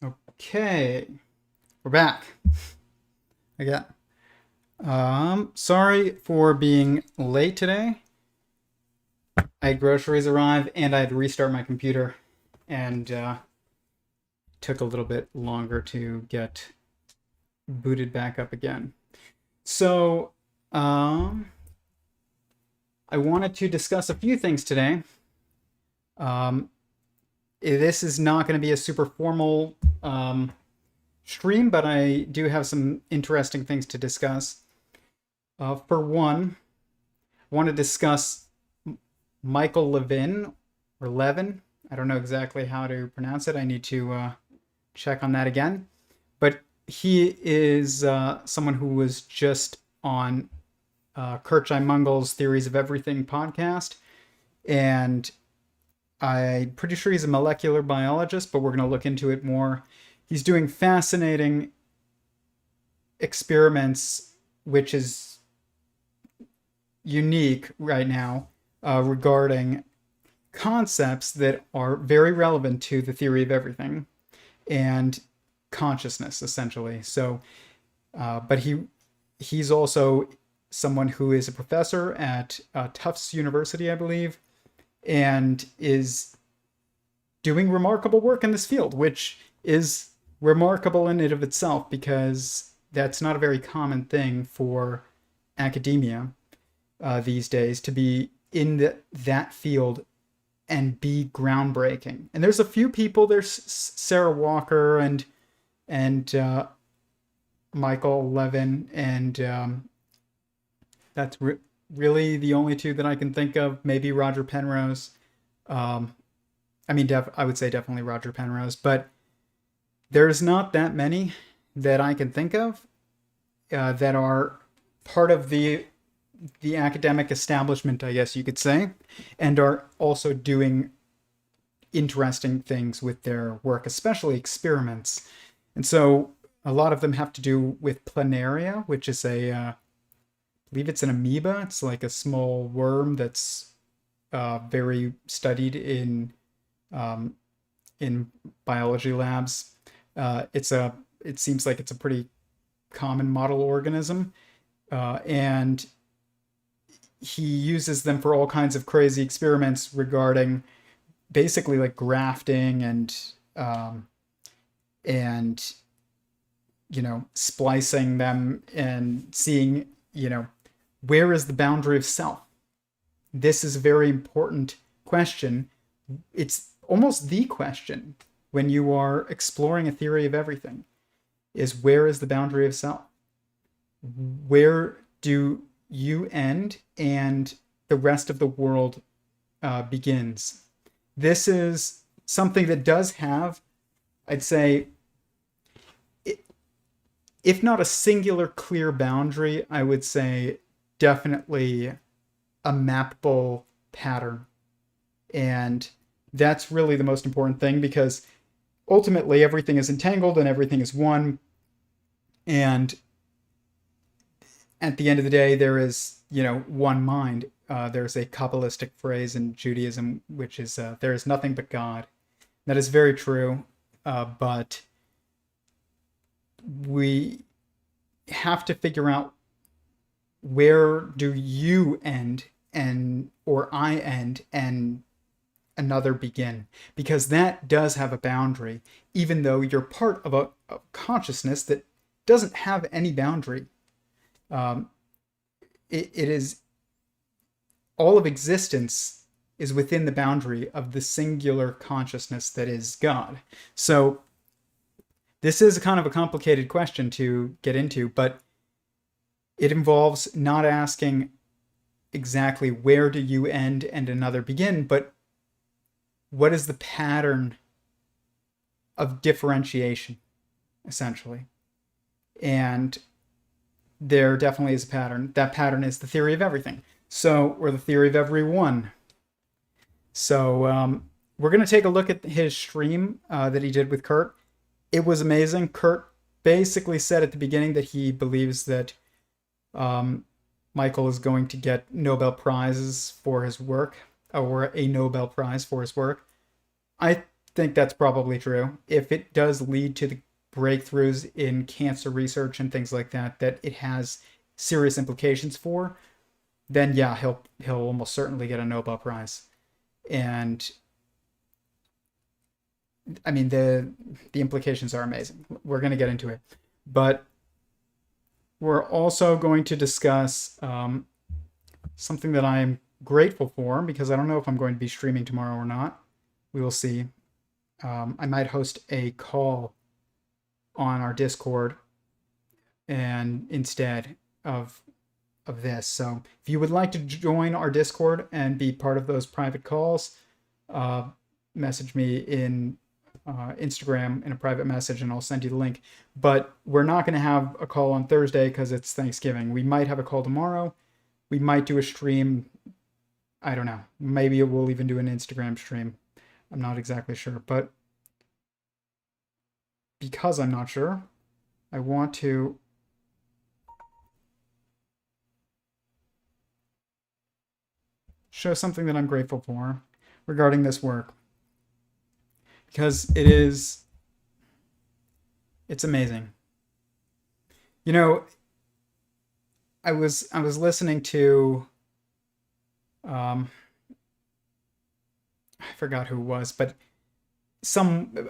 Okay, we're back again. Sorry for being late today. I had groceries arrive and I had to restart my computer, and took a little bit longer to get booted back up again. So, um, I wanted to discuss a few things today. Um, this is not going to be a super formal stream, but I do have some interesting things to discuss. For one, I want to discuss Michael Levin or Levin. I don't know exactly how to pronounce it. I need to check on that again. But he is someone who was just on Kurt Mungel's Theories of Everything podcast. And I'm pretty sure he's a molecular biologist, but we're going to look into it more. He's doing fascinating experiments, which is unique right now, regarding concepts that are very relevant to the theory of everything and consciousness, essentially. So, but he's also someone who is a professor at Tufts University, I believe, and is doing remarkable work in this field, which is remarkable in and of itself because that's not a very common thing for academia these days, to be in that field and be groundbreaking. And there's a few people. There's Sarah Walker and Michael Levin, and that's really the only two that I can think of. Maybe Roger Penrose. I would say definitely Roger Penrose, but there's not that many that I can think of that are part of the academic establishment, I guess you could say, and are also doing interesting things with their work, especially experiments. And so a lot of them have to do with planaria, which is I believe it's an amoeba. It's like a small worm that's very studied in biology labs. It seems like it's a pretty common model organism, and he uses them for all kinds of crazy experiments regarding basically like grafting and splicing them and seeing where is the boundary of self. This is a very important question. It's almost the question when you are exploring a theory of everything, is where is the boundary of self? Where do you end and the rest of the world begins? This is something that does have, I'd say, if not a singular clear boundary, I would say definitely a mappable pattern. And that's really the most important thing, because ultimately everything is entangled and everything is one. And at the end of the day, there is, one mind. There's a Kabbalistic phrase in Judaism, which is, there is nothing but God. That is very true. But we have to figure out, where do you end or I end and another begin? Because that does have a boundary, even though you're part of a consciousness that doesn't have any boundary. It is, all of existence is within the boundary of the singular consciousness that is God. So this is kind of a complicated question to get into, but it involves not asking exactly where do you end and another begin, but what is the pattern of differentiation, essentially. And there definitely is a pattern. That pattern is the theory of everything. So, or the theory of Every0ne. So, we're going to take a look at his stream that he did with Kurt. It was amazing. Kurt basically said at the beginning that he believes that Michael is going to get Nobel Prizes for his work, or a Nobel Prize for his work. I think that's probably true. If it does lead to the breakthroughs in cancer research and things like that, that it has serious implications for, then yeah, he'll almost certainly get a Nobel Prize. And I mean, the implications are amazing. We're going to get into it, but we're also going to discuss something that I'm grateful for, because I don't know if I'm going to be streaming tomorrow or not. We will see. I might host a call on our Discord and instead of this. So if you would like to join our Discord and be part of those private calls, message me in Instagram in a private message and I'll send you the link. But we're not going to have a call on Thursday because it's Thanksgiving. We might have a call tomorrow. We might do a stream. I don't know. Maybe we'll even do an Instagram stream. I'm not exactly sure. But because I'm not sure, I want to show something that I'm grateful for regarding this work. Because it's amazing. You know, I was listening to I forgot who it was, but a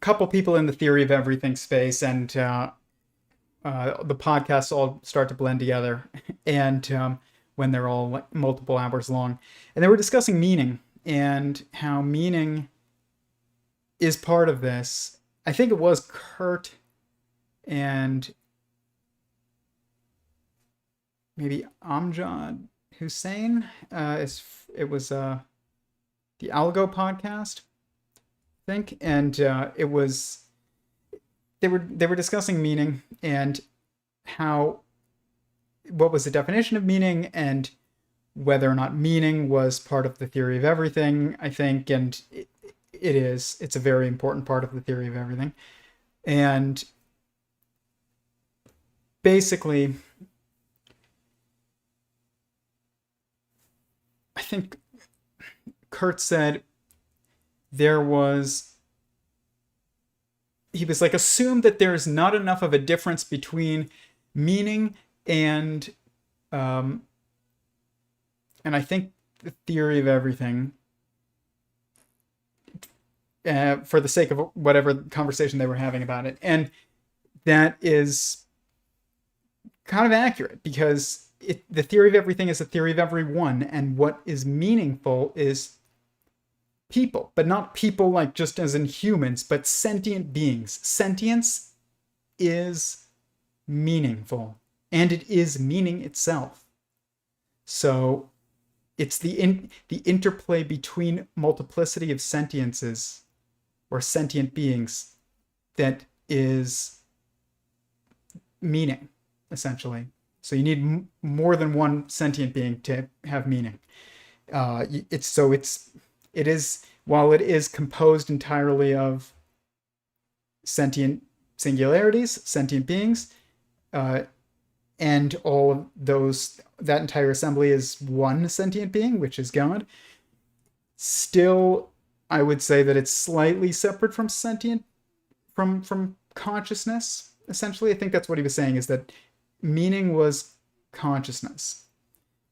couple people in the theory of everything space, and the podcasts all start to blend together, and when they're all like multiple hours long, and they were discussing meaning and how meaning is part of this. I think it was Kurt and maybe Amjad Hussein. It was the Algo podcast, I think, and it was they were discussing meaning and what was the definition of meaning and whether or not meaning was part of the theory of everything, I think, and it's a very important part of the theory of everything. And basically, I think Kurt said he was like, assume that there's not enough of a difference between meaning and I think the theory of everything, for the sake of whatever conversation they were having about it. And that is kind of accurate, because the theory of everything is a theory of everyone, and what is meaningful is people, but not people like just as in humans, but sentient beings. Sentience is meaningful, and it is meaning itself. So it's the interplay between multiplicity of sentiences or sentient beings that is meaning, essentially. So you need more than one sentient being to have meaning. While it is composed entirely of sentient singularities, sentient beings, and all of that entire assembly is one sentient being, which is God. Still, I would say that it's slightly separate from from consciousness. Essentially, I think that's what he was saying, is that meaning was consciousness.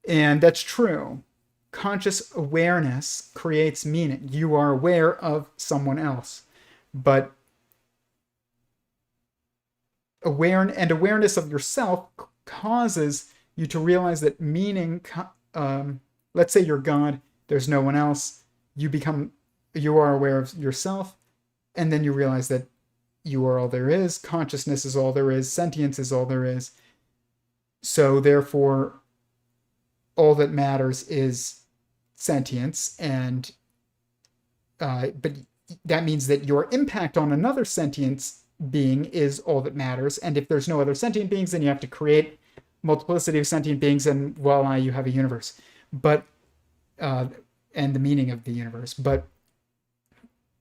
And that's true. Conscious awareness creates meaning. You are aware of someone else. But awareness of yourself causes you to realize that meaning, let's say you're God, there's no one else, you are aware of yourself, and then you realize that you are all there is, consciousness is all there is, sentience is all there is. So therefore, all that matters is sentience, and but that means that your impact on another sentient being is all that matters. And if there's no other sentient beings, then you have to create multiplicity of sentient beings, and voila, you have a universe. But and the meaning of the universe. But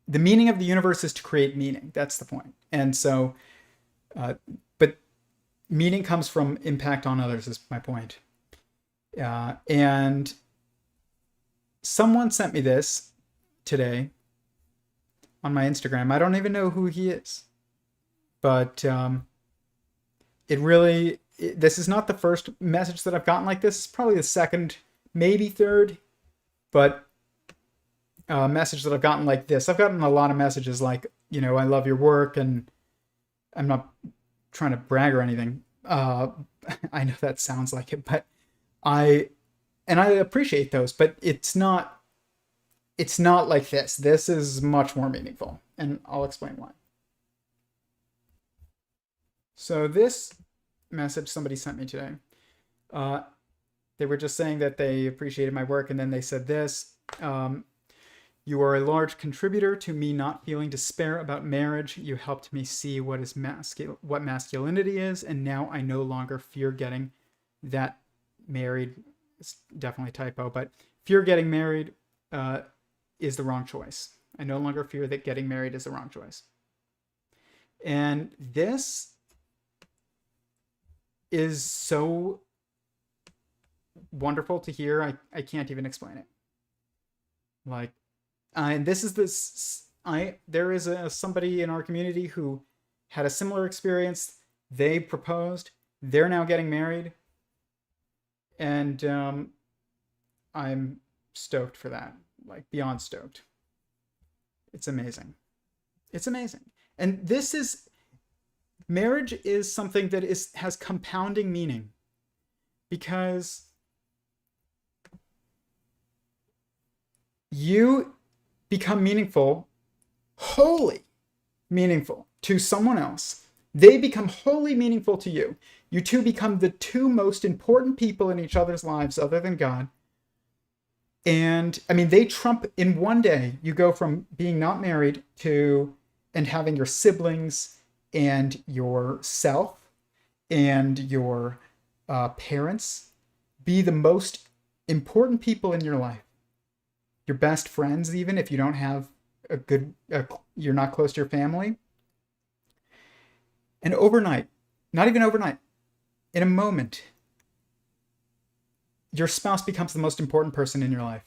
the meaning of the universe is to create meaning. That's the point. And so, but meaning comes from impact on others, is my point. And someone sent me this today on my Instagram. I don't even know who he is, but this is not the first message that I've gotten like this. It's probably the second, maybe third, but message that I've gotten like this. I've gotten a lot of messages like, I love your work, and I'm not trying to brag or anything. I know that sounds like it, but I appreciate those, but it's not like this. This is much more meaningful, and I'll explain why. So this message somebody sent me today, they were just saying that they appreciated my work, and then they said this: you are a large contributor to me not feeling despair about marriage. You helped me see what masculinity is, and now I no longer fear getting that married. It's definitely a typo, but fear getting married is the wrong choice. I no longer fear that getting married is the wrong choice. And this is so wonderful to hear. I can't even explain it. Like, and this is there is somebody in our community who had a similar experience. They proposed. They're now getting married. And I'm stoked for that. Like, beyond stoked. It's amazing. It's amazing. And marriage is something that has compounding meaning, because you become meaningful, wholly meaningful to someone else. They become wholly meaningful to you. You two become the two most important people in each other's lives other than God. And I mean, they trump in one day. You go from being not married and having your siblings and yourself and your parents be the most important people in your life. Your best friends, even if you don't have you're not close to your family. And overnight, not even overnight, in a moment, your spouse becomes the most important person in your life.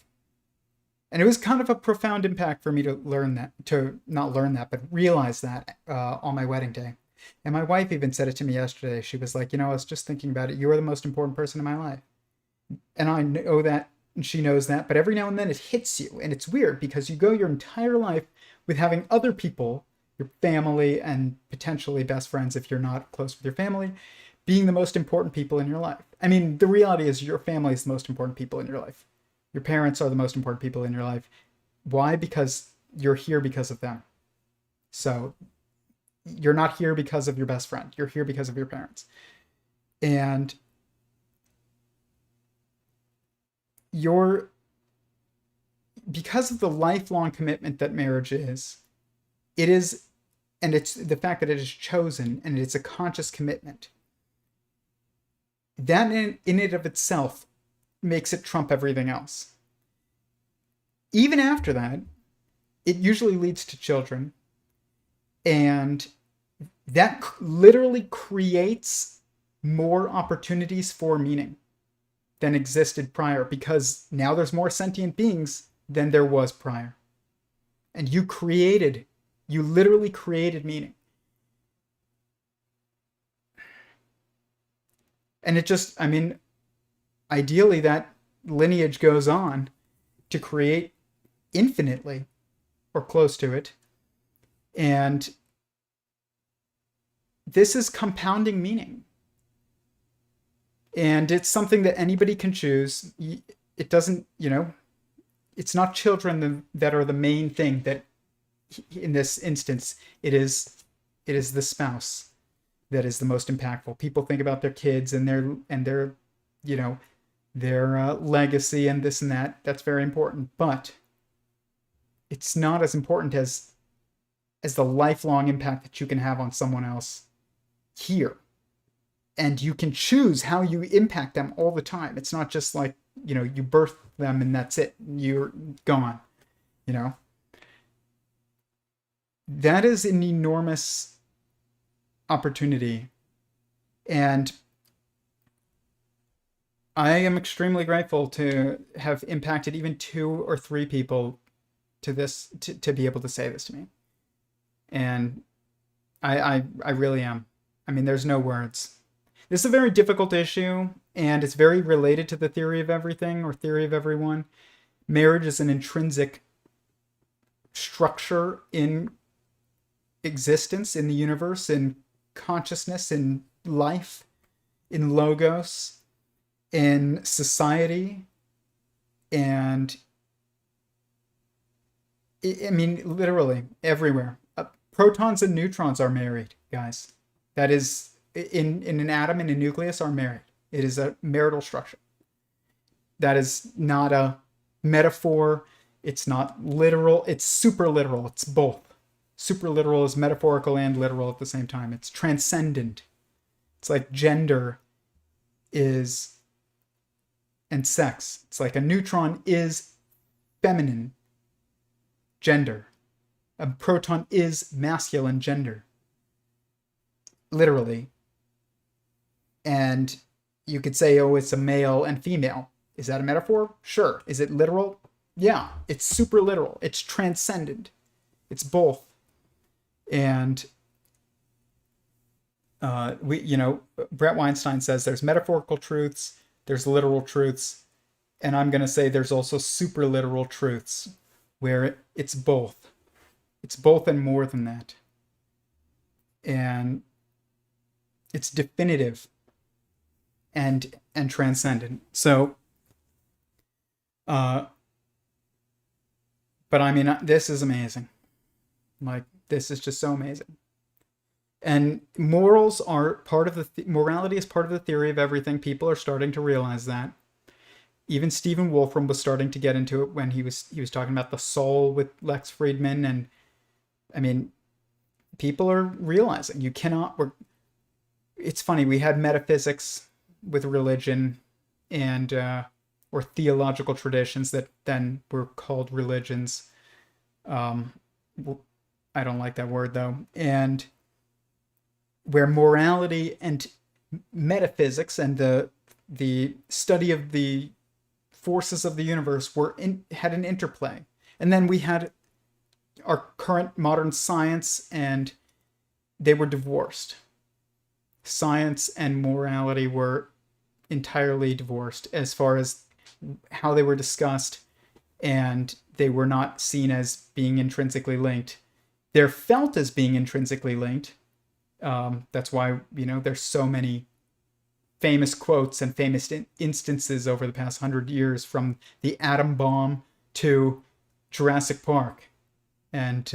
And it was kind of a profound impact for me to not learn that, but realize that on my wedding day. And my wife even said it to me yesterday. She was like, I was just thinking about it. You are the most important person in my life. And I know that, and she knows that, but every now and then it hits you. And it's weird because you go your entire life with having other people, your family, and potentially best friends if you're not close with your family, being the most important people in your life. I mean, the reality is your family is the most important people in your life. Your parents are the most important people in your life. Why? Because you're here because of them. So you're not here because of your best friend. You're here because of your parents. And because of the lifelong commitment that marriage is, and it's the fact that it is chosen and it's a conscious commitment, that in it of itself makes it trump everything else. Even after that, it usually leads to children, and that literally creates more opportunities for meaning than existed prior, because now there's more sentient beings than there was prior. And you literally created meaning. And it just, ideally that lineage goes on to create infinitely, or close to it. And this is compounding meaning. And it's something that anybody can choose. It doesn't, it's not children that are the main thing. That in this instance, it is the spouse that is the most impactful. People think about their kids and their legacy and this and that. That's very important, but it's not as important as the lifelong impact that you can have on someone else here. And you can choose how you impact them all the time. It's not just like, you birth them and that's it. You're gone, That is an enormous opportunity. And I am extremely grateful to have impacted even 2 or 3 people to be able to say this to me. And I really am. I mean, there's no words. This is a very difficult issue, and it's very related to the theory of everything or theory of everyone. Marriage is an intrinsic structure in existence, in the universe, in consciousness, in life, in logos, in society, and I mean, literally everywhere. Protons and neutrons are married, guys. That is, in an atom and a nucleus are married. It is a marital structure. That is not a metaphor. It's not literal. It's super literal. It's both. Super literal is metaphorical and literal at the same time. It's transcendent. It's like gender is and sex. It's like a neutron is feminine gender. A proton is masculine gender. Literally. And you could say, oh, it's a male and female. Is that a metaphor? Sure. Is it literal? Yeah. It's super literal. It's transcendent. It's both. And Brett Weinstein says there's metaphorical truths, there's literal truths, and I'm going to say there's also super literal truths where it's both. It's both and more than that. And it's definitive and transcendent. So, but I mean, this is amazing. Like, this is just so amazing. And morals are part of morality is part of the theory of everything. People are starting to realize that. Even Stephen Wolfram was starting to get into it when he was talking about the soul with Lex Friedman. And I mean, people are realizing you cannot. It's funny, we had metaphysics with religion and or theological traditions that then were called religions. I don't like that word though. And where morality and metaphysics and the study of the forces of the universe had an interplay. And then we had our current modern science, and they were divorced. Science and morality were entirely divorced as far as how they were discussed, and they were not seen as being intrinsically linked. They're felt as being intrinsically linked. That's why, there's so many famous quotes and famous instances over the past 100 years, from the atom bomb to Jurassic Park. And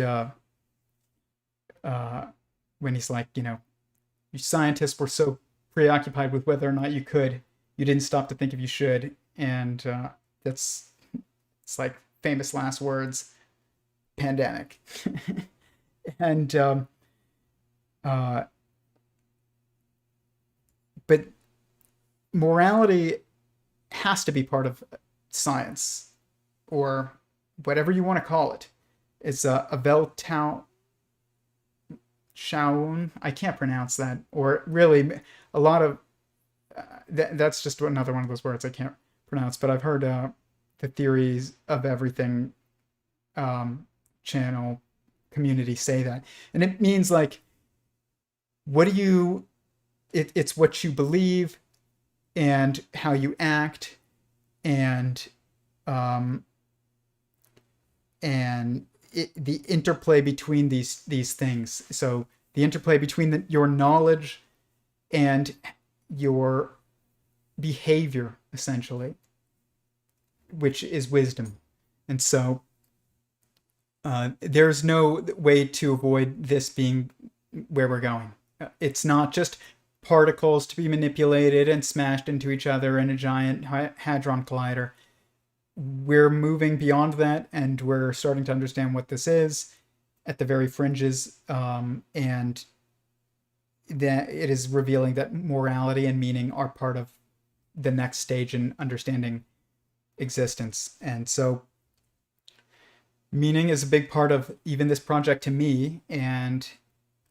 when he's like, you scientists were so preoccupied with whether or not you didn't stop to think if you should. And it's like famous last words, pandemic. And but morality has to be part of science, or whatever you want to call it. It's a Weltanschauung. I can't pronounce that. Or really, a lot of that's just another one of those words I can't pronounce. But I've heard the theories of everything channel community say that, and it means like, it's what you believe and how you act, and the interplay between these things. So the interplay between your knowledge and your behavior, essentially, which is wisdom. And so there's no way to avoid this being where we're going. It's not just particles to be manipulated and smashed into each other in a giant hadron collider. We're moving beyond that, and we're starting to understand what this is at the very fringes, and that it is revealing that morality and meaning are part of the next stage in understanding existence. And so meaning is a big part of even this project to me, and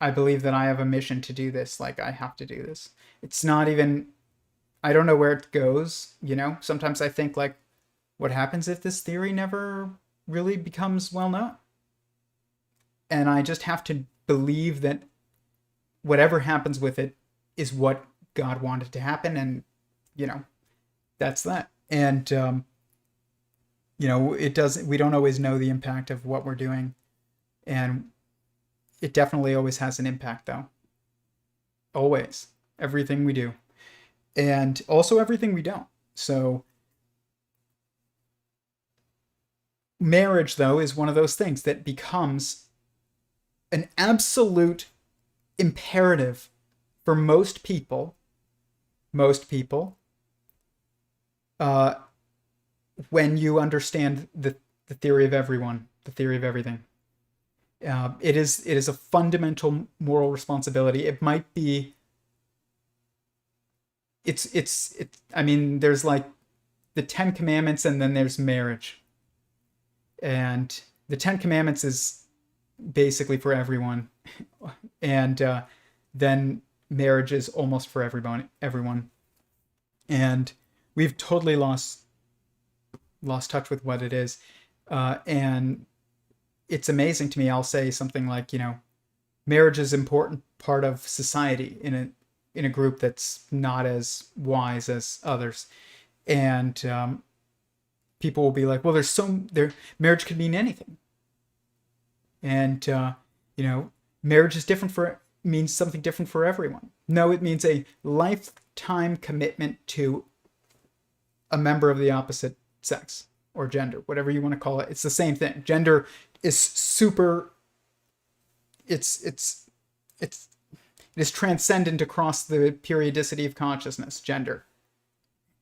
I believe that I have a mission to do this. Like, I have to do this. It's not even, I don't know where it goes, Sometimes I think, like, what happens if this theory never really becomes well known? And I just have to believe that whatever happens with it is what God wanted to happen, and that's that. And it doesn't. We don't always know the impact of what we're doing, and it definitely always has an impact, though. Always, everything we do, and also everything we don't. So marriage, though, is one of those things that becomes an absolute imperative for most people. When you understand the theory of everyone, the theory of everything, it is a fundamental moral responsibility. It might be. It's. I mean, there's like the Ten Commandments, and then there's marriage. And the Ten Commandments is basically for everyone, and then marriage is almost for everyone. And we've totally lost touch with what it is, and it's amazing to me. I'll say something like, marriage is an important part of society in a group that's not as wise as others, and people will be like, well, marriage could mean anything, and marriage is means something different for everyone. No, it means a lifetime commitment to a member of the opposite sex or gender, whatever you want to call it. It's the same thing. Gender is super. It is transcendent across the periodicity of consciousness. Gender,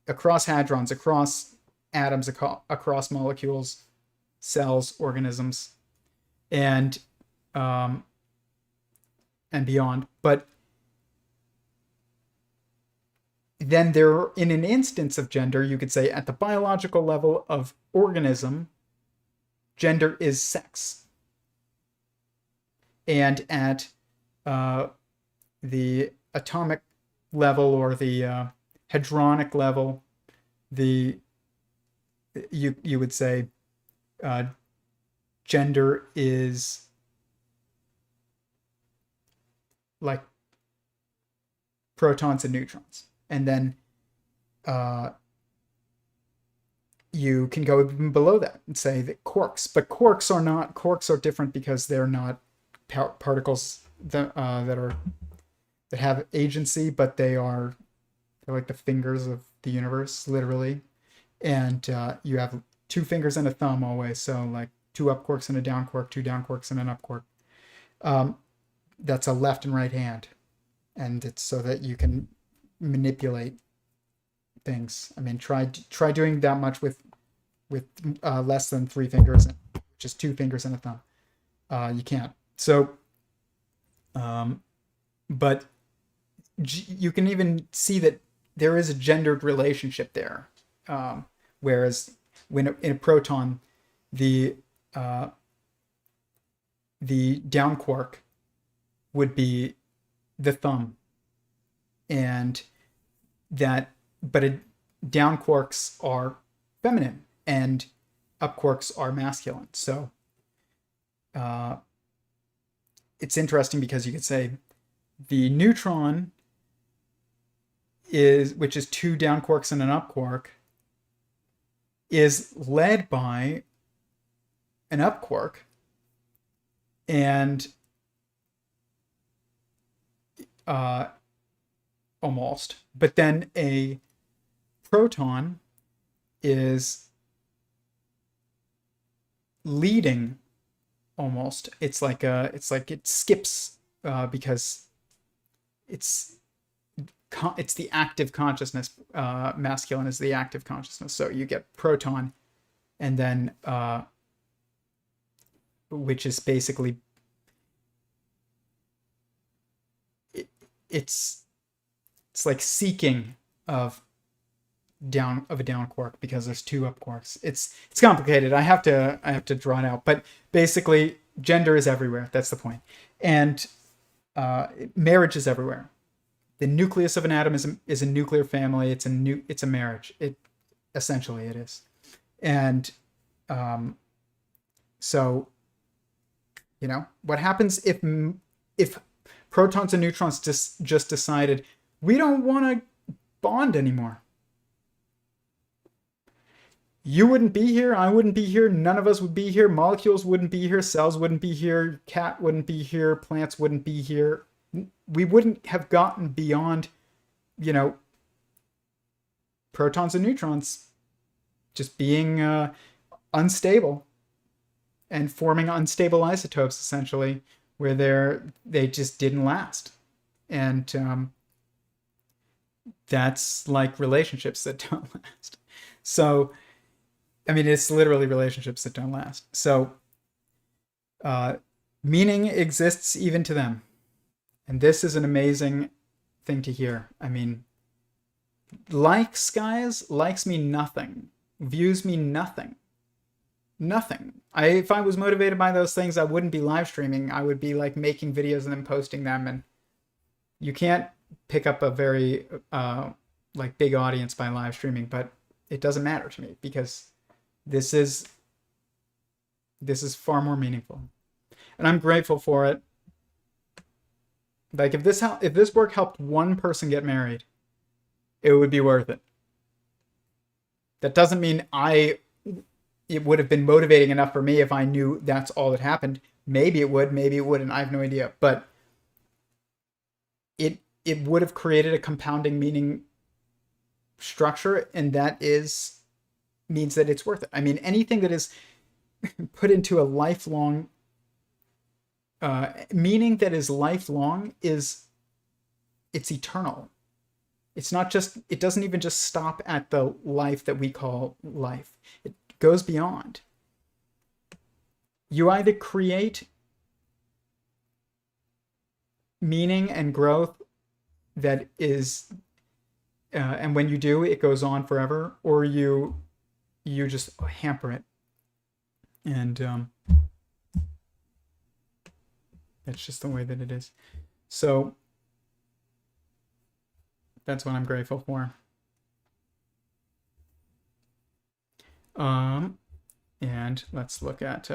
across hadrons, across atoms, across molecules, cells, organisms, and beyond. But then in an instance of gender, you could say at the biological level of organism, gender is sex. And at the atomic level or the hadronic level, you would say gender is like protons and neutrons. And then you can go even below that and say that quarks, but quarks are different because they're not particles that have agency, but they're like the fingers of the universe, literally. And you have two fingers and a thumb always, so like two up quarks and a down quark, two down quarks and an up quark. That's a left and right hand, and it's so that you can manipulate things. I mean, try doing that much with less than three fingers, just two fingers and a thumb. You can't. So, but you can even see that there is a gendered relationship there. Whereas in a proton, the down quark would be the thumb, and down quarks are feminine and up quarks are masculine. So it's interesting because you could say the neutron which is two down quarks and an up quark, is led by an up quark, and almost, but then a proton is leading almost. It's like it skips because it's the active consciousness. Masculine is the active consciousness. So you get proton, and then which is basically it's like seeking of a down quark because there's two up quarks. It's complicated. I have to draw it out, but basically gender is everywhere. That's the point. And marriage is everywhere. The nucleus of an atom is a nuclear family. It's a marriage. Essentially it is. And so what happens if if protons and neutrons just decided, we don't want to bond anymore, you wouldn't be here, I wouldn't be here, none of us would be here, molecules wouldn't be here, cells wouldn't be here, cat wouldn't be here, plants wouldn't be here. We wouldn't have gotten beyond, protons and neutrons just being unstable and forming unstable isotopes, essentially, where they just didn't last. And that's like relationships that don't last. So, I mean, it's literally relationships that don't last. So, meaning exists even to them. And this is an amazing thing to hear. I mean, likes, guys, likes mean nothing. Views mean nothing. Nothing. If I was motivated by those things, I wouldn't be live streaming. I would be like making videos and then posting them. And you can't pick up a very like big audience by live streaming, but it doesn't matter to me because this is far more meaningful, and I'm grateful for it. Like if this work helped one person get married, it would be worth it. That doesn't mean it would have been motivating enough for me if I knew that's all that happened. Maybe it would, maybe it wouldn't. I have no idea. But it would have created a compounding meaning structure, and that means that it's worth it. I mean, anything that is put into a lifelong meaning that is lifelong it's eternal. It's not just, it doesn't even just stop at the life that we call life. It goes beyond. You either create meaning and growth that is, and when you do, it goes on forever, or you just hamper it. And that's just the way that it is. So that's what I'm grateful for. And let's look at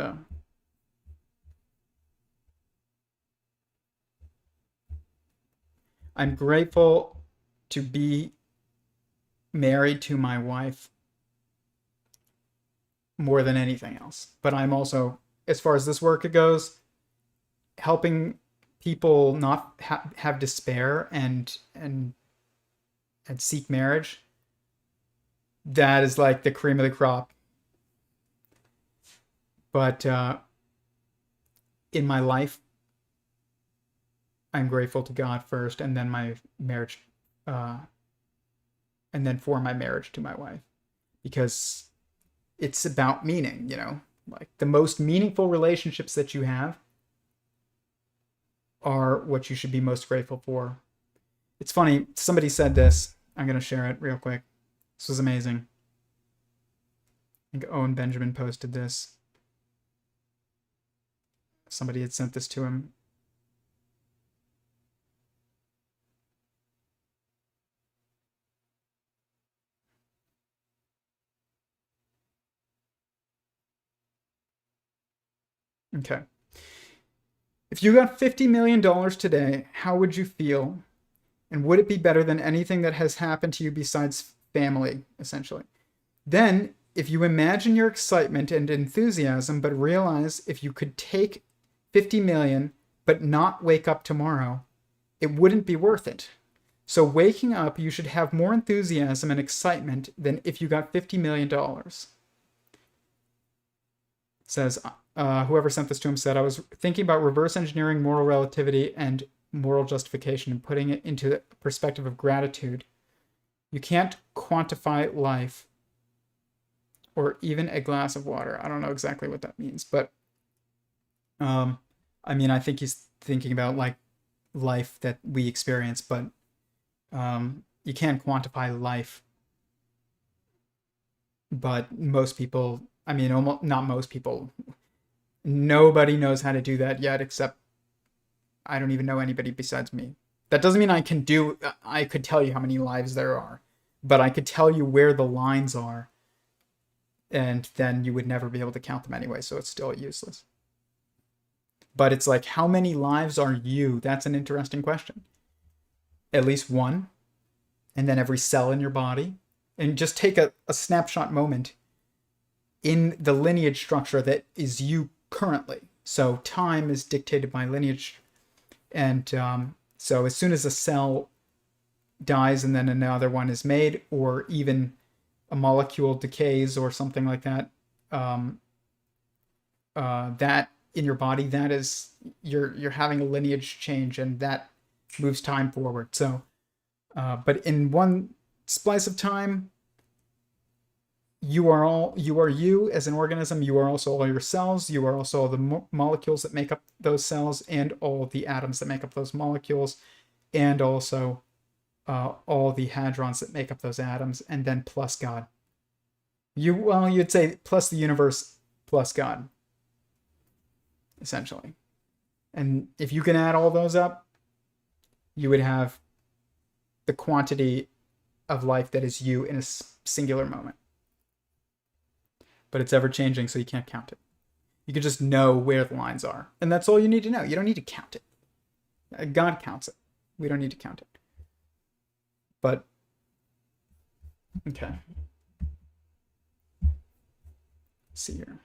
I'm grateful to be married to my wife more than anything else. But I'm also, as far as this work goes, helping people not have despair and seek marriage. That is like the cream of the crop. But in my life, I'm grateful to God first, and then my marriage, and then for my marriage to my wife, because it's about meaning, like the most meaningful relationships that you have are what you should be most grateful for. It's funny, somebody said this. I'm going to share it real quick. This was amazing. I think Owen Benjamin posted this. Somebody had sent this to him. Okay. If you got $50 million today, how would you feel? And would it be better than anything that has happened to you besides family, essentially? Then, if you imagine your excitement and enthusiasm, but realize if you could take 50 million, but not wake up tomorrow, it wouldn't be worth it. So waking up, you should have more enthusiasm and excitement than if you got $50 million. It says, whoever sent this to him said, I was thinking about reverse engineering moral relativity and moral justification and putting it into the perspective of gratitude. You can't quantify life or even a glass of water. I don't know exactly what that means, but I mean, I think he's thinking about like life that we experience, but you can't quantify life. But most people, I mean, almost not most people, nobody knows how to do that yet, except I don't even know anybody besides me. That doesn't mean I could tell you how many lives there are, but I could tell you where the lines are, and then you would never be able to count them anyway, so it's still useless. But it's like, how many lives are you? That's an interesting question. At least one. And then every cell in your body. And just take a snapshot moment in the lineage structure that is you currently. So time is dictated by lineage. And so as soon as a cell dies and then another one is made, or even a molecule decays or something like that, that in your body, that is, you're having a lineage change, and that moves time forward. So, but in one splice of time, you are you as an organism. You are also all your cells. You are also all the molecules that make up those cells, and all the atoms that make up those molecules, and also all the hadrons that make up those atoms, and then plus God. You'd say plus the universe plus God, essentially. And if you can add all those up, you would have the quantity of life that is you in a singular moment. But it's ever changing, so you can't count it. You can just know where the lines are. And that's all you need to know. You don't need to count it. God counts it. We don't need to count it. But, okay. Let's see here.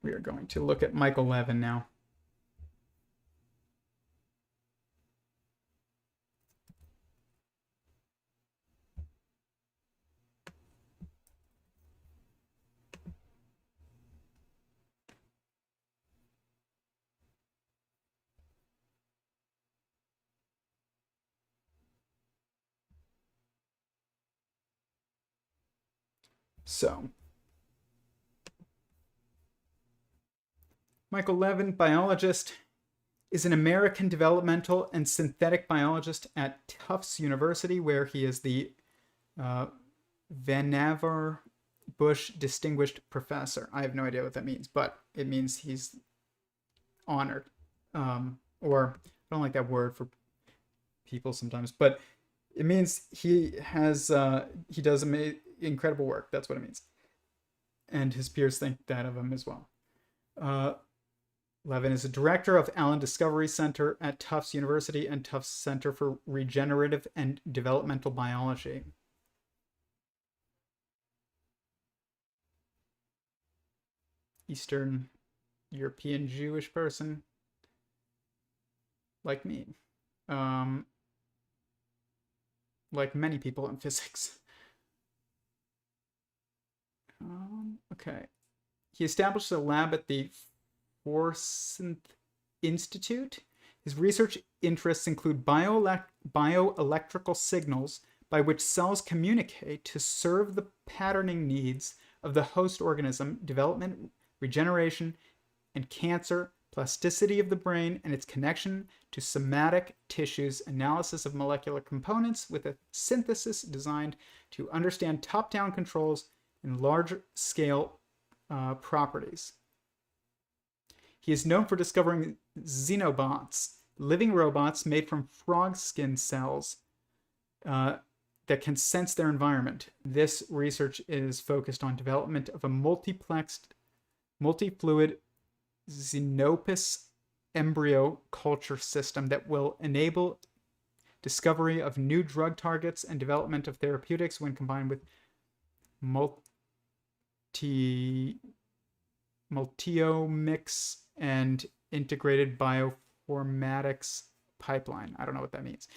We are going to look at Michael Levin now. So, Michael Levin, biologist, is an American developmental and synthetic biologist at Tufts University, where he is the Vannevar Bush Distinguished Professor. I have no idea what that means, but it means he's honored. Or I don't like that word for people sometimes, but it means he does incredible work. That's what it means. And his peers think that of him as well. Levin is a director of Allen Discovery Center at Tufts University and Tufts Center for Regenerative and Developmental Biology. Eastern European Jewish person, like me. Like many people in physics. Okay. He established a lab at the Forsyth Institute. His research interests include bioelectrical signals by which cells communicate to serve the patterning needs of the host organism, development, regeneration, and cancer, plasticity of the brain and its connection to somatic tissues, analysis of molecular components with a synthesis designed to understand top-down controls and large-scale properties. He is known for discovering xenobots, living robots made from frog skin cells that can sense their environment. This research is focused on development of a multiplexed, multifluid Xenopus embryo culture system that will enable discovery of new drug targets and development of therapeutics when combined with multiomics and integrated bioinformatics pipeline. I don't know what that means.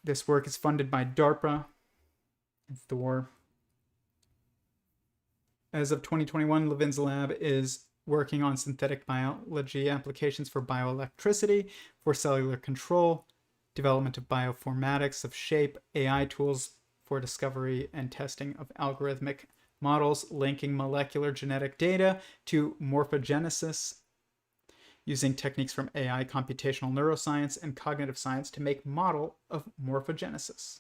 This work is funded by DARPA and Thor. As of 2021, Levin's lab is working on synthetic biology applications for bioelectricity, for cellular control, development of bioinformatics of shape, AI tools for discovery and testing of algorithmic models linking molecular genetic data to morphogenesis, using techniques from AI, computational neuroscience, and cognitive science to make model of morphogenesis.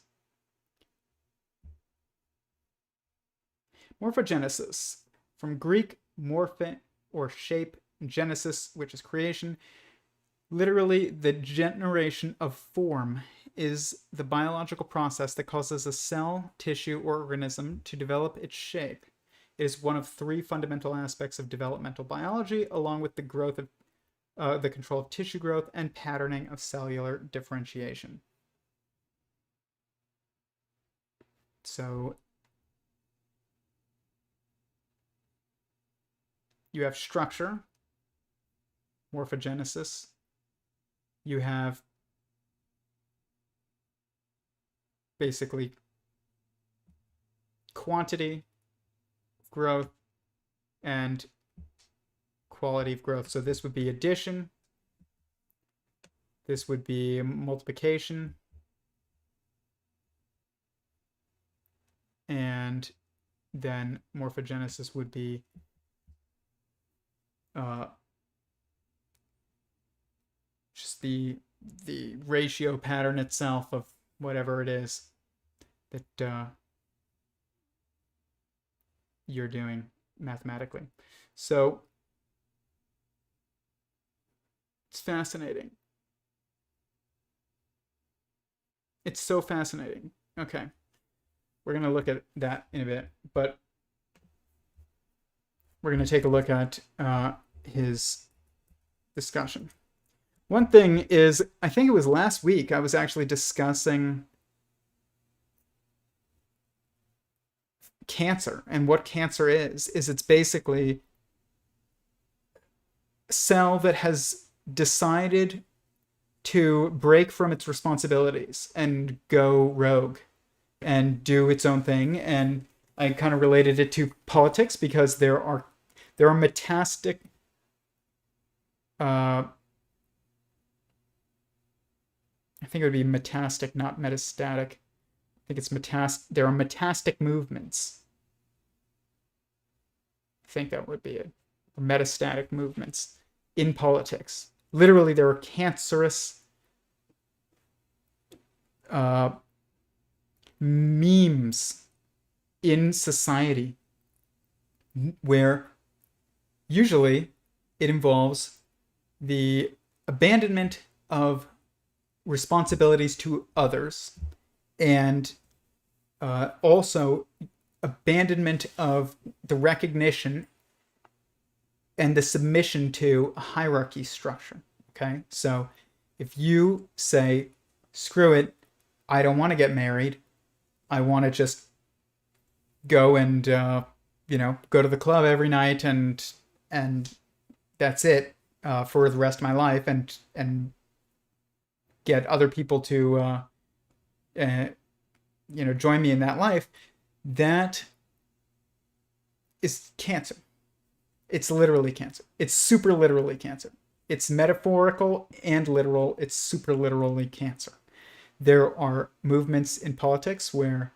Morphogenesis, from Greek morphe or shape, genesis, which is creation, literally the generation of form, is the biological process that causes a cell, tissue, or organism to develop its shape. It is one of three fundamental aspects of developmental biology, along with the growth of the control of tissue growth and patterning of cellular differentiation. So you have structure, morphogenesis. You have basically quantity of growth and quality of growth. So this would be addition. This would be multiplication. And then morphogenesis would be just the ratio pattern itself of whatever it is that you're doing mathematically. So it's fascinating. It's so fascinating. Okay. We're going to look at that in a bit, but we're going to take a look at his discussion. One thing is, I think it was last week, I was actually discussing cancer, and what cancer is it's basically a cell that has decided to break from its responsibilities and go rogue and do its own thing. And I kind of related it to politics because there are metastatic I think it would be metastic, not metastatic. I think it's there are metastic movements. I think that would be it. Or metastatic movements in politics. Literally, there are cancerous memes in society where usually it involves the abandonment of responsibilities to others and also abandonment of the recognition and the submission to a hierarchy structure. Okay, so if you say, screw it, I don't want to get married, I want to just go and go to the club every night and that's it for the rest of my life, and get other people to join me in that life, that is cancer. It's literally cancer. It's super literally cancer. It's metaphorical and literal. It's super literally cancer. There are movements in politics where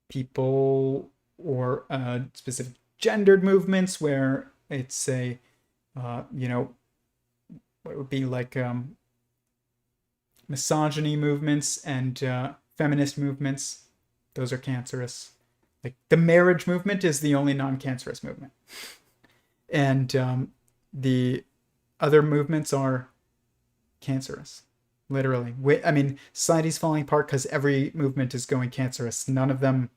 people, or specific gendered movements where it's a what would be like misogyny movements and feminist movements. Those are cancerous. Like the marriage movement is the only non-cancerous movement. And the other movements are cancerous. Literally. I mean, society's falling apart because every movement is going cancerous. None of them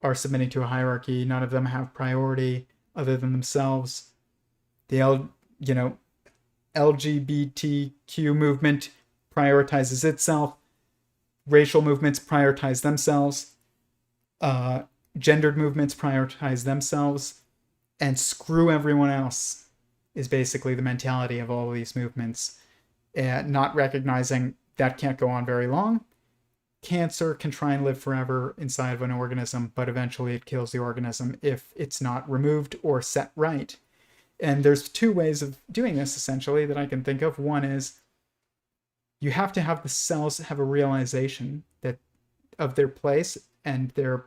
are submitting to a hierarchy. None of them have priority other than themselves. The LGBTQ movement prioritizes itself. Racial movements prioritize themselves. Gendered movements prioritize themselves. And screw everyone else is basically the mentality of all of these movements. Not recognizing that can't go on very long. Cancer can try and live forever inside of an organism, but eventually it kills the organism if it's not removed or set right. And there's two ways of doing this, essentially, that I can think of. One is you have to have the cells have a realization that of their place and their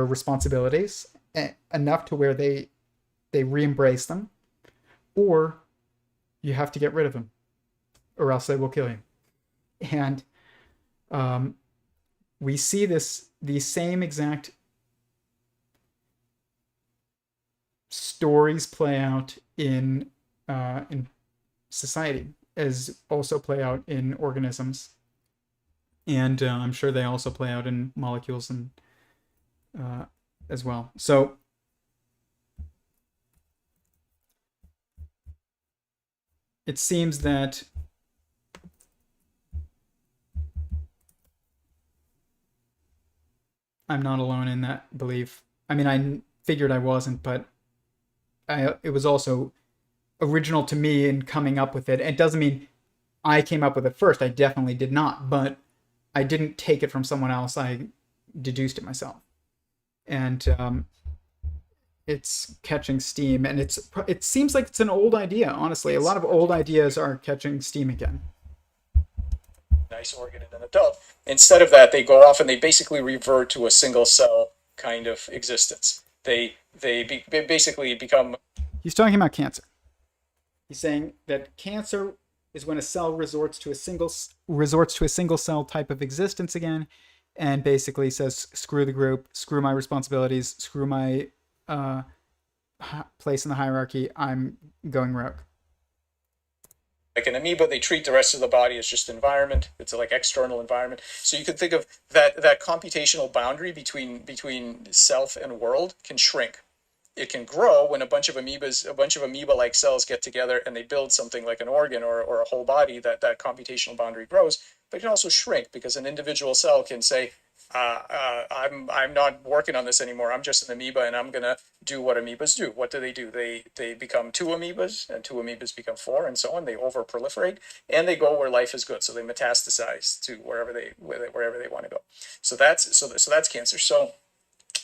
responsibilities enough to where they re-embrace them, or you have to get rid of them, or else they will kill you. And we see the same exact stories play out in society as also play out in organisms. And I'm sure they also play out in molecules and as well. So it seems that I'm not alone in that belief. I mean, I figured I wasn't, but it was also original to me in coming up with it. It doesn't mean I came up with it first. I definitely did not, but I didn't take it from someone else. I deduced it myself, and it's catching steam. And it seems like it's an old idea. Honestly, a lot of old ideas are catching steam again. Nice organ in an adult. Instead of that, they go off and they basically revert to a single cell kind of existence. They basically become. He's talking about cancer. He's saying that cancer is when a cell resorts to a single cell type of existence again, and basically says, "Screw the group, screw my responsibilities, screw my place in the hierarchy. I'm going rogue." Like an amoeba, they treat the rest of the body as just environment. It's like external environment. So you could think of that computational boundary between self and world can shrink. It can grow when a bunch of amoeba-like cells get together and they build something like an organ or a whole body. That computational boundary grows, but it can also shrink because an individual cell can say, I'm not working on this anymore. I'm just an amoeba, and I'm gonna do what amoebas do. What do? They become two amoebas, and two amoebas become four, and so on. They over proliferate, and they go where life is good. So they metastasize to wherever they want to go. So that's cancer.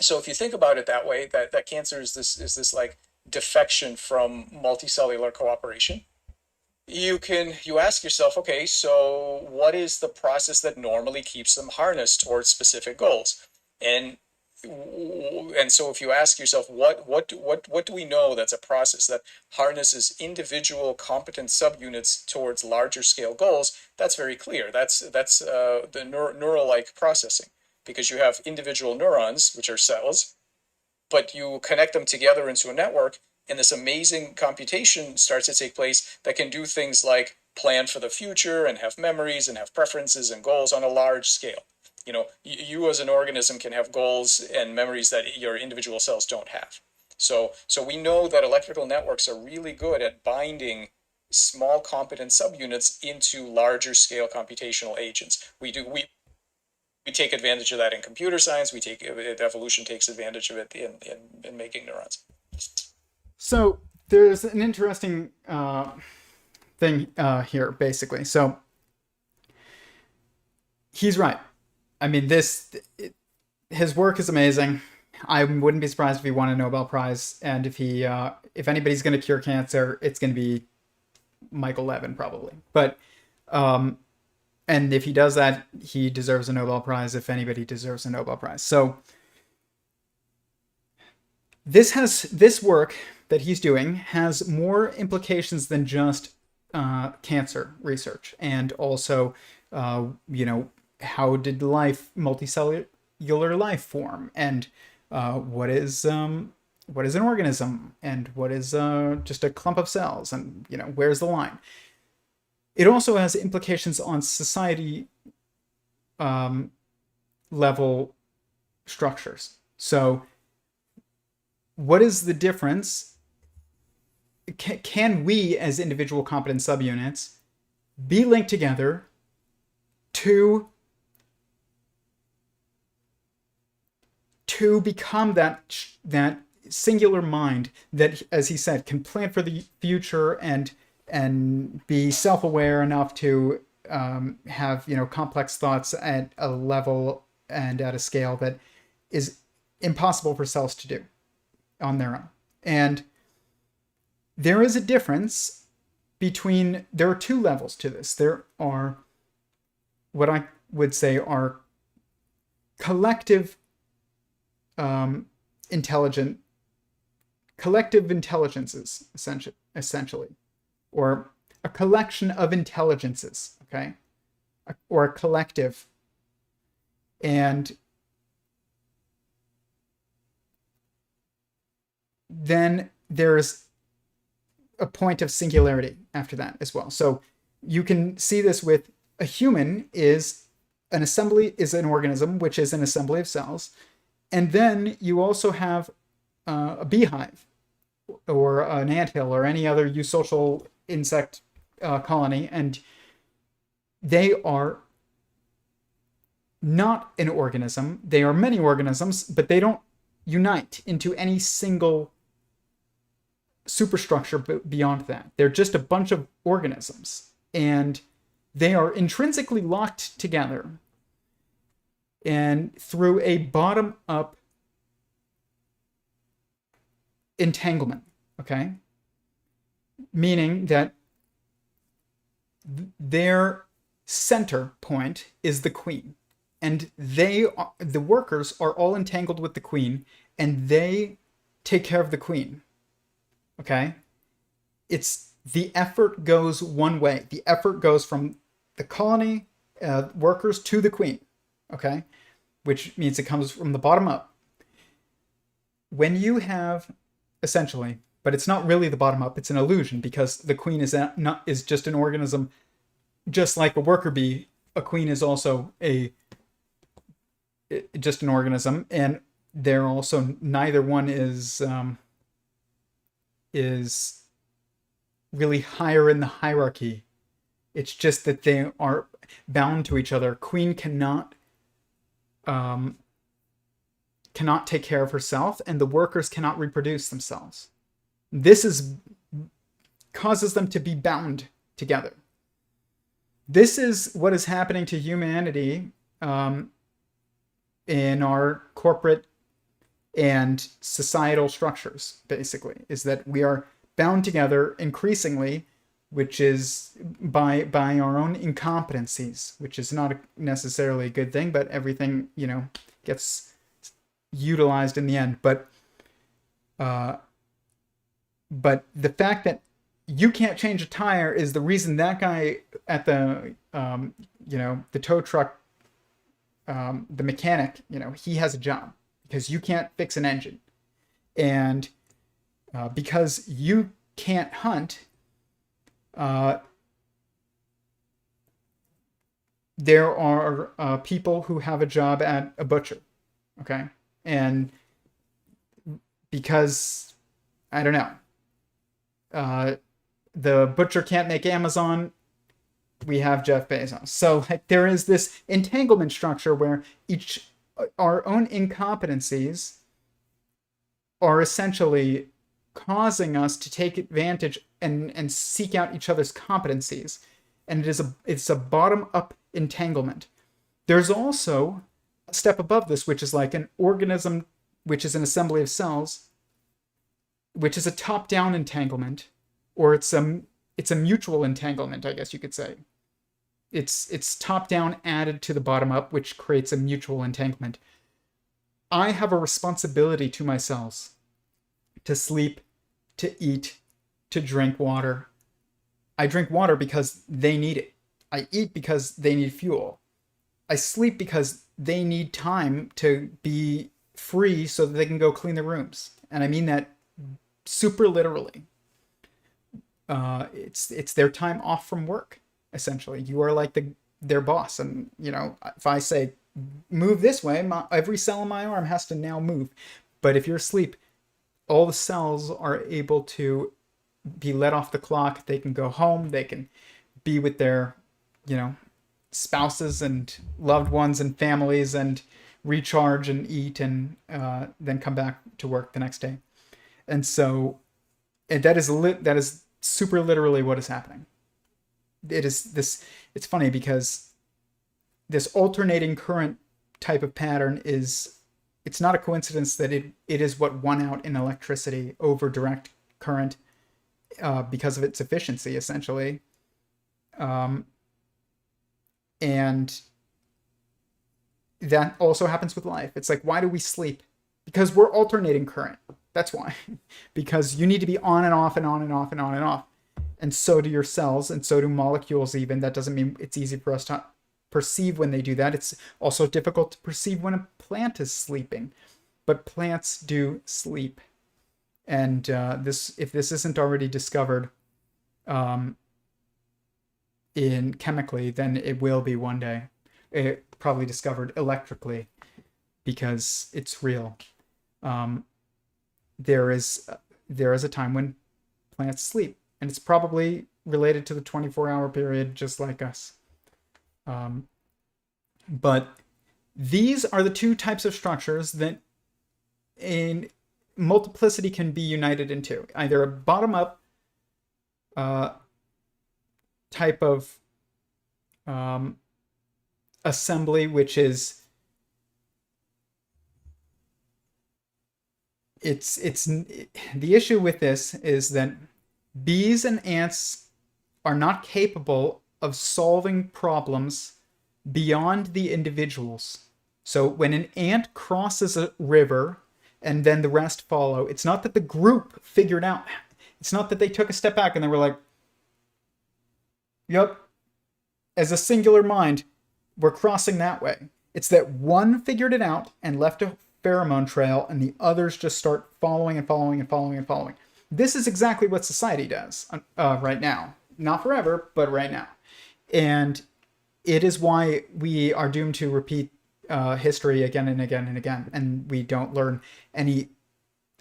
So if you think about it that way, that cancer is this like defection from multicellular cooperation. You ask yourself, okay, so what is the process that normally keeps them harnessed towards specific goals? And so if you ask yourself what do we know that's a process that harnesses individual competent subunits towards larger scale goals, that's very clear. That's the neural like processing, because you have individual neurons, which are cells, but you connect them together into a network, and this amazing computation starts to take place that can do things like plan for the future and have memories and have preferences and goals on a large scale. You as an organism can have goals and memories that your individual cells don't have. So we know that electrical networks are really good at binding small competent subunits into larger scale computational agents. We take advantage of that in computer science. Evolution takes advantage of it in making neurons. So there's an interesting thing here, basically. So he's right. I mean, his work is amazing. I wouldn't be surprised if he won a Nobel Prize, and if anybody's going to cure cancer, it's going to be Michael Levin, probably. But and if he does that, he deserves a Nobel Prize, if anybody deserves a Nobel Prize. So this work that he's doing has more implications than just cancer research, and also how did multicellular life form, and what is an organism, and what is just a clump of cells, and where's the line. It also has implications on society level structures. So what is the difference? Can we, as individual competent subunits, be linked together to become that singular mind that, as he said, can plan for the future and be self-aware enough to have complex thoughts at a level and at a scale that is impossible for cells to do on their own. And there is a difference there are two levels to this. There are what I would say are collective intelligences, essentially, or a collection of intelligences, okay, or a collective. And then there's a point of singularity after that as well. So you can see this with a human is an assembly is an organism, which is an assembly of cells. And then you also have a beehive or an anthill or any other eusocial insect colony. And they are not an organism. They are many organisms, but they don't unite into any single superstructure beyond that. They're just a bunch of organisms, and they are intrinsically locked together and through a bottom-up entanglement, okay? Meaning that their center point is the queen, and the workers are all entangled with the queen, and they take care of the queen. Okay? It's the effort goes one way. The effort goes from the colony workers to the queen. Okay? Which means it comes from the bottom up. When you have, essentially, but it's not really the bottom up, it's an illusion, because the queen is just an organism, just like a worker bee. A queen is also just an organism, and they're also, neither one is really higher in the hierarchy. It's just that they are bound to each other. Queen cannot take care of herself, and the workers cannot reproduce themselves. This causes them to be bound together. This is what is happening to humanity in our corporate and societal structures, basically, is that we are bound together increasingly, which is by our own incompetencies, which is not necessarily a good thing, but everything, gets utilized in the end. But the fact that you can't change a tire is the reason that guy at the the tow truck, the mechanic, he has a job, because you can't fix an engine. And because you can't hunt, there are people who have a job at a butcher, okay? And because, I don't know, the butcher can't make Amazon, we have Jeff Bezos. So there is this entanglement structure where our own incompetencies are essentially causing us to take advantage and seek out each other's competencies. And it's a bottom-up entanglement. There's also a step above this, which is like an organism, which is an assembly of cells, which is a top-down entanglement, or it's a mutual entanglement, I guess you could say. It's top-down added to the bottom-up, which creates a mutual entanglement. I have a responsibility to my cells to sleep, to eat, to drink water. I drink water because they need it. I eat because they need fuel. I sleep because they need time to be free so that they can go clean their rooms. And I mean that super literally. It's their time off from work, essentially. You are like their boss. And, if I say, move this way, every cell in my arm has to now move. But if you're asleep, all the cells are able to be let off the clock. They can go home. They can be with their, spouses and loved ones and families and recharge and eat and then come back to work the next day. And so that is super literally what is happening. It's funny because this alternating current type of pattern it's not a coincidence that it is what won out in electricity over direct current because of its efficiency, essentially. And that also happens with life. It's like, why do we sleep? Because we're alternating current. That's why. Because you need to be on and off and on and off and on and off. And so do your cells, and so do molecules even. That doesn't mean it's easy for us to perceive when they do that. It's also difficult to perceive when a plant is sleeping. But plants do sleep. And if this isn't already discovered in chemically, then it will be one day. probably discovered electrically because it's real. There is a time when plants sleep, and it's probably related to the 24-hour period, just like us. But these are the two types of structures that in multiplicity can be united into. Either a bottom-up type of assembly, which is the issue with this is that bees and ants are not capable of solving problems beyond the individuals. So when an ant crosses a river and then the rest follow, it's not that the group figured out. It's not that they took a step back and they were like, yep, as a singular mind, we're crossing that way. It's that one figured it out and left a pheromone trail, and the others just start following and following and following and following. This is exactly what society does right now. Not forever, but right now. And it is why we are doomed to repeat history again and again and again, and we don't learn any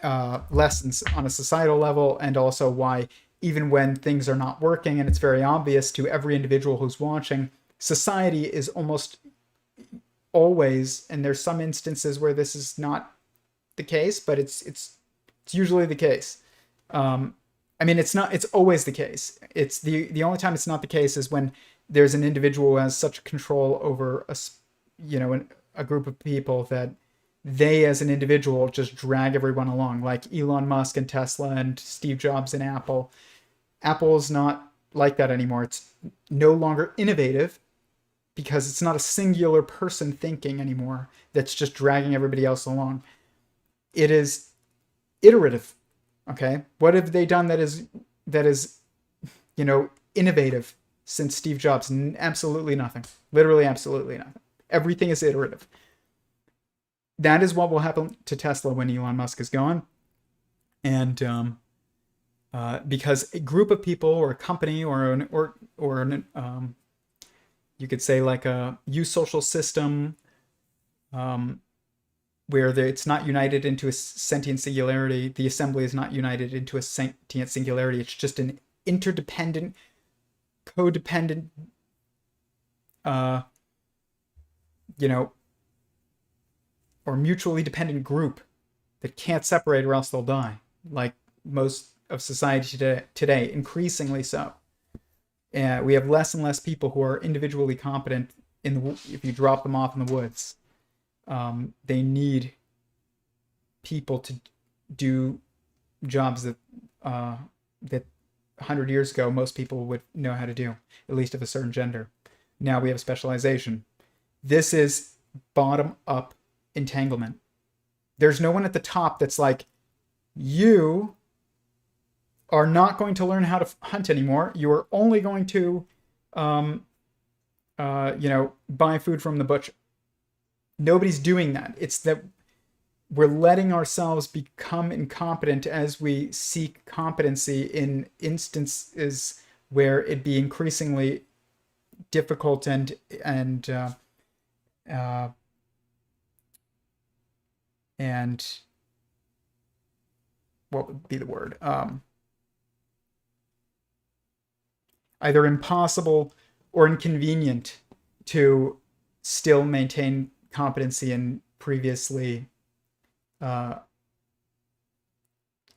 lessons on a societal level, and also why even when things are not working and it's very obvious to every individual who's watching, society is almost always, and there's some instances where this is not the case, but it's usually the case. I mean, it's always the case. It's the only time it's not the case is when there's an individual who has such control over a group of people that they as an individual just drag everyone along, like Elon Musk and Tesla and Steve Jobs and Apple. Apple is not like that anymore. It's no longer innovative because it's not a singular person thinking anymore that's just dragging everybody else along. It is iterative. Okay, what have they done that is innovative since Steve Jobs? Absolutely nothing. Literally absolutely nothing. Everything is iterative. That is what will happen to Tesla when Elon Musk is gone. And because a group of people or a company or you could say like a eusocial system where it's not united into a sentient singularity, the assembly is not united into a sentient singularity. It's just an interdependent, codependent, or mutually dependent group that can't separate or else they'll die, like most of society today, increasingly so. We have less and less people who are individually competent if you drop them off in the woods. They need people to do jobs that 100 years ago most people would know how to do, at least of a certain gender. Now we have specialization. This is bottom-up entanglement. There's no one at the top that's like, you are not going to learn how to hunt anymore. You are only going to, buy food from the butcher. Nobody's doing that. It's that we're letting ourselves become incompetent as we seek competency in instances where it'd be increasingly difficult and what would be the word? Either impossible or inconvenient to still maintain competency in previously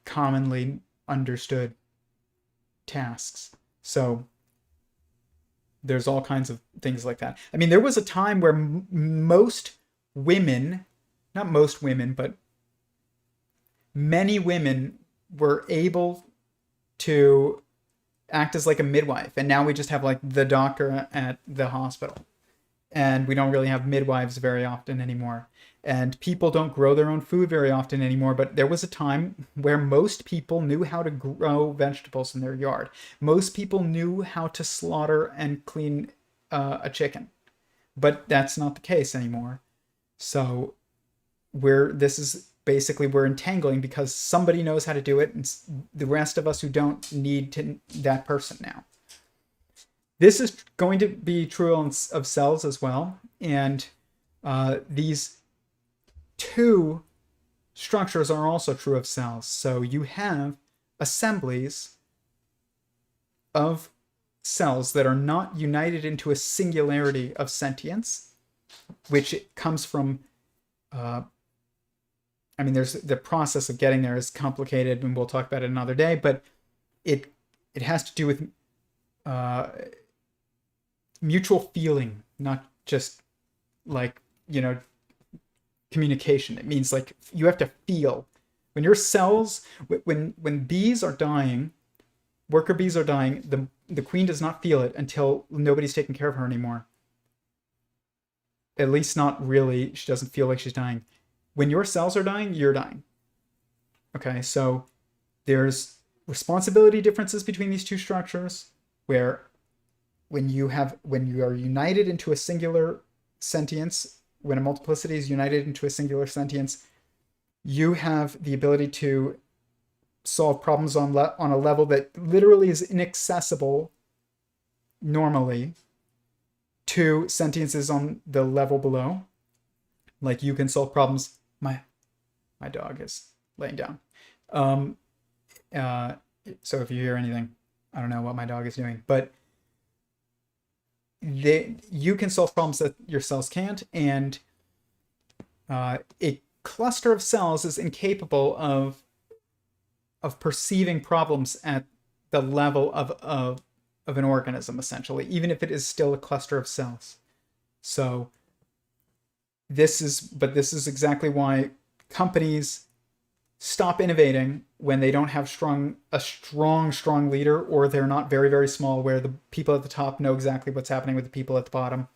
commonly understood tasks. So there's all kinds of things like that. I mean, there was a time where most women, not most women, but many women were able to act as like a midwife. And now we just have like the doctor at the hospital. And we don't really have midwives very often anymore. And people don't grow their own food very often anymore. But there was a time where most people knew how to grow vegetables in their yard. Most people knew how to slaughter and clean a chicken. But that's not the case anymore. So we're entangling because somebody knows how to do it, and the rest of us who don't need that person now. This is going to be true of cells as well, and These two structures are also true of cells. So you have assemblies of cells that are not united into a singularity of sentience, which comes from, there's the process of getting there is complicated, and we'll talk about it another day, but it has to do with mutual feeling, not just like, communication. It means like you have to feel. When your cells, when bees are dying, worker bees are dying, the queen does not feel it until nobody's taking care of her anymore. At least not really. She doesn't feel like she's dying. When your cells are dying, you're dying. Okay, so there's responsibility differences between these two structures, where when you are united into a singular sentience, when a multiplicity is united into a singular sentience, you have the ability to solve problems on a level that literally is inaccessible normally to sentiences on the level below. Like you can solve problems. My dog is laying down. So if you hear anything, I don't know what my dog is doing, but you can solve problems that your cells can't, and a cluster of cells is incapable of perceiving problems at the level of an organism, essentially, even if it is still a cluster of cells. So this is exactly why companies stop innovating when they don't have a strong leader, or they're not very, very small, where the people at the top know exactly what's happening with the people at the bottom.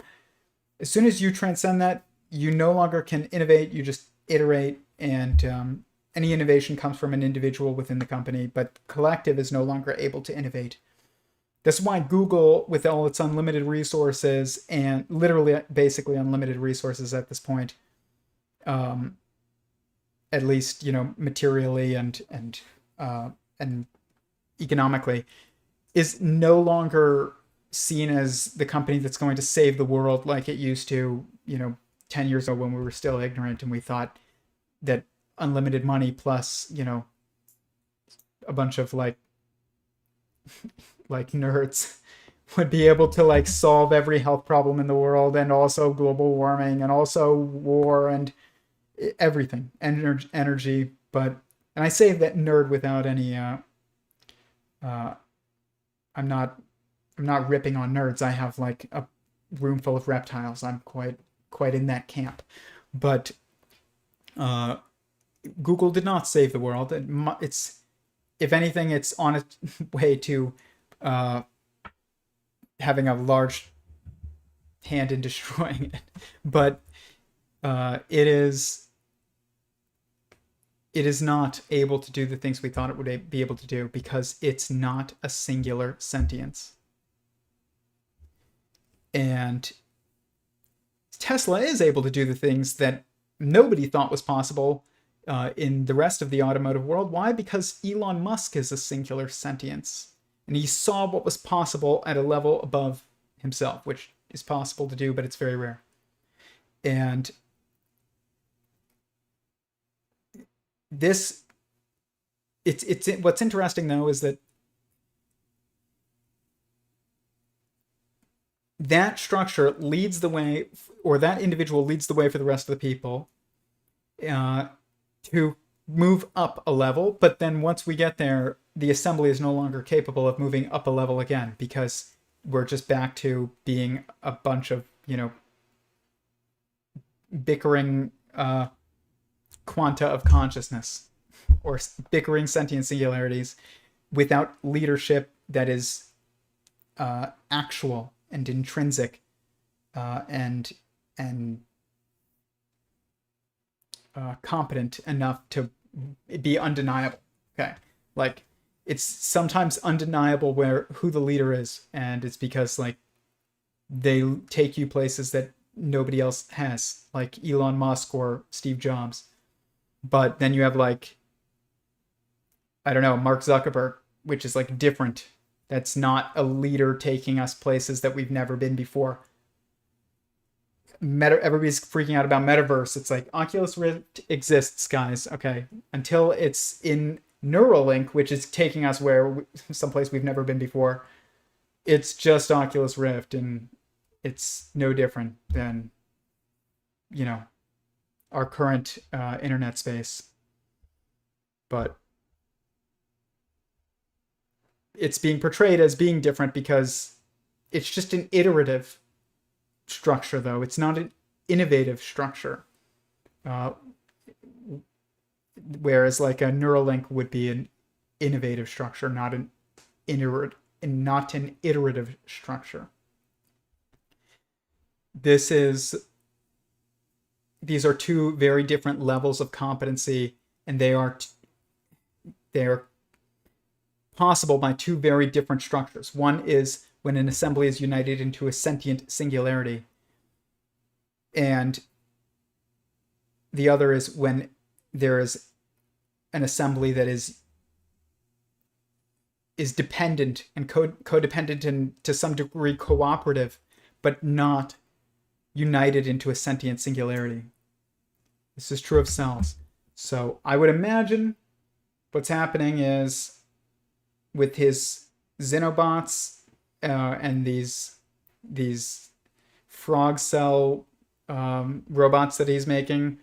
As soon as you transcend that, you no longer can innovate. You just iterate, and any innovation comes from an individual within the company, but collective is no longer able to innovate. That's why Google, with all its unlimited resources, and literally basically unlimited resources at this point, at least, materially and economically, is no longer seen as the company that's going to save the world like it used to, 10 years ago, when we were still ignorant and we thought that unlimited money plus, a bunch of like nerds would be able to like solve every health problem in the world, and also global warming, and also war, and everything, energy. But, and I say that nerd without any I'm not ripping on nerds. I have like a room full of reptiles. I'm quite in that camp. But Google did not save the world. It's, if anything, it's on its way to having a large hand in destroying it. But it is not able to do the things we thought it would be able to do, because it's not a singular sentience. And Tesla is able to do the things that nobody thought was possible in the rest of the automotive world. Why? Because Elon Musk is a singular sentience, and he saw what was possible at a level above himself, which is possible to do, but it's very rare. And this, it's what's interesting though is that structure leads the way, or that individual leads the way for the rest of the people to move up a level. But then once we get there, the assembly is no longer capable of moving up a level again, because we're just back to being a bunch of, bickering quanta of consciousness, or bickering sentient singularities, without leadership that is actual and intrinsic and competent enough to be undeniable. Okay, like it's sometimes undeniable who the leader is, and it's because like they take you places that nobody else has, like Elon Musk or Steve Jobs. But then you have like, I don't know, Mark Zuckerberg, which is like different. That's not a leader taking us places that we've never been before. everybody's freaking out about metaverse. It's like Oculus Rift exists, guys. Okay, until it's in Neuralink, which is taking us someplace we've never been before. It's just Oculus Rift, and it's no different than, our current internet space. But it's being portrayed as being different because it's just an iterative structure, though. It's not an innovative structure. Whereas like a Neuralink would be an innovative structure, not an iterative structure. These are two very different levels of competency, and they are possible by two very different structures. One is when an assembly is united into a sentient singularity, and the other is when there is an assembly that is dependent and codependent and to some degree cooperative, but not united into a sentient singularity. This is true of cells. So I would imagine what's happening is with his xenobots and these frog cell robots that he's making,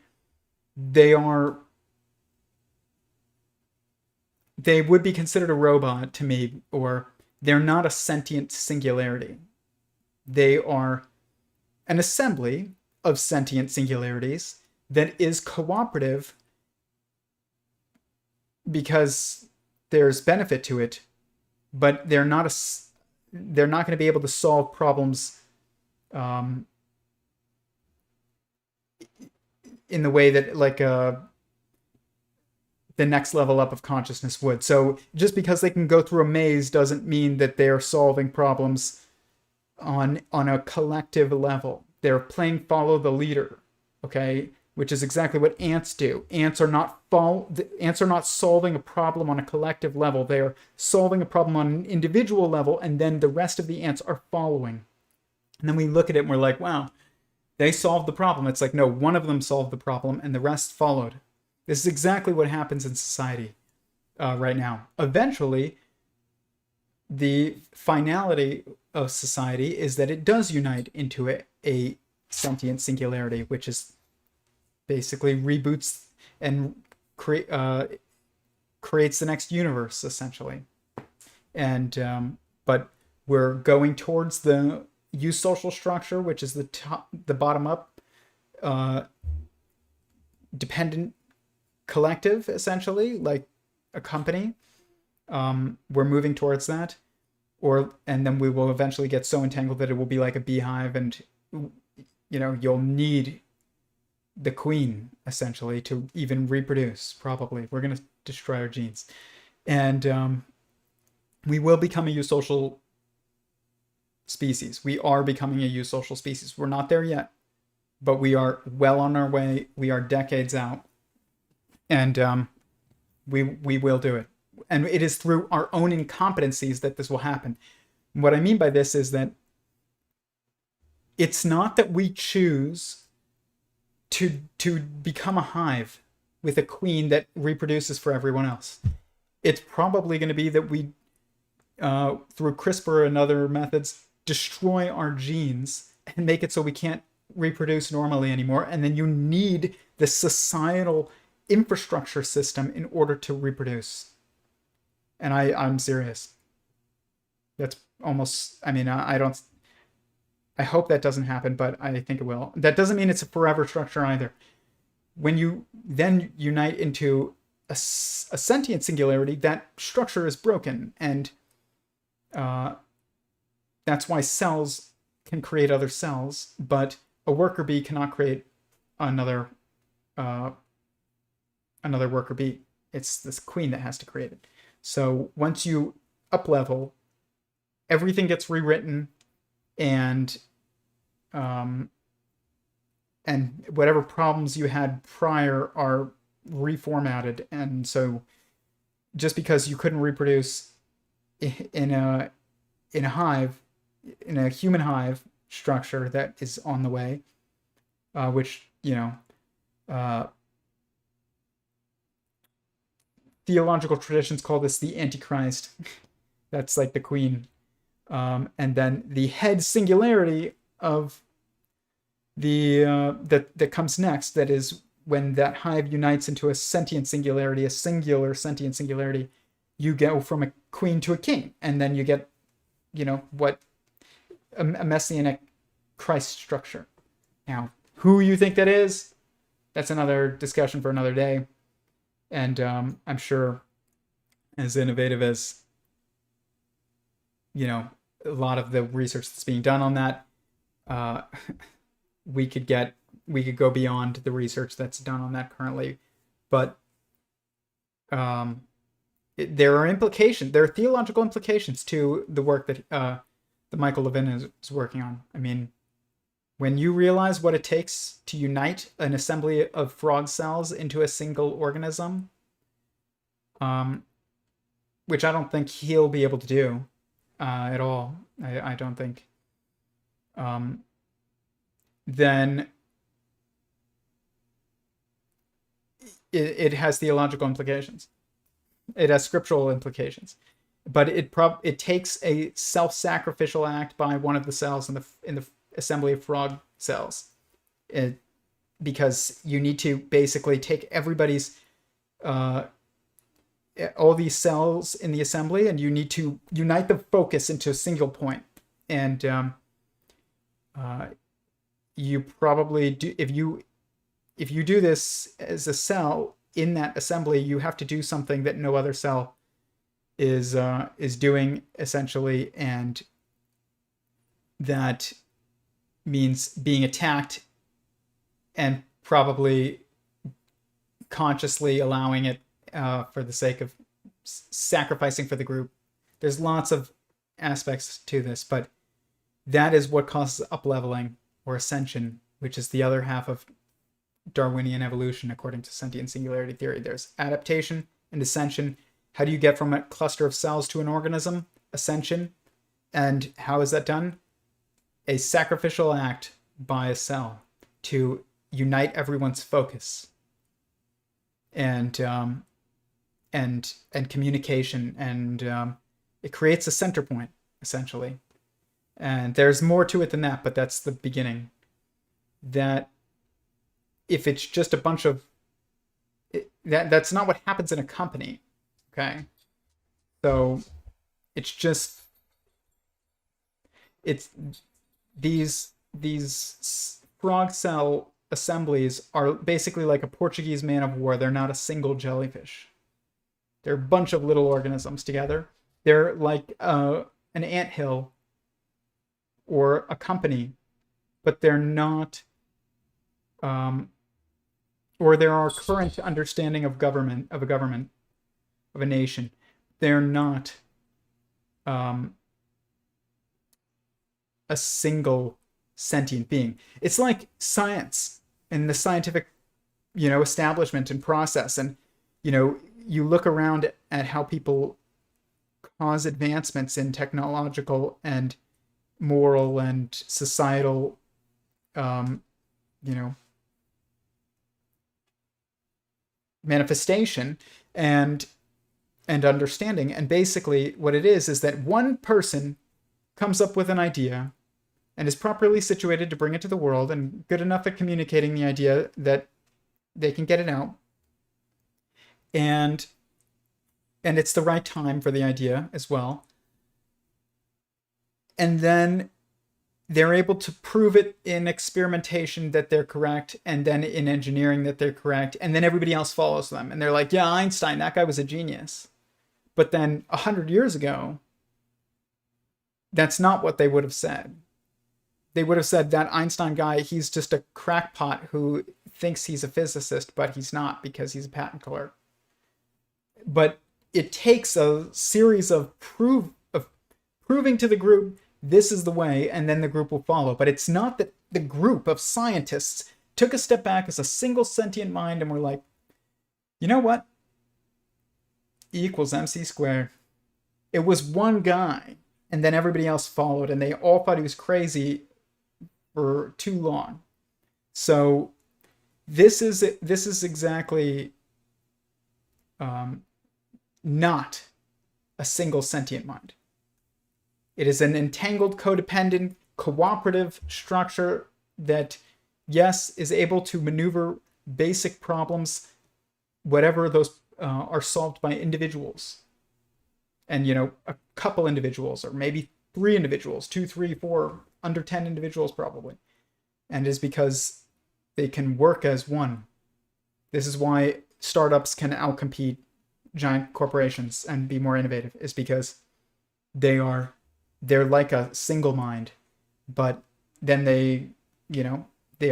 they would be considered a robot to me, or they're not a sentient singularity. They are an assembly of sentient singularities that is cooperative because there's benefit to it, but they're not going to be able to solve problems in the way that like the next level up of consciousness would. So just because they can go through a maze doesn't mean that they're solving problems on a collective level. They're playing follow the leader, okay? Which is exactly what ants do. Ants are not solving a problem on a collective level. They are solving a problem on an individual level, and then the rest of the ants are following. And then we look at it and we're like, wow, they solved the problem. It's like, no, one of them solved the problem and the rest followed. This is exactly what happens in society right now. Eventually, the finality of society is that it does unite into a sentient singularity, which is basically reboots and creates the next universe, essentially. And but we're going towards the eusocial structure, which is the bottom up, dependent collective, essentially, like a company. We're moving towards that, and then we will eventually get so entangled that it will be like a beehive, and you'll need the queen essentially to even reproduce. Probably we're going to destroy our genes, and we will become a eusocial species. We are becoming a eusocial species. We're not there yet, but we are well on our way. We are decades out, and we will do it. And it is through our own incompetencies that this will happen. What I mean by this is that it's not that we choose to become a hive with a queen that reproduces for everyone else. It's probably going to be that we, through CRISPR and other methods, destroy our genes and make it so we can't reproduce normally anymore. And then you need the societal infrastructure system in order to reproduce. And I'm serious. That's almost, I hope that doesn't happen, but I think it will. That doesn't mean it's a forever structure either. When you then unite into a sentient singularity, that structure is broken. And that's why cells can create other cells, but a worker bee cannot create another worker bee. It's this queen that has to create it. So once you up-level, everything gets rewritten, and whatever problems you had prior are reformatted. And so just because you couldn't reproduce in a hive, in a human hive structure that is on the way, which, theological traditions call this the Antichrist. That's like the queen. And then the head singularity of the that comes next, that is when that hive unites into a sentient singularity, a singular sentient singularity, you go from a queen to a king, and then you get, what a messianic Christ structure. Now, who you think that is, that's another discussion for another day. And I'm sure, as innovative as, a lot of the research that's being done on that, we could go beyond the research that's done on that currently. But there are theological implications to the work that Michael Levin is working on. I mean, when you realize what it takes to unite an assembly of frog cells into a single organism, which I don't think he'll be able to do at all. I don't think. Then it has theological implications. It has scriptural implications, but it takes a self-sacrificial act by one of the cells in the assembly of frog cells, because you need to basically take everybody's all these cells in the assembly, and you need to unite the focus into a single point. And you probably do, if you do this as a cell in that assembly, you have to do something that no other cell is doing, essentially, and that means being attacked and probably consciously allowing it for the sake of sacrificing for the group. There's lots of aspects to this, but that is what causes upleveling or ascension, which is the other half of Darwinian evolution according to Sentient Singularity Theory. There's adaptation and ascension. How do you get from a cluster of cells to an organism? Ascension. And how is that done? A sacrificial act by a cell to unite everyone's focus, and communication, and it creates a center point, essentially. And there's more to it than that, but that's the beginning. That if it's just a bunch of that's not what happens in a company. Okay, so it's these frog cell assemblies are basically like a Portuguese man of war. They're not a single jellyfish. They're a bunch of little organisms together. They're like an anthill or a company, but they're not, or there are current understanding of a nation. They're not a single sentient being. It's like science and the scientific, establishment and process. And, you look around at how people cause advancements in technological and moral and societal, manifestation and understanding. And basically what it is that one person comes up with an idea and is properly situated to bring it to the world and good enough at communicating the idea that they can get it out. And it's the right time for the idea as well. And then they're able to prove it in experimentation that they're correct, and then in engineering that they're correct, and then everybody else follows them. And they're like, yeah, Einstein, that guy was a genius. But then 100 years ago, that's not what they would have said. They would have said that Einstein guy, he's just a crackpot who thinks he's a physicist, but he's not, because he's a patent clerk. But it takes a series of proving to the group, this is the way, and then the group will follow. But it's not that the group of scientists took a step back as a single sentient mind and were like, you know what? E equals MC squared. It was one guy, and then everybody else followed, and they all thought he was crazy for too long. So this is exactly not a single sentient mind. It is an entangled, codependent, cooperative structure that, yes, is able to maneuver basic problems, whatever those are solved by individuals. And, a couple individuals, or maybe 3 individuals, 2, 3, 4, under 10 individuals probably. And it is because they can work as one. This is why startups can outcompete giant corporations and be more innovative, is because they're like a single mind, but then they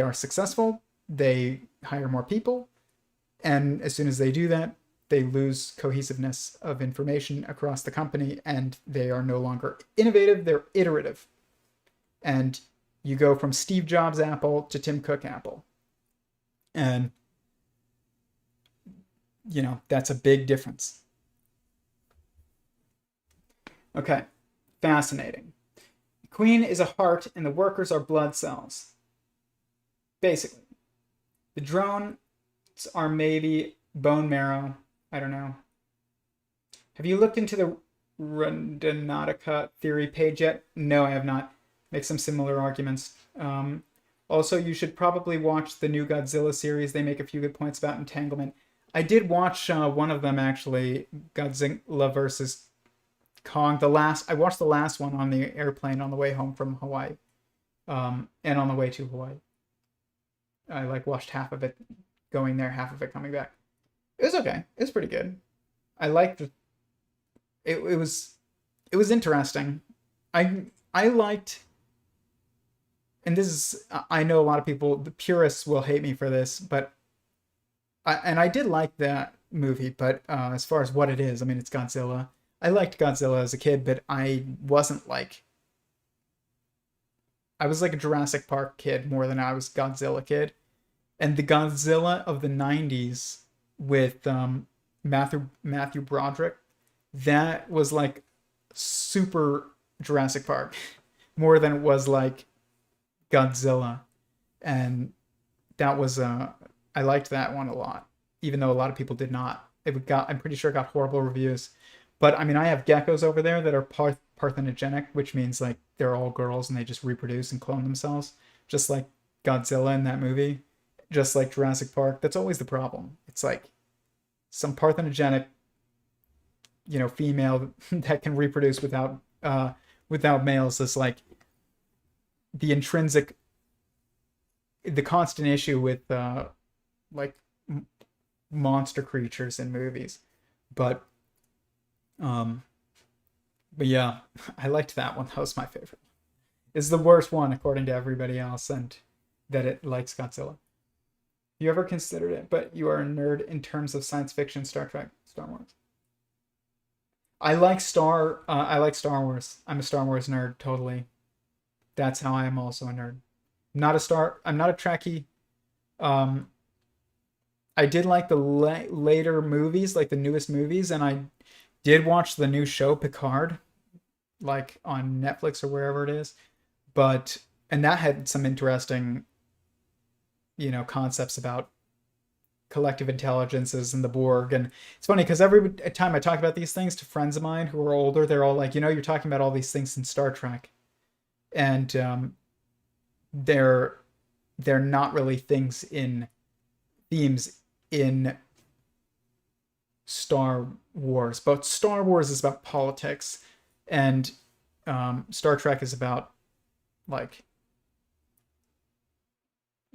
are successful, they hire more people, and as soon as they do that, they lose cohesiveness of information across the company, and they are no longer innovative, they're iterative. And you go from Steve Jobs Apple to Tim Cook Apple. And that's a big difference. Okay, fascinating. The queen is a heart and the workers are blood cells. Basically. The drones are maybe bone marrow. I don't know. Have you looked into the Randonautica theory page yet? No, I have not. Make some similar arguments. Also, you should probably watch the new Godzilla series. They make a few good points about entanglement. I did watch one of them, actually, Godzilla versus Kong. I watched the last one on the airplane on the way home from Hawaii, and on the way to Hawaii. I watched half of it going there, half of it coming back. It was okay. It was pretty good. I liked it. It was interesting. I liked, and this is, I know a lot of people, the purists will hate me for this, but I did like that movie, but as far as what it is, I mean, it's Godzilla. I liked Godzilla as a kid, but I was like a Jurassic Park kid more than I was Godzilla kid. And the Godzilla of the 90s with Matthew Broderick, that was like super Jurassic Park more than it was like Godzilla. And that was I liked that one a lot, even though a lot of people did not. I'm pretty sure it got horrible reviews. But I mean, I have geckos over there that are parthenogenic, which means like they're all girls and they just reproduce and clone themselves, just like Godzilla in that movie, just like Jurassic Park. That's always the problem. It's like some parthenogenic, female that can reproduce without males is like the constant issue with like monster creatures in movies. But yeah, I liked that one. That was my favorite. It's the worst one according to everybody else, and that it likes Godzilla. You ever considered it? But you are a nerd in terms of science fiction, Star Trek, Star Wars. I like Star Wars. I'm a Star Wars nerd, totally. That's how I am also a nerd. I'm not a Trekkie. I did like the later movies, like the newest movies, and I did watch the new show Picard, like on Netflix or wherever it is. And that had some interesting, concepts about collective intelligences and the Borg. And it's funny because every time I talk about these things to friends of mine who are older, they're all like, you're talking about all these things in Star Trek, and they're not really themes in Star Wars. But Star Wars is about politics, and Star Trek is about like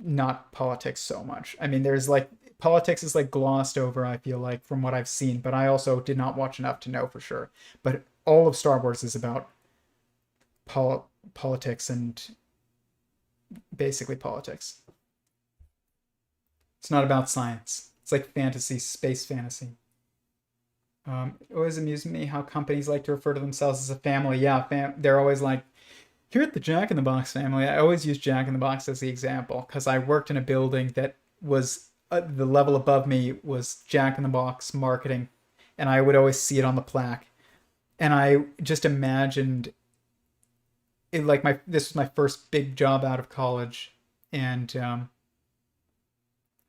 not politics so much. I mean, there's like politics is like glossed over, I feel like, from what I've seen, but I also did not watch enough to know for sure. But all of Star Wars is about politics, and basically politics. It's not about science. It's like fantasy, space fantasy. It always amused me how companies like to refer to themselves as a family. Yeah, they're always like, here at the Jack in the Box family. I always use Jack in the Box as the example because I worked in a building that was the level above me was Jack in the Box marketing, and I would always see it on the plaque. And I just imagined it like this was my first big job out of college, and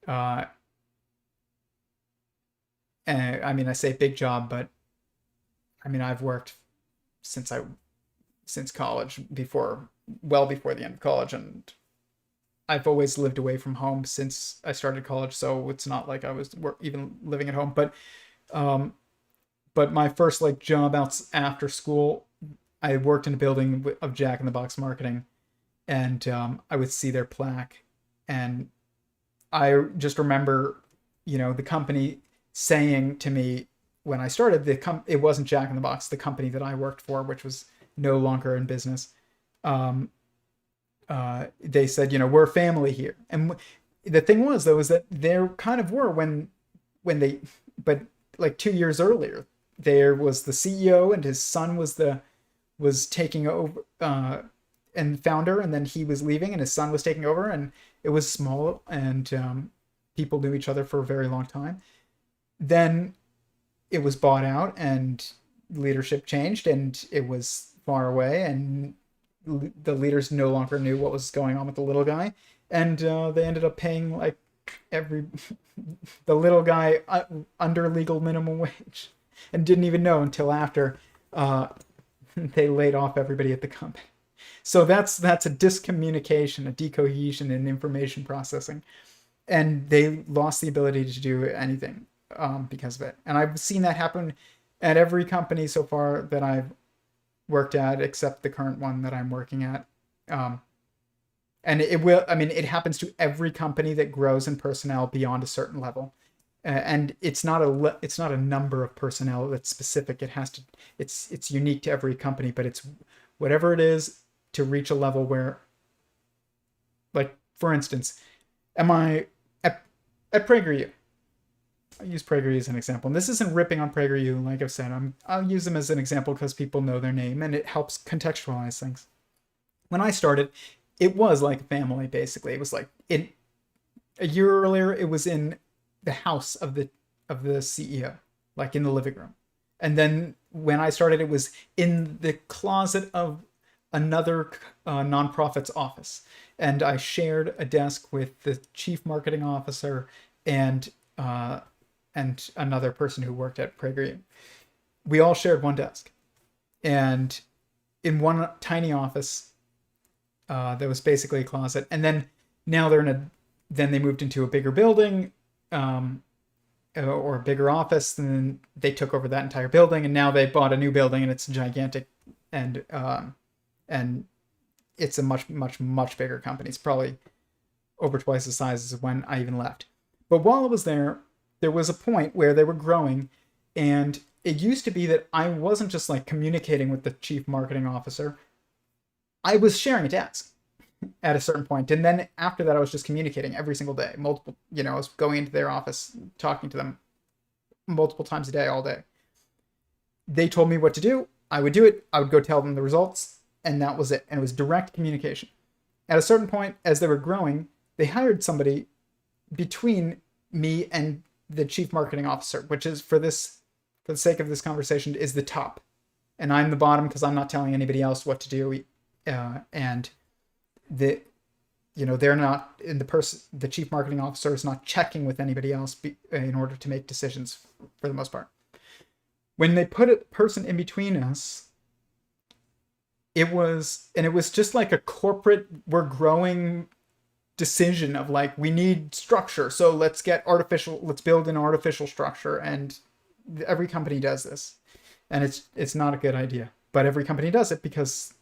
Uh, and, I mean, I say big job, but I mean, I've worked since college, well before the end of college, and I've always lived away from home since I started college, so it's not like I was even living at home. Um, but my first like job out after school, I worked in a building of Jack in the Box marketing, and I would see their plaque, and I just remember, the company saying to me when I started, it wasn't Jack in the Box, the company that I worked for, which was no longer in business. Um, they said, we're a family here, and the thing was though is that there kind of were but like 2 years earlier, there was the CEO and his son was taking over, and founder, and then he was leaving and his son was taking over, and it was small, and people knew each other for a very long time. Then it was bought out and leadership changed and it was far away, and the leaders no longer knew what was going on with the little guy, and they ended up paying like every the little guy under legal minimum wage, and didn't even know until after they laid off everybody at the company. So that's a discommunication, a decohesion in information processing, and they lost the ability to do anything because of it. And I've seen that happen at every company so far that I've worked at, except the current one that I'm working at. And it happens to every company that grows in personnel beyond a certain level. And it's not a number of personnel that's specific. It's unique to every company, but it's whatever it is to reach a level where, like, for instance, am I at PragerU? I'll use PragerU as an example. And this isn't ripping on PragerU, like I've said. I'll use them as an example because people know their name and it helps contextualize things. When I started, it was like a family, basically. It was like a year earlier, it was in the house of the CEO, like in the living room. And then when I started, it was in the closet of another nonprofit's office. And I shared a desk with the chief marketing officer and another person who worked at PragerU. We all shared one desk. And in one tiny office, that was basically a closet. And then now then they moved into a bigger building, or a bigger office, and then they took over that entire building, and now they bought a new building and it's gigantic, and it's a much, much, much bigger company. It's probably over twice the size as when I even left. But while I was there was a point where they were growing, and it used to be that I wasn't just like communicating with the chief marketing officer. I was sharing a desk at a certain point, and then after that I was just communicating every single day, multiple, I was going into their office, talking to them multiple times a day, all day. They told me what to do, I would do it, I would go tell them the results, and that was it. And it was direct communication. At a certain point, as they were growing, they hired somebody between me and the chief marketing officer, which is, for the sake of this conversation, is the top, and I'm the bottom because I'm not telling anybody else what to do. And they're not, and the chief marketing officer is not checking with anybody else in order to make decisions for the most part. When they put a person in between us, it was just like a corporate, we're growing decision of like, we need structure, so let's build an artificial structure, and every company does this, and it's not a good idea, but every company does it because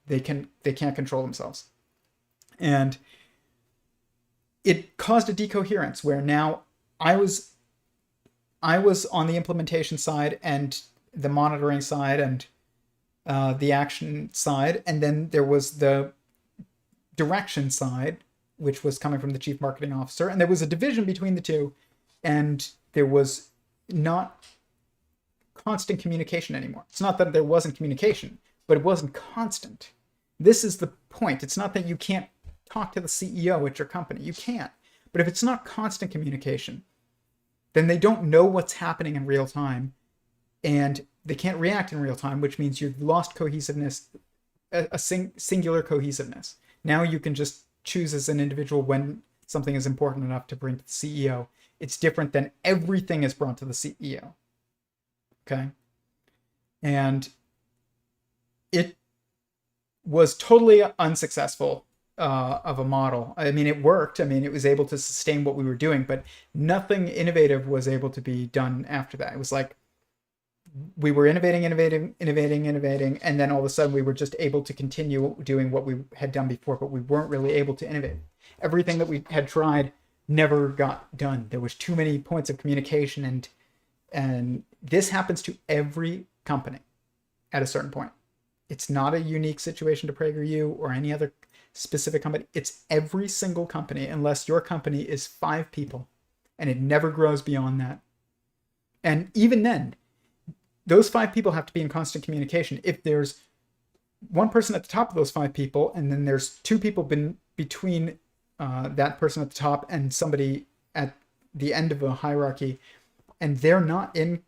they can't control themselves. And it caused a decoherence where now I was on the implementation side and the monitoring side and the action side, and then there was the direction side, which was coming from the chief marketing officer, and there was a division between the two, and there was not constant communication anymore. It's not that there wasn't communication, but it wasn't constant. This is the point. It's not that you can't talk to the CEO at your company. You can't. But if it's not constant communication, then they don't know what's happening in real time, and they can't react in real time, which means you've lost cohesiveness, a singular cohesiveness. Now you can just choose as an individual when something is important enough to bring to the CEO. It's different than everything is brought to the CEO. Okay? And it was totally unsuccessful of a model. I mean, it worked. I mean, it was able to sustain what we were doing, but nothing innovative was able to be done after that. It was like we were innovating, and then all of a sudden we were just able to continue doing what we had done before, but we weren't really able to innovate. Everything that we had tried never got done. There was too many points of communication, and this happens to every company at a certain point. It's not a unique situation to PragerU or any other specific company. It's every single company, unless your company is 5 people, and it never grows beyond that. And even then, those 5 people have to be in constant communication. If there's one person at the top of those 5 people, and then there's 2 people between that person at the top and somebody at the end of a hierarchy, and they're not in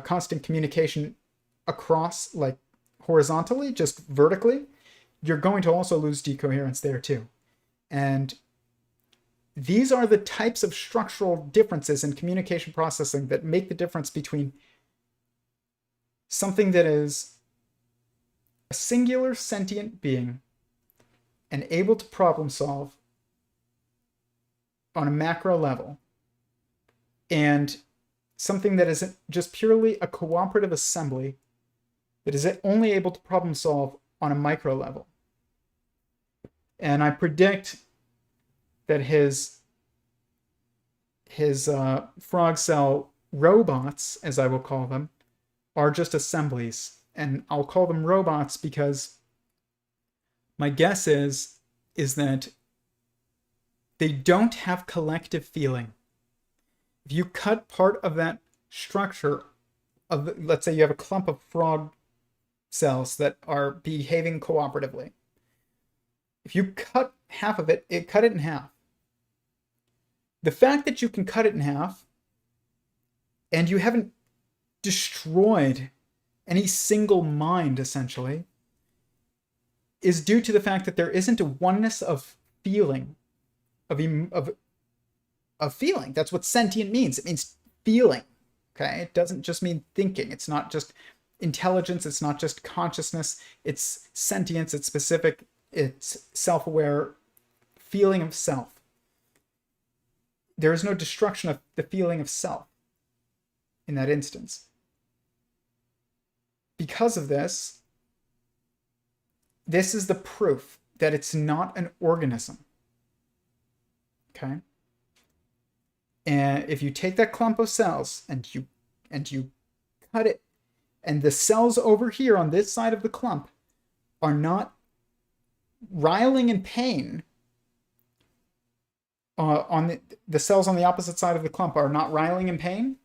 constant communication across, like horizontally, just vertically, you're going to also lose decoherence there too. And these are the types of structural differences in communication processing that make the difference between something that is a singular sentient being and able to problem solve on a macro level, and something that is just purely a cooperative assembly that is only able to problem solve on a micro level. And I predict that his frog cell robots, as I will call them, are just assemblies. And I'll call them robots because my guess is that they don't have collective feeling. If you cut part of that structure of, let's say you have a clump of frog cells that are behaving cooperatively. If you cut half of it, cut it in half. The fact that you can cut it in half and you haven't destroyed any single mind, essentially, is due to the fact that there isn't a oneness of feeling, of feeling. That's what sentient means. It means feeling. Okay? It doesn't just mean thinking. It's not just intelligence. It's not just consciousness. It's sentience. It's specific. It's self-aware feeling of self. There is no destruction of the feeling of self in that instance. Because of this, this is the proof that it's not an organism. Okay? And if you take that clump of cells and you cut it, and the cells over here on this side of the clump are not riling in pain, on the cells on the opposite side of the clump are not riling in pain,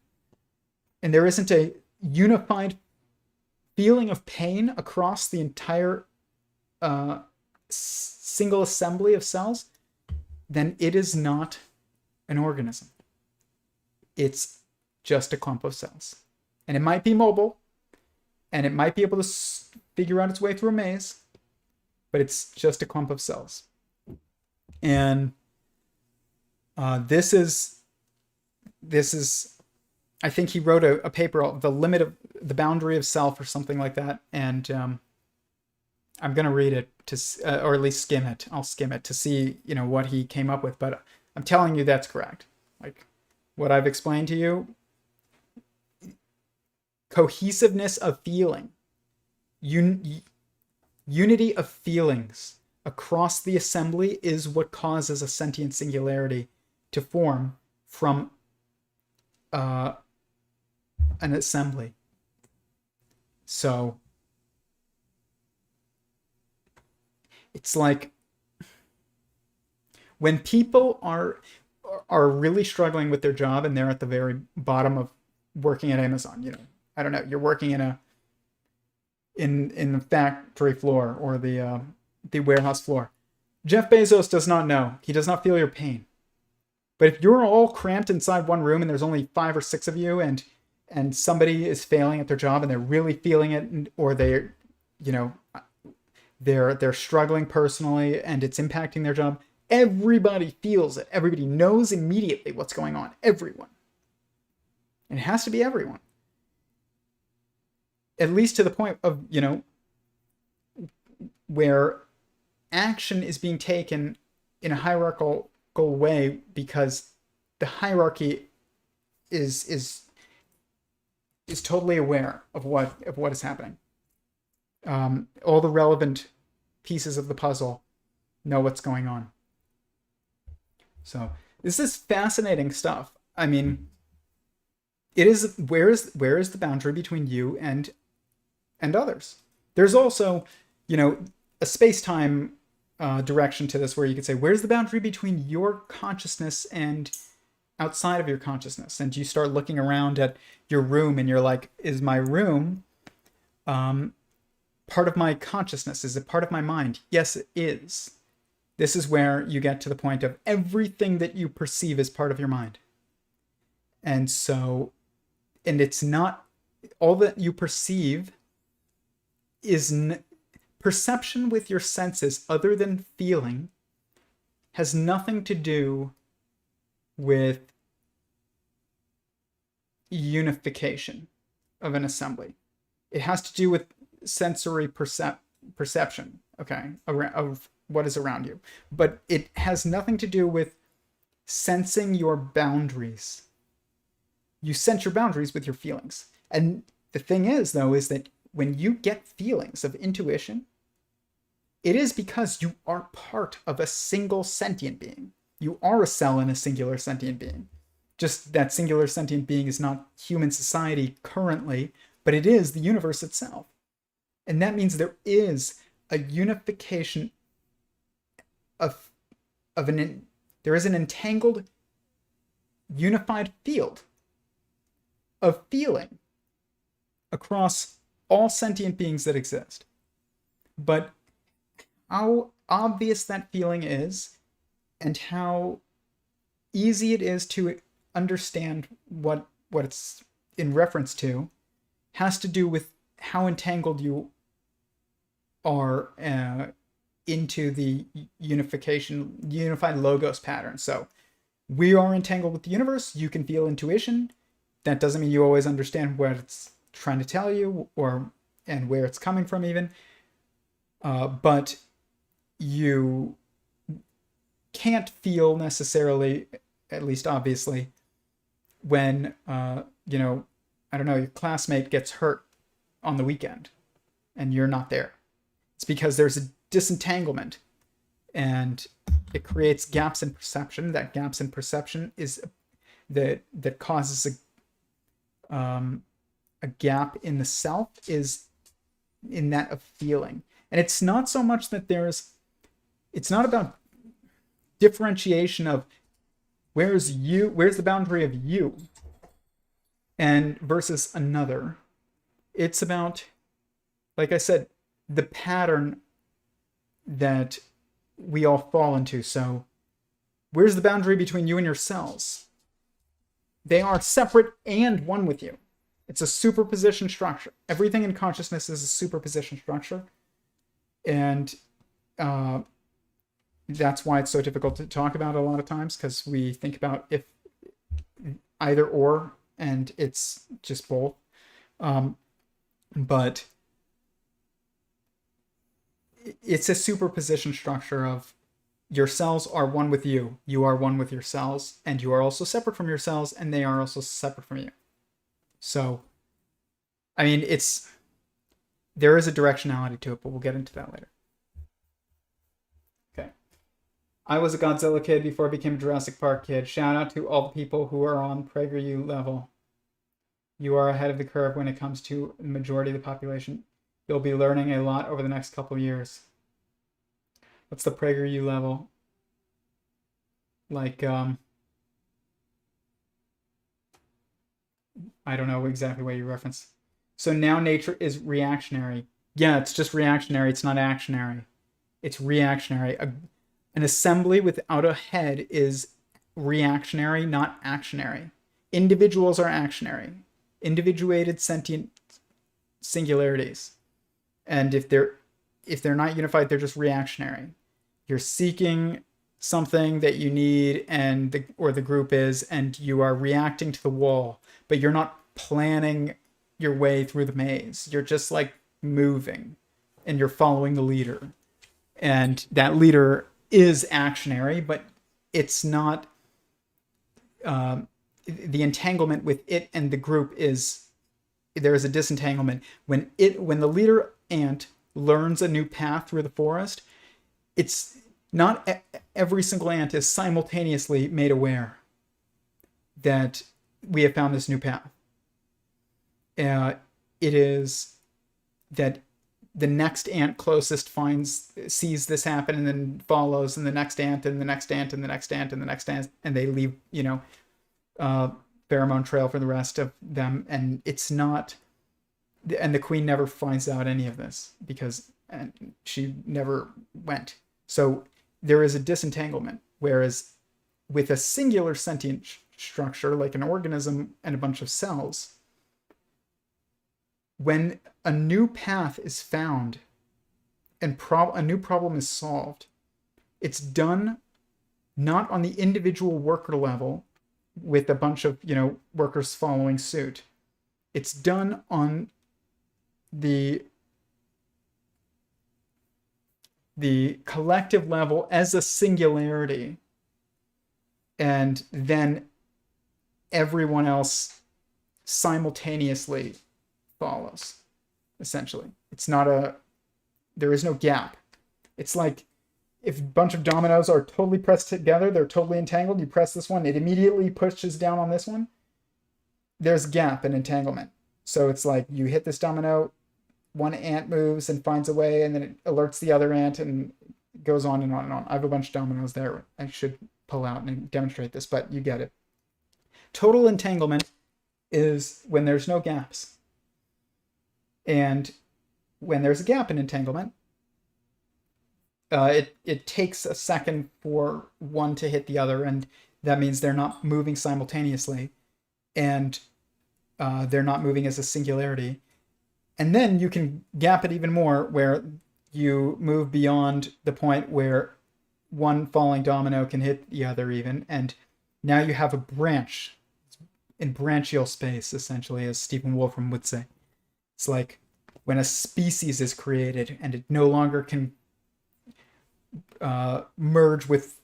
and there isn't a unified feeling of pain across the entire single assembly of cells, then it is not an organism. It's just a clump of cells. And it might be mobile, and it might be able to figure out its way through a maze, but it's just a clump of cells. And this is, I think he wrote a paper, The Limit of the Boundary of Self, or something like that. And I'm going to read it or at least skim it. I'll skim it to see, what he came up with. But I'm telling you that's correct. Like what I've explained to you, cohesiveness of feeling, unity of feelings across the assembly is what causes a sentient singularity to form from an assembly. So it's like when people are really struggling with their job and they're at the very bottom of working at Amazon, I don't know, you're working in the factory floor or the warehouse floor. Jeff Bezos does not know. He does not feel your pain. But if you're all cramped inside one room and there's only 5 or 6 of you, and somebody is failing at their job and they're really feeling it, or they're struggling personally and it's impacting their job, everybody feels it. Everybody knows immediately what's going on. Everyone. And it has to be everyone. At least to the point of, where action is being taken in a hierarchical way because the hierarchy is totally aware of what is happening. All the relevant pieces of the puzzle know what's going on. So this is fascinating stuff. I mean, it is where is the boundary between you and others? There's also, a space-time direction to this where you could say, where's the boundary between your consciousness and outside of your consciousness? And you start looking around at your room and you're like, is my room part of my consciousness? Is it part of my mind? Yes, it is. This is where you get to the point of everything that you perceive is part of your mind. And so, and it's not all that you perceive is perception with your senses other than feeling has nothing to do with unification of an assembly. It has to do with sensory perception, okay, of what is around you. But it has nothing to do with sensing your boundaries. You sense your boundaries with your feelings. And the thing is, though, is that when you get feelings of intuition, it is because you are part of a single sentient being. You are a cell in a singular sentient being. Just that singular sentient being is not human society currently, but it is the universe itself. And that means there is a unification there is an entangled, unified field of feeling across all sentient beings that exist. But how obvious that feeling is and how easy it is to understand what it's in reference to has to do with how entangled you are into the unified logos pattern. So we are entangled with the universe. You can feel intuition. That doesn't mean you always understand what it's trying to tell you and where it's coming from even. But you can't feel necessarily, at least obviously, when, I don't know, your classmate gets hurt on the weekend and you're not there. It's because there's a disentanglement and it creates gaps in perception. That gaps in perception is that causes a gap in the self is in that of feeling. And it's not so much that it's not about differentiation of where's the boundary of you and versus another. It's about, like I said, the pattern that we all fall into. So where's the boundary between you and your cells? They are separate and one with you. It's a superposition structure. Everything in consciousness is a superposition structure. And that's why it's so difficult to talk about a lot of times, because we think about if either or, and it's just both. But it's a superposition structure of your cells are one with you, you are one with your cells, and you are also separate from your cells, and they are also separate from you. So, I mean, there is a directionality to it, but we'll get into that later. Okay. I was a Godzilla kid before I became a Jurassic Park kid. Shout out to all the people who are on PragerU level. You are ahead of the curve when it comes to the majority of the population. You'll be learning a lot over the next couple of years. What's the PragerU level? Like, I don't know exactly what you reference. So now nature is reactionary. Yeah, it's just reactionary. It's not actionary. It's reactionary. An assembly without a head is reactionary, not actionary. Individuals are actionary. Individuated sentient singularities. And if they're not unified, they're just reactionary. You're seeking something that you need, and the group is, and you are reacting to the wall, but you're not planning your way through the maze. You're just like moving, and you're following the leader, and that leader is actionary, but it's not. The entanglement with it and the group is, there is a disentanglement when the leader ant learns a new path through the forest. It's not every single ant is simultaneously made aware that we have found this new path. It is that the next ant closest sees this happen and then follows, and the next ant and the next ant and the next ant and the next ant, and they leave, pheromone trail for the rest of them. And it's not, and the queen never finds out any of this because she never went. So there is a disentanglement. Whereas with a singular sentient structure, like an organism and a bunch of cells, when a new path is found and a new problem is solved, it's done not on the individual worker level with a bunch of, workers following suit. It's done on the collective level as a singularity, and then everyone else simultaneously follows. Essentially, it's not there is no gap. It's like if a bunch of dominoes are totally pressed together, they're totally entangled. You press this one, it immediately pushes down on this one. There's gap and entanglement. So it's like you hit this domino, one ant moves and finds a way, and then it alerts the other ant, and it goes on and on and on. I have a bunch of dominoes there. I should pull out and demonstrate this, but you get it. Total entanglement is when there's no gaps. And when there's a gap in entanglement, it takes a second for one to hit the other, and that means they're not moving simultaneously, and they're not moving as a singularity. And then you can gap it even more, where you move beyond the point where one falling domino can hit the other even, and now you have a branch in branchial space, essentially, as Stephen Wolfram would say. It's like when a species is created and it no longer can merge with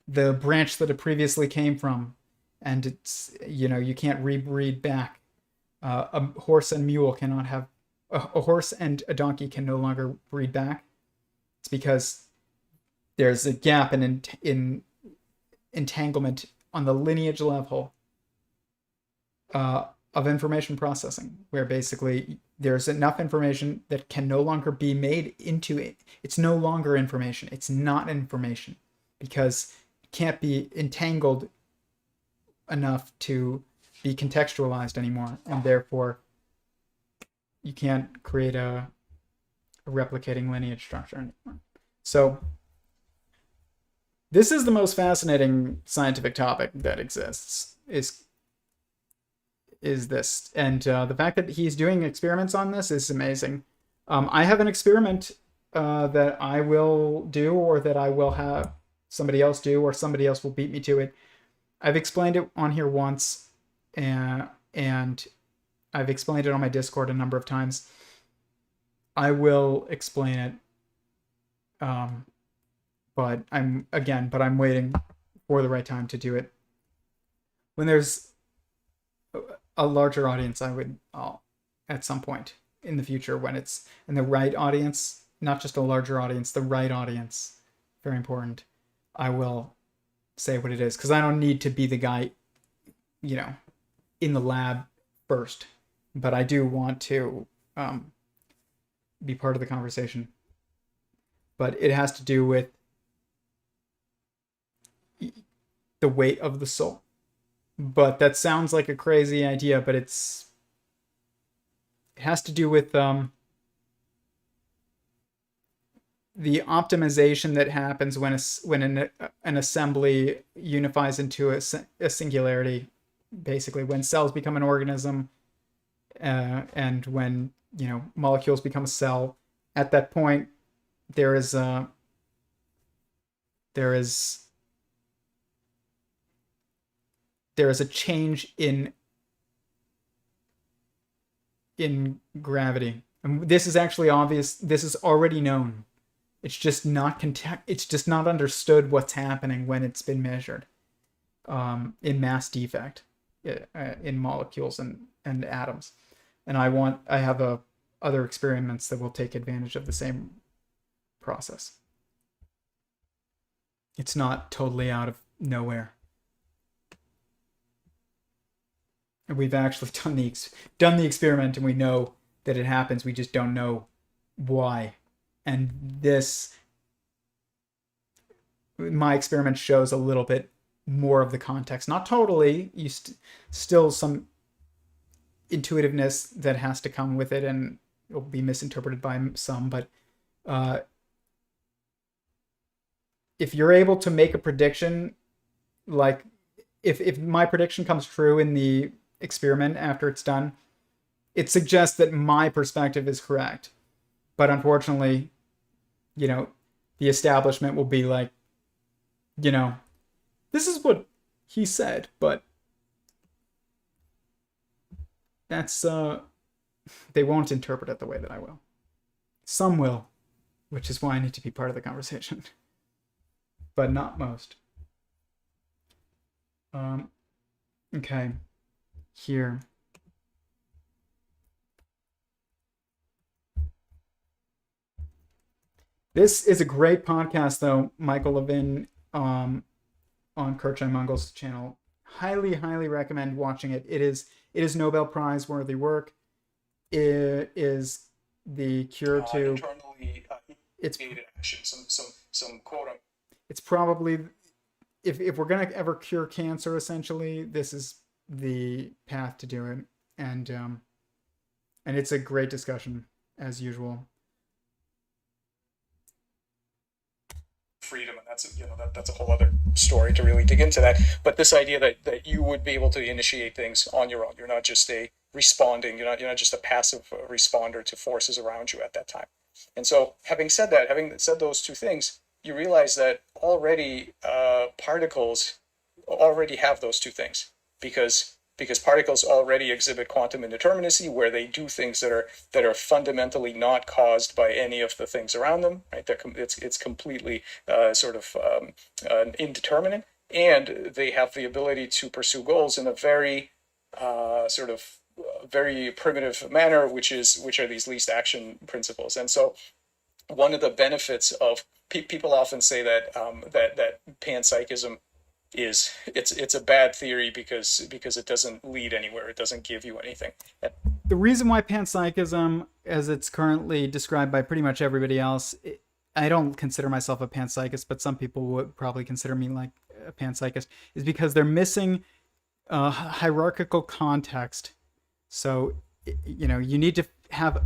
the branch that it previously came from, and it's, you can't rebreed back. A horse and mule cannot have, a horse and a donkey can no longer breed back. It's because there's a gap in entanglement on the lineage level of information processing, where basically there's enough information that can no longer be made into it. It's no longer information. It's not information because it can't be entangled enough to be contextualized anymore, and therefore you can't create a replicating lineage structure anymore. So this is the most fascinating scientific topic that exists, is this. And the fact that he's doing experiments on this is amazing. I have an experiment that I will do, or that I will have somebody else do, or somebody else will beat me to it. I've explained it on here once, and I've explained it on my Discord a number of times. I will explain it, but I'm waiting for the right time to do it. When there's a larger audience, I'll at some point in the future, when it's in the right audience, not just a larger audience, the right audience, very important, I will say what it is, because I don't need to be the guy, in the lab first, but I do want to be part of the conversation. But it has to do with the weight of the soul. But that sounds like a crazy idea, but it has to do with the optimization that happens when an assembly unifies into a singularity. Basically, when cells become an organism, and when molecules become a cell, at that point there is there is a change in gravity. And this is actually obvious. This is already known. It's just not it's just not understood what's happening when it's been measured in mass defect in molecules and atoms. And I have other experiments that will take advantage of the same process. It's not totally out of nowhere. And we've actually done the experiment, and we know that it happens. We just don't know why. And my experiment shows a little bit more of the context. Not totally. Still some intuitiveness that has to come with it, and it'll be misinterpreted by some. But if you're able to make a prediction, like if my prediction comes true in the experiment after it's done, it suggests that my perspective is correct. But unfortunately, the establishment will be like, this is what he said, but that's they won't interpret it the way that I will. Some will, which is why I need to be part of the conversation. But not most. Okay. Here. This is a great podcast, though. Michael Levin on Kirchheim Mungel's channel. Highly, highly recommend watching it. It is Nobel Prize worthy work. It is the cure to internally mediated action. Some quote. It's probably, if we're gonna ever cure cancer, essentially, this is the path to do it. And it's a great discussion as usual. Freedom, and that's a whole other story to really dig into that. But this idea that you would be able to initiate things on your own, you're not just a responding, you're not just a passive responder to forces around you at that time. And so, having said those two things, you realize that already particles already have those two things, because particles already exhibit quantum indeterminacy, where they do things that are fundamentally not caused by any of the things around them. Right? It's completely indeterminate, and they have the ability to pursue goals in a very very primitive manner, which are these least action principles. And so, one of the benefits of people often say that that panpsychism it's a bad theory because it doesn't lead anywhere. It doesn't give you anything. The reason why panpsychism, as it's currently described by pretty much everybody else, I don't consider myself a panpsychist, but some people would probably consider me like a panpsychist, is because they're missing hierarchical context. So, you need to have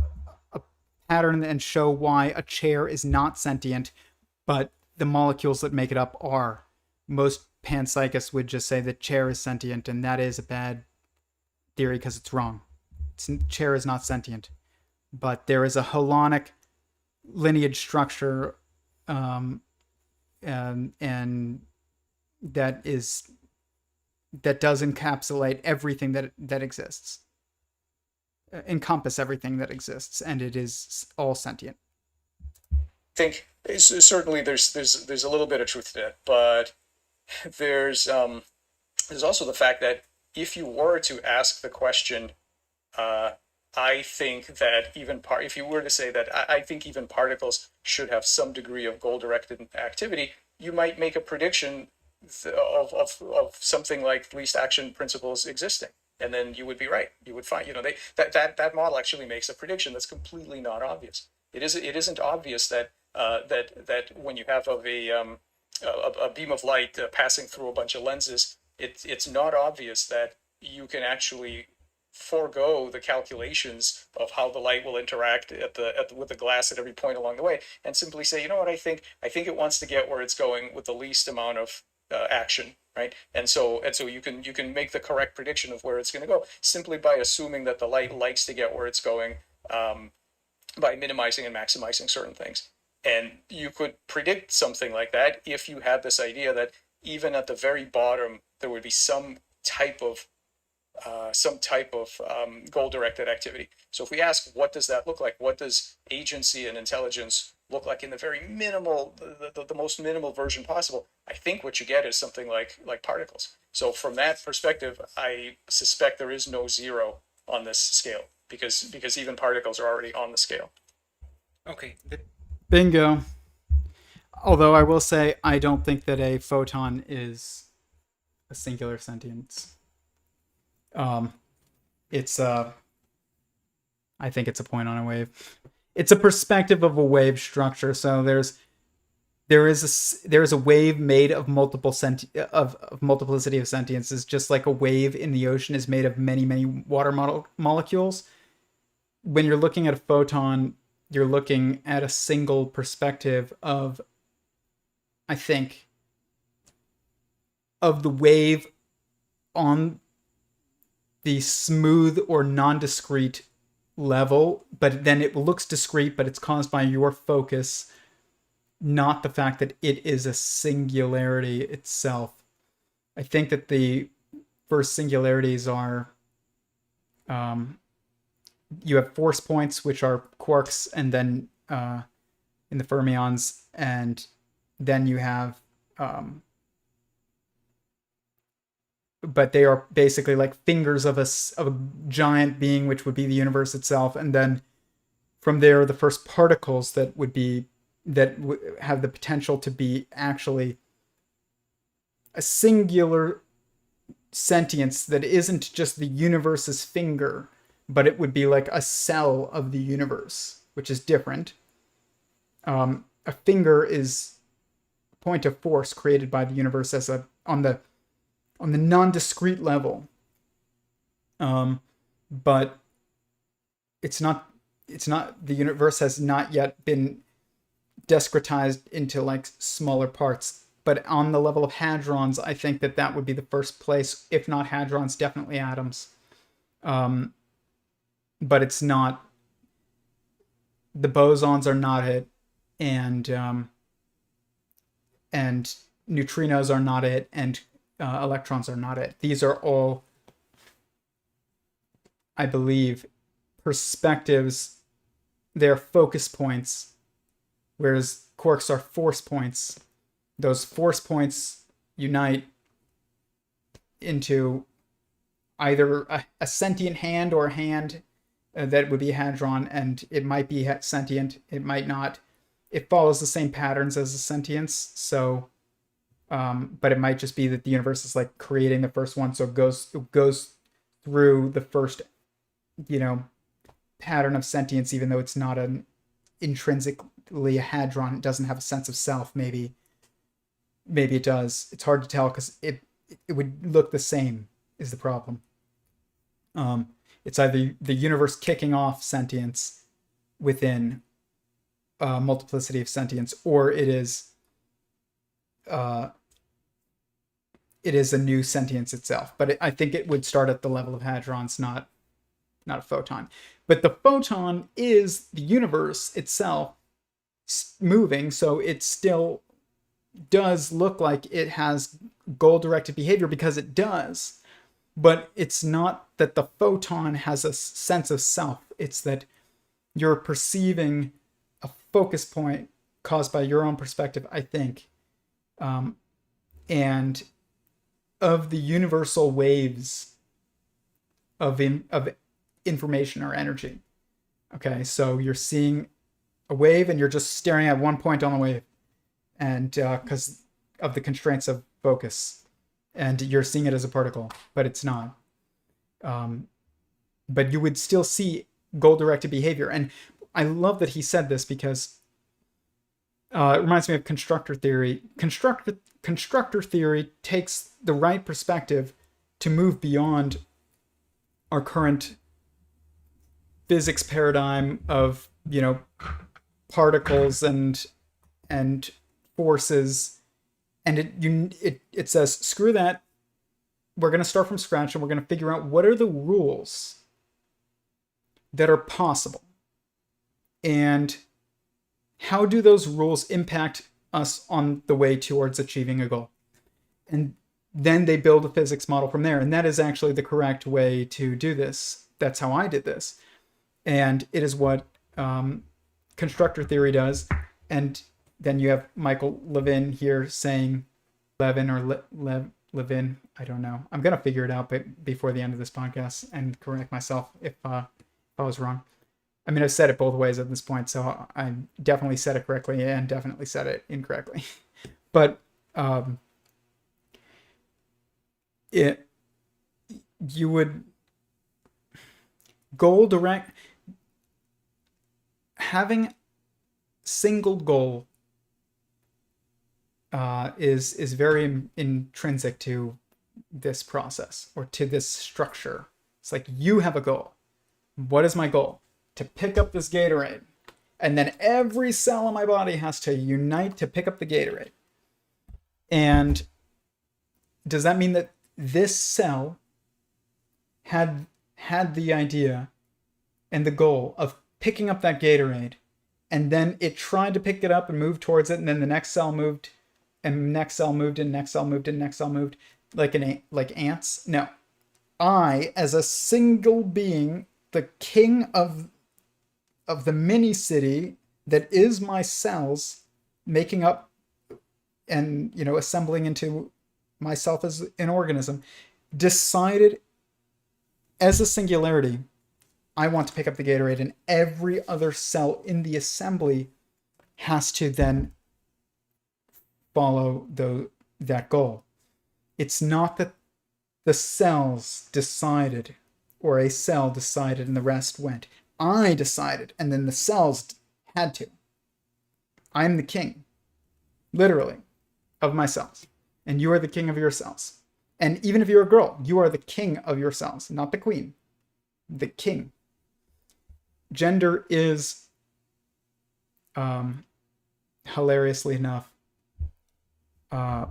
a pattern and show why a chair is not sentient, but the molecules that make it up are. Most panpsychists would just say that chair is sentient, and that is a bad theory because it's wrong. Chair is not sentient, but there is a holonic lineage structure, and that does encapsulate everything that exists, encompass everything that exists, and it is all sentient. I think certainly there's a little bit of truth to that, but there's also the fact that if you were to ask the question, I think that if you were to say that I think even particles should have some degree of goal-directed activity, you might make a prediction of something like least action principles existing, and then you would be right. You would find that model actually makes a prediction that's completely not obvious. It isn't obvious that when you have a beam of light passing through a bunch of lenses, it's not obvious that you can actually forego the calculations of how the light will interact with the glass at every point along the way, and simply say, you know what, I think it wants to get where it's going with the least amount of action, right? And so you can make the correct prediction of where it's going to go simply by assuming that the light likes to get where it's going, by minimizing and maximizing certain things. And you could predict something like that if you had this idea that even at the very bottom, there would be some type of goal-directed activity. So if we ask, what does that look like? What does agency and intelligence look like in the very minimal, the most minimal version possible? I think what you get is something like particles. So from that perspective, I suspect there is no zero on this scale because even particles are already on the scale. Okay. Bingo. Although I will say, I don't think that a photon is a singular sentience. It's I think it's a point on a wave. It's a perspective of a wave structure. So there is a wave made of of multiplicity of sentiences, just like a wave in the ocean is made of many water molecules. When you're looking at a photon, you're looking at a single perspective of, I think, of the wave on the smooth or non-discrete level, but then it looks discrete, but it's caused by your focus, not the fact that it is a singularity itself. I think that the first singularities are, you have force points, which are quarks, and then in the fermions, and then you have but they are basically like fingers of a giant being, which would be the universe itself. And then from there, the first particles that have the potential to be actually a singular sentience that isn't just the universe's finger, but it would be like a cell of the universe, which is different. A finger is a point of force created by the universe as on the non-discrete level, but it's not the universe has not yet been discretized into like smaller parts. But on the level of hadrons, I think that would be the first place. If not hadrons, definitely atoms. But it's not. The bosons are not it, and neutrinos are not it, and electrons are not it. These are all, I believe, perspectives. They're focus points, whereas quarks are force points. Those force points unite into either a sentient hand or a hand that would be a hadron, and it might be sentient, it might not. It follows the same patterns as a sentience, so but it might just be that the universe is like creating the first one, so it goes through the first, pattern of sentience, even though it's not an intrinsically a hadron. It doesn't have a sense of self. Maybe it does. It's hard to tell because it would look the same is the problem. It's either the universe kicking off sentience within multiplicity of sentience, or it is a new sentience itself. But I think it would start at the level of hadrons, not a photon. But the photon is the universe itself moving, so it still does look like it has goal-directed behavior, because it does. But it's not that the photon has a sense of self. It's that you're perceiving a focus point caused by your own perspective, I think. And of the universal waves of information or energy. Okay, so you're seeing a wave and you're just staring at one point on the wave, and because of the constraints of focus, and you're seeing it as a particle, but it's not. But you would still see goal-directed behavior. And I love that he said this, because it reminds me of constructor theory. Constructor theory takes the right perspective to move beyond our current physics paradigm of, particles and forces, and it says, screw that. We're going to start from scratch, and we're going to figure out what are the rules that are possible. And how do those rules impact us on the way towards achieving a goal? And then they build a physics model from there. And that is actually the correct way to do this. That's how I did this. And it is what constructor theory does. And then you have Michael Levin here saying, Levin or Levin, I don't know. I'm going to figure it out before the end of this podcast and correct myself if I was wrong. I mean, I've said it both ways at this point, so I definitely said it correctly and definitely said it incorrectly. But you would goal direct, having single goal is very intrinsic to this process or to this structure. It's like, you have a goal. What is my goal? To pick up this Gatorade. And then every cell in my body has to unite to pick up the Gatorade. And does that mean that this cell had the idea and the goal of picking up that Gatorade, and then it tried to pick it up and move towards it, and then the next cell moved, and next cell moved, and next cell moved, and next cell moved, like ants? No. I, as a single being, the king of the mini city that is my cells, making up and, assembling into myself as an organism, decided as a singularity, I want to pick up the Gatorade, and every other cell in the assembly has to then follow that goal. It's not that the cells decided, or a cell decided and the rest went. I decided, and then the cells had to. I'm the king, literally, of my cells. And you are the king of your cells. And even if you're a girl, you are the king of your cells, not the queen. The king. Gender is, hilariously enough, a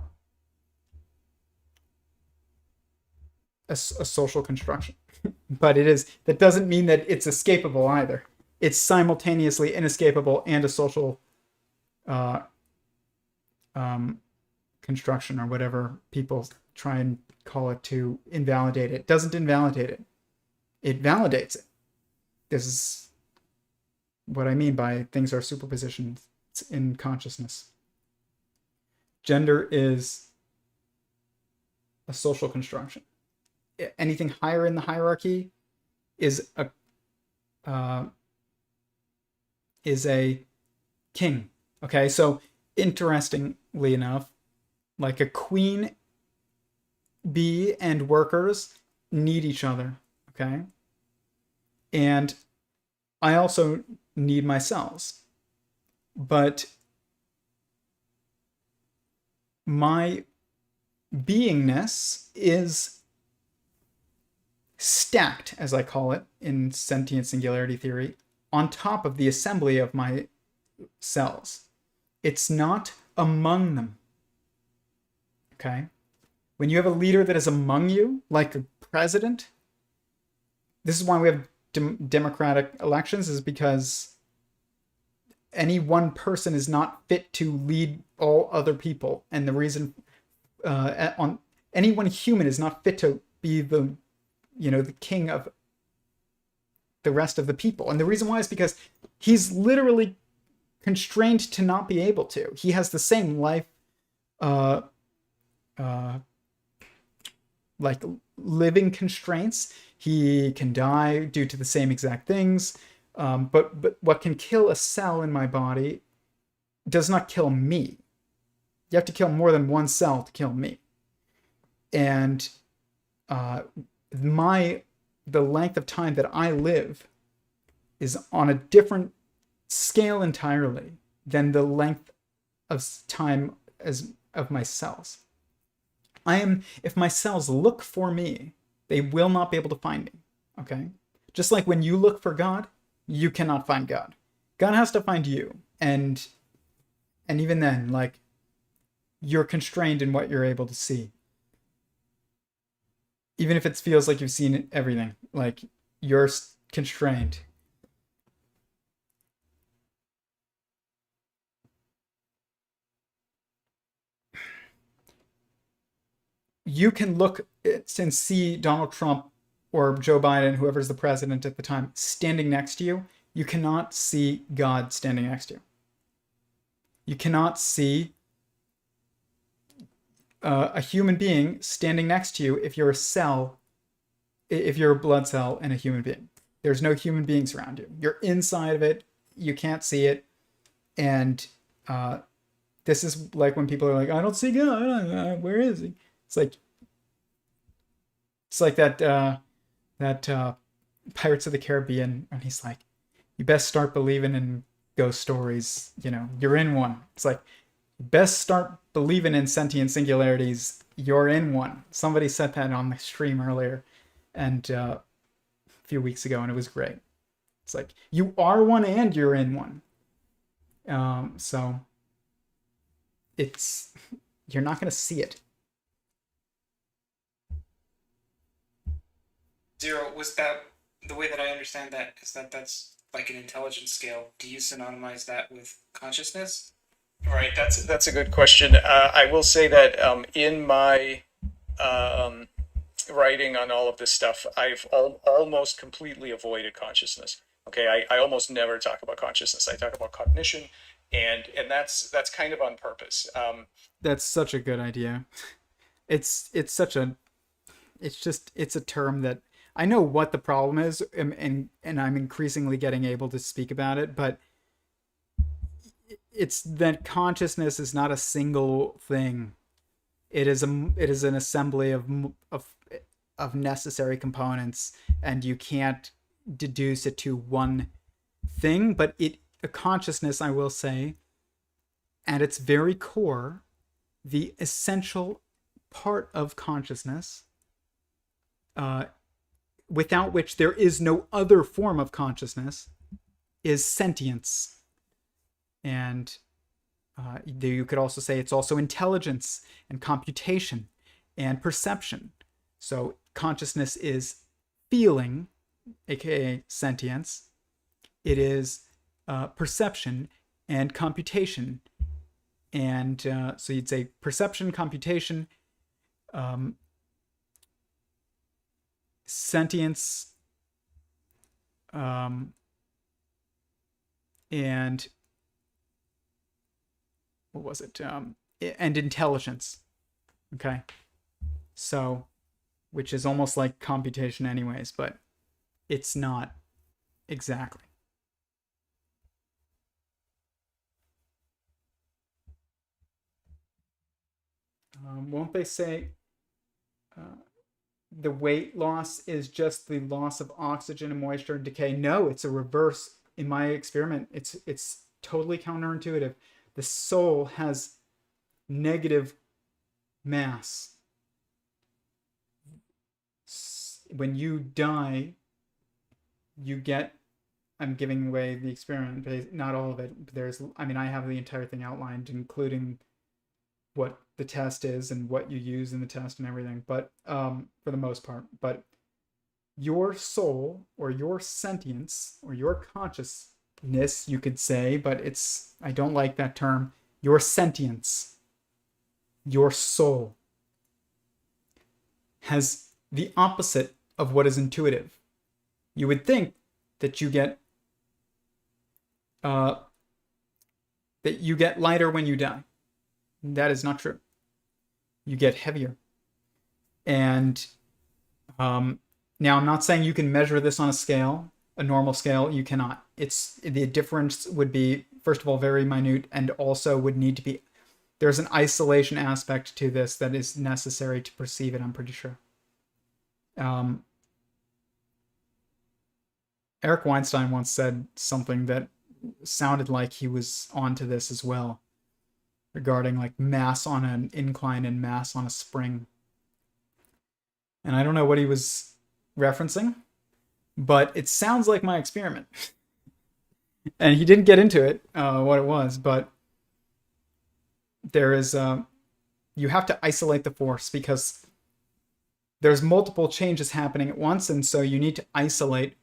social construction. But that doesn't mean that it's escapable either. It's simultaneously inescapable and a social construction, or whatever people try and call it to invalidate it. It doesn't invalidate it. It validates it. This is what I mean by things are superpositions in consciousness. Gender is a social construction. Anything higher in the hierarchy is a king. Okay, so interestingly enough, like a queen bee and workers need each other. Okay, and I also need my cells, but my beingness is stacked, as I call it in Sentient Singularity Theory, on top of the assembly of my cells. It's not among them. Okay? When you have a leader that is among you, like a president, this is why we have democratic elections, is because any one person is not fit to lead all other people. And the reason any one human is not fit to be the king of the rest of the people. And the reason why is because he's literally constrained to not be able to. He has the same life, like living constraints. He can die due to the same exact things. But what can kill a cell in my body does not kill me. You have to kill more than one cell to kill me. And the length of time that I live is on a different scale entirely than the length of time of my cells. If my cells look for me, they will not be able to find me. Okay? Just like when you look for God, you cannot find God. God has to find you. And even then, like, you're constrained in what you're able to see. Even if it feels like you've seen everything, like, you're constrained. you can look and see Donald Trump or Joe Biden, whoever's the president at the time, standing next to you. You cannot see God standing next to you. You cannot see a human being standing next to you if you're a cell, if you're a blood cell in a human being. There's no human beings around you. You're inside of it. You can't see it. And this is like when people are like, I don't see God. Where is he? It's like that Pirates of the Caribbean, and he's like, you best start believing in ghost stories. You know, you're in one. It's like, best start believing in sentient singularities. You're in one. Somebody said that on the stream earlier, and a few weeks ago, and it was great. It's like, you are one and you're in one. So it's, you're not going to see it. Zero, was that the way that I understand that is that that's like an intelligence scale? Do you synonymize that with consciousness? Right, that's a good question. I will say that in my writing on all of this stuff, I've almost completely avoided consciousness. Okay, I almost never talk about consciousness. I talk about cognition, and that's kind of on purpose. That's such a good idea. It's such a, it's a term that I know what the problem is, and I'm increasingly getting able to speak about it, but it's that consciousness is not a single thing. It is an assembly of necessary components, and you can't deduce it to one thing. But a consciousness, I will say, at its very core, the essential part of consciousness, without which there is no other form of consciousness, is sentience. And you could also say it's also intelligence and computation and perception. So consciousness is feeling, aka sentience. It is perception and computation. And so you'd say perception, computation, sentience, and what was it? And intelligence. Okay. So, which is almost like computation anyways, but it's not exactly. Won't they say the weight loss is just the loss of oxygen and moisture and decay? No, it's a reverse. In my experiment, it's totally counterintuitive. The soul has negative mass. When you die, you get, I'm giving away the experiment, but not all of it. There's, I mean, I have the entire thing outlined, including what the test is and what you use in the test and everything, but for the most part. But your soul, or your sentience, or your consciousness, you could say, but it's, I don't like that term, your sentience, your soul, has the opposite of what is intuitive. You would think that you get lighter when you die. That is not true. You get heavier. And now I'm not saying you can measure this on a scale, a normal scale. You cannot. It's, the difference would be, first of all, very minute, and also would need to be, there's an isolation aspect to this that is necessary to perceive it, I'm pretty sure. Eric Weinstein once said something that sounded like he was onto this as well, regarding like mass on an incline and mass on a spring. And I don't know what he was referencing, but it sounds like my experiment. And he didn't get into it, what it was, but there is, you have to isolate the force because there's multiple changes happening at once, and so you need to isolate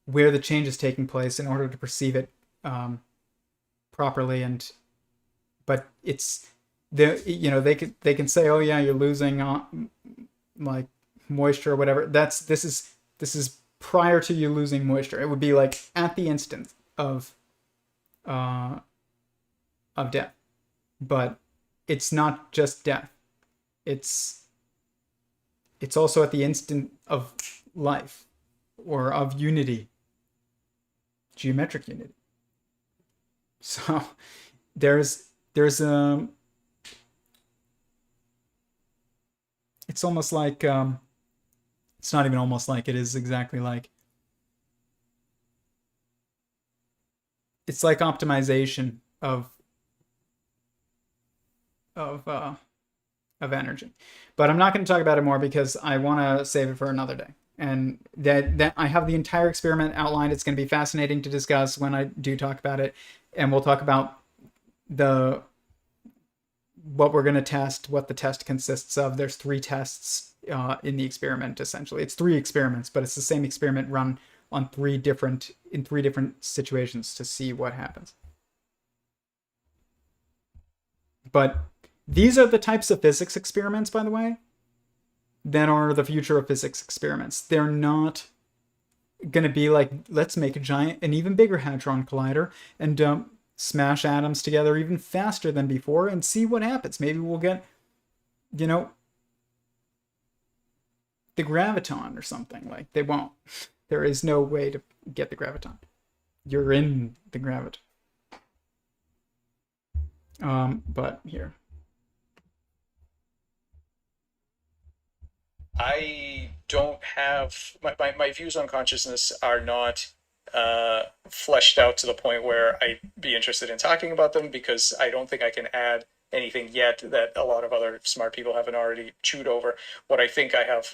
where the change is taking place in order to perceive it properly. But it's, they can say, oh yeah, you're losing like moisture or whatever. This is prior to you losing moisture. It would be like at the instant uh of death. But it's not just death. It's also at the instant of life or of unity, geometric unity. So there's it's almost like it's not even almost like, it is exactly like, it's like optimization of uh of energy. But I'm not going to talk about it more because I want to save it for another day. And that I have the entire experiment outlined. It's going to be fascinating to discuss when I do talk about it, and we'll talk about the what we're going to test, what the test consists of. There's 3 tests in the experiment. Essentially, it's 3 experiments, but it's the same experiment run on 3 different situations to see what happens. But these are the types of physics experiments, by the way, that are the future of physics experiments. They're not going to be like, let's make an even bigger hadron collider and smash atoms together even faster than before and see what happens. Maybe we'll get, the graviton or something. Like, they won't. There is no way to get the graviton. You're in the graviton. But here. I don't have my views on consciousness are not fleshed out to the point where I'd be interested in talking about them, because I don't think I can add anything yet that a lot of other smart people haven't already chewed over. What I think I have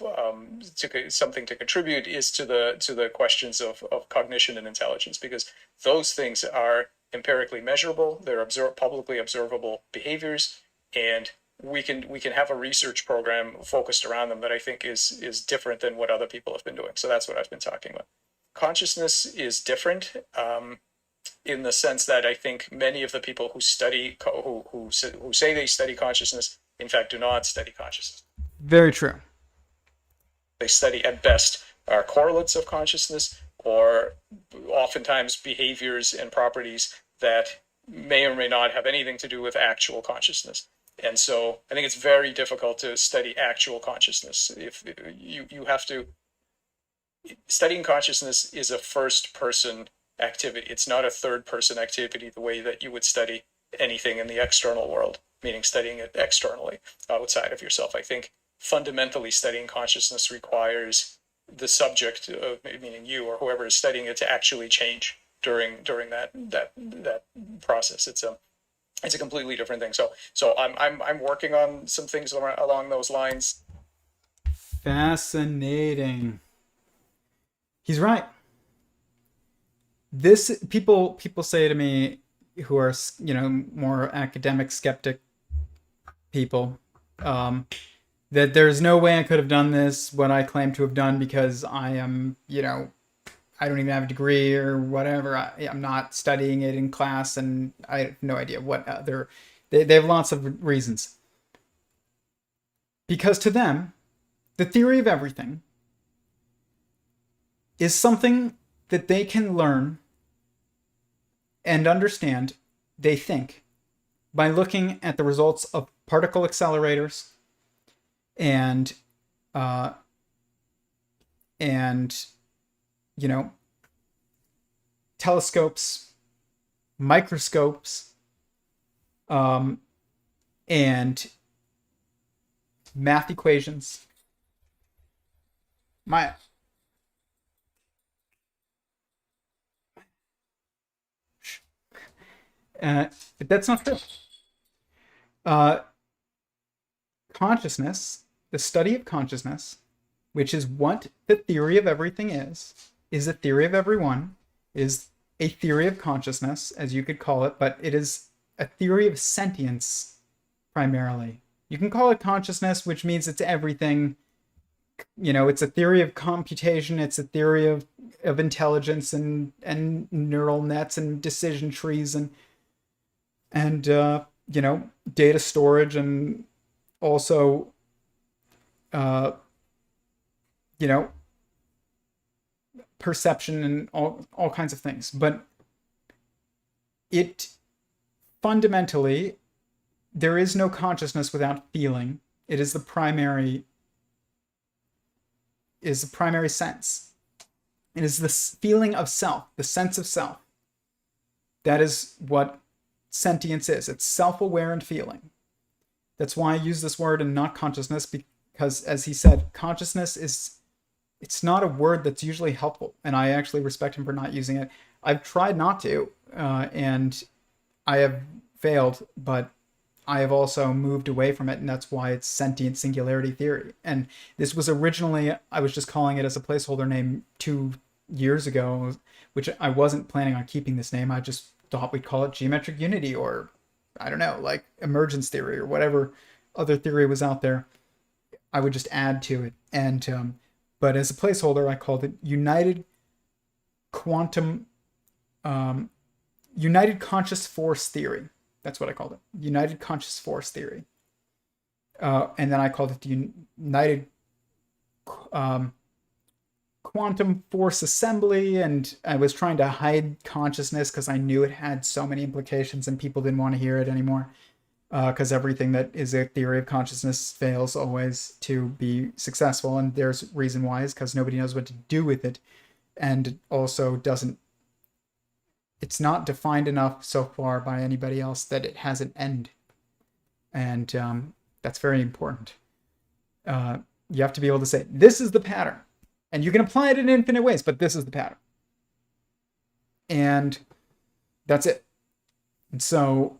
something to contribute is to the questions of cognition and intelligence, because those things are empirically measurable. They're publicly observable behaviors, and we can have a research program focused around them that I think is different than what other people have been doing. So that's what I've been talking about. Consciousness is different in the sense that I think many of the people who study who say they study consciousness, in fact, do not study consciousness. Very true. They study at best correlates of consciousness, or oftentimes behaviors and properties that may or may not have anything to do with actual consciousness. And so I think it's very difficult to study actual consciousness. If you have to, studying consciousness is a first person activity. It's not a third person activity the way that you would study anything in the external world, meaning studying it externally outside of yourself. I think fundamentally studying consciousness requires the subject, meaning you or whoever is studying it, to actually change during that process. It's a completely different thing. So I'm working on some things along those lines. Fascinating. He's right. This people say to me, who are more academic skeptic people, that there's no way I could have done this, what I claim to have done, because I am, I don't even have a degree or whatever. I'm not studying it in class, and I have no idea what other. They have lots of reasons. Because to them, the theory of everything is something that they can learn and understand, they think, by looking at the results of particle accelerators and telescopes, microscopes, and math equations. But that's not true. Consciousness, the study of consciousness, which is what the theory of everything is a theory of everyone, is a theory of consciousness, as you could call it, but it is a theory of sentience, primarily. You can call it consciousness, which means it's everything. It's a theory of computation, it's a theory of intelligence and neural nets and decision trees and data storage and also, you know, perception and all kinds of things. But it fundamentally, there is no consciousness without feeling. It is the primary sense. It is the feeling of self, the sense of self. That is what sentience is. It's self-aware and feeling. That's why I use this word and not consciousness, because as he said, consciousness it's not a word that's usually helpful. And I actually respect him for not using it. I've tried not to, and I have failed, but I have also moved away from it, and that's why it's Sentient Singularity Theory. And this was originally, I was just calling it as a placeholder name 2 years ago, which I wasn't planning on keeping this name. I just thought we'd call it geometric unity, or I don't know, like emergence theory, or whatever other theory was out there. I would just add to it. And but as a placeholder, I called it United Conscious Force Theory. That's what I called it. United Conscious Force Theory. And then I called it the United Quantum Force Assembly. And I was trying to hide consciousness because I knew it had so many implications and people didn't want to hear it anymore. Because everything that is a theory of consciousness fails always to be successful. And there's reason why, is because nobody knows what to do with it. And it also it's not defined enough so far by anybody else that it has an end. And that's very important. You have to be able to say, this is the pattern. And you can apply it in infinite ways, but this is the pattern. And that's it. And so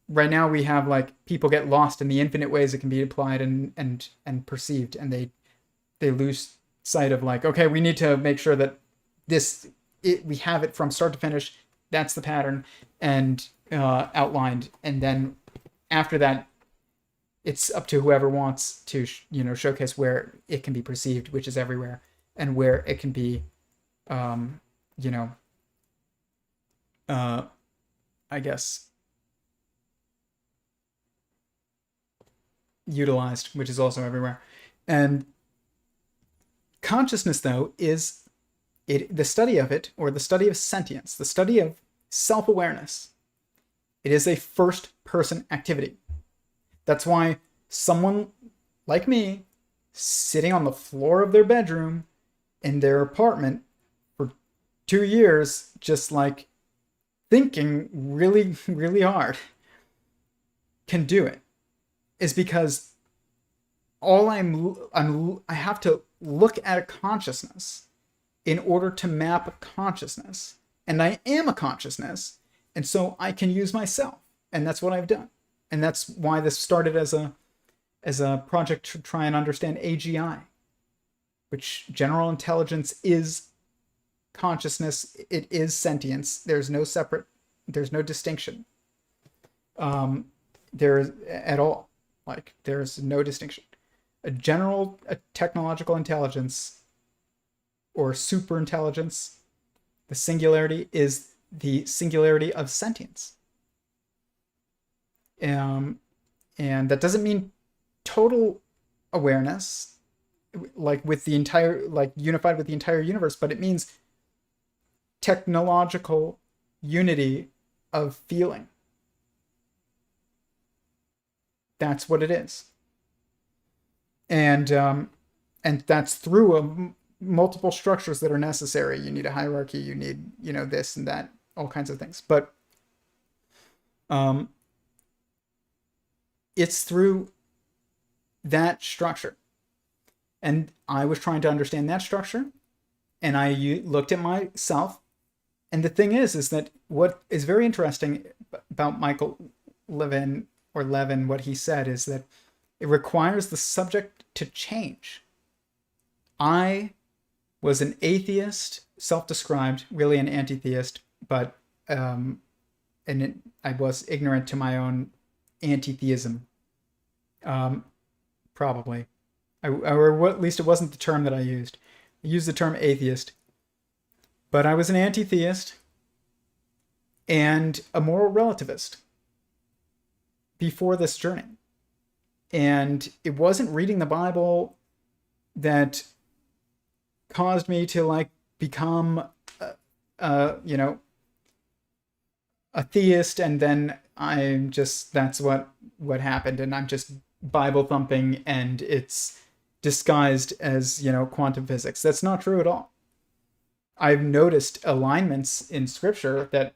right now we have like people get lost in the infinite ways it can be applied and perceived. And they lose sight of like, okay, we need to make sure that we have it from start to finish. That's the pattern and outlined. And then after that, it's up to whoever wants to, showcase where it can be perceived, which is everywhere, and where it can be, I guess, utilized, which is also everywhere. And consciousness, though, is the study of it, or the study of sentience, the study of self-awareness. It is a first-person activity. That's why someone like me, sitting on the floor of their bedroom in their apartment for 2 years, just like thinking really, really hard, can do it, is because I have to look at a consciousness in order to map a consciousness. And I am a consciousness, and so I can use myself. And that's what I've done. And that's why this started as a project to try and understand AGI, which general intelligence is consciousness. It is sentience. There's no distinction. There's at all. Like, there's no distinction. A technological intelligence or super intelligence, the singularity is the singularity of sentience. And that doesn't mean total awareness, like with the entire, like unified with the entire universe, but it means technological unity of feeling. That's what it is. And that's through multiple structures that are necessary. You need a hierarchy, you need, this and that, all kinds of things. But it's through that structure. And I was trying to understand that structure, and I looked at myself. And the thing is that what is very interesting about Michael Levin, what he said is that it requires the subject to change. I was an atheist, self-described, really an anti-theist, but I was ignorant to my own anti-theism. Probably. Or at least it wasn't the term that I used. I used the term atheist. But I was an anti-theist and a moral relativist. before this journey. And it wasn't reading the Bible that caused me to like become, you know, a theist, and then I'm just, that's what happened, and I'm just Bible thumping, and it's disguised as, you know, quantum physics. That's not true at all. I've noticed alignments in scripture that,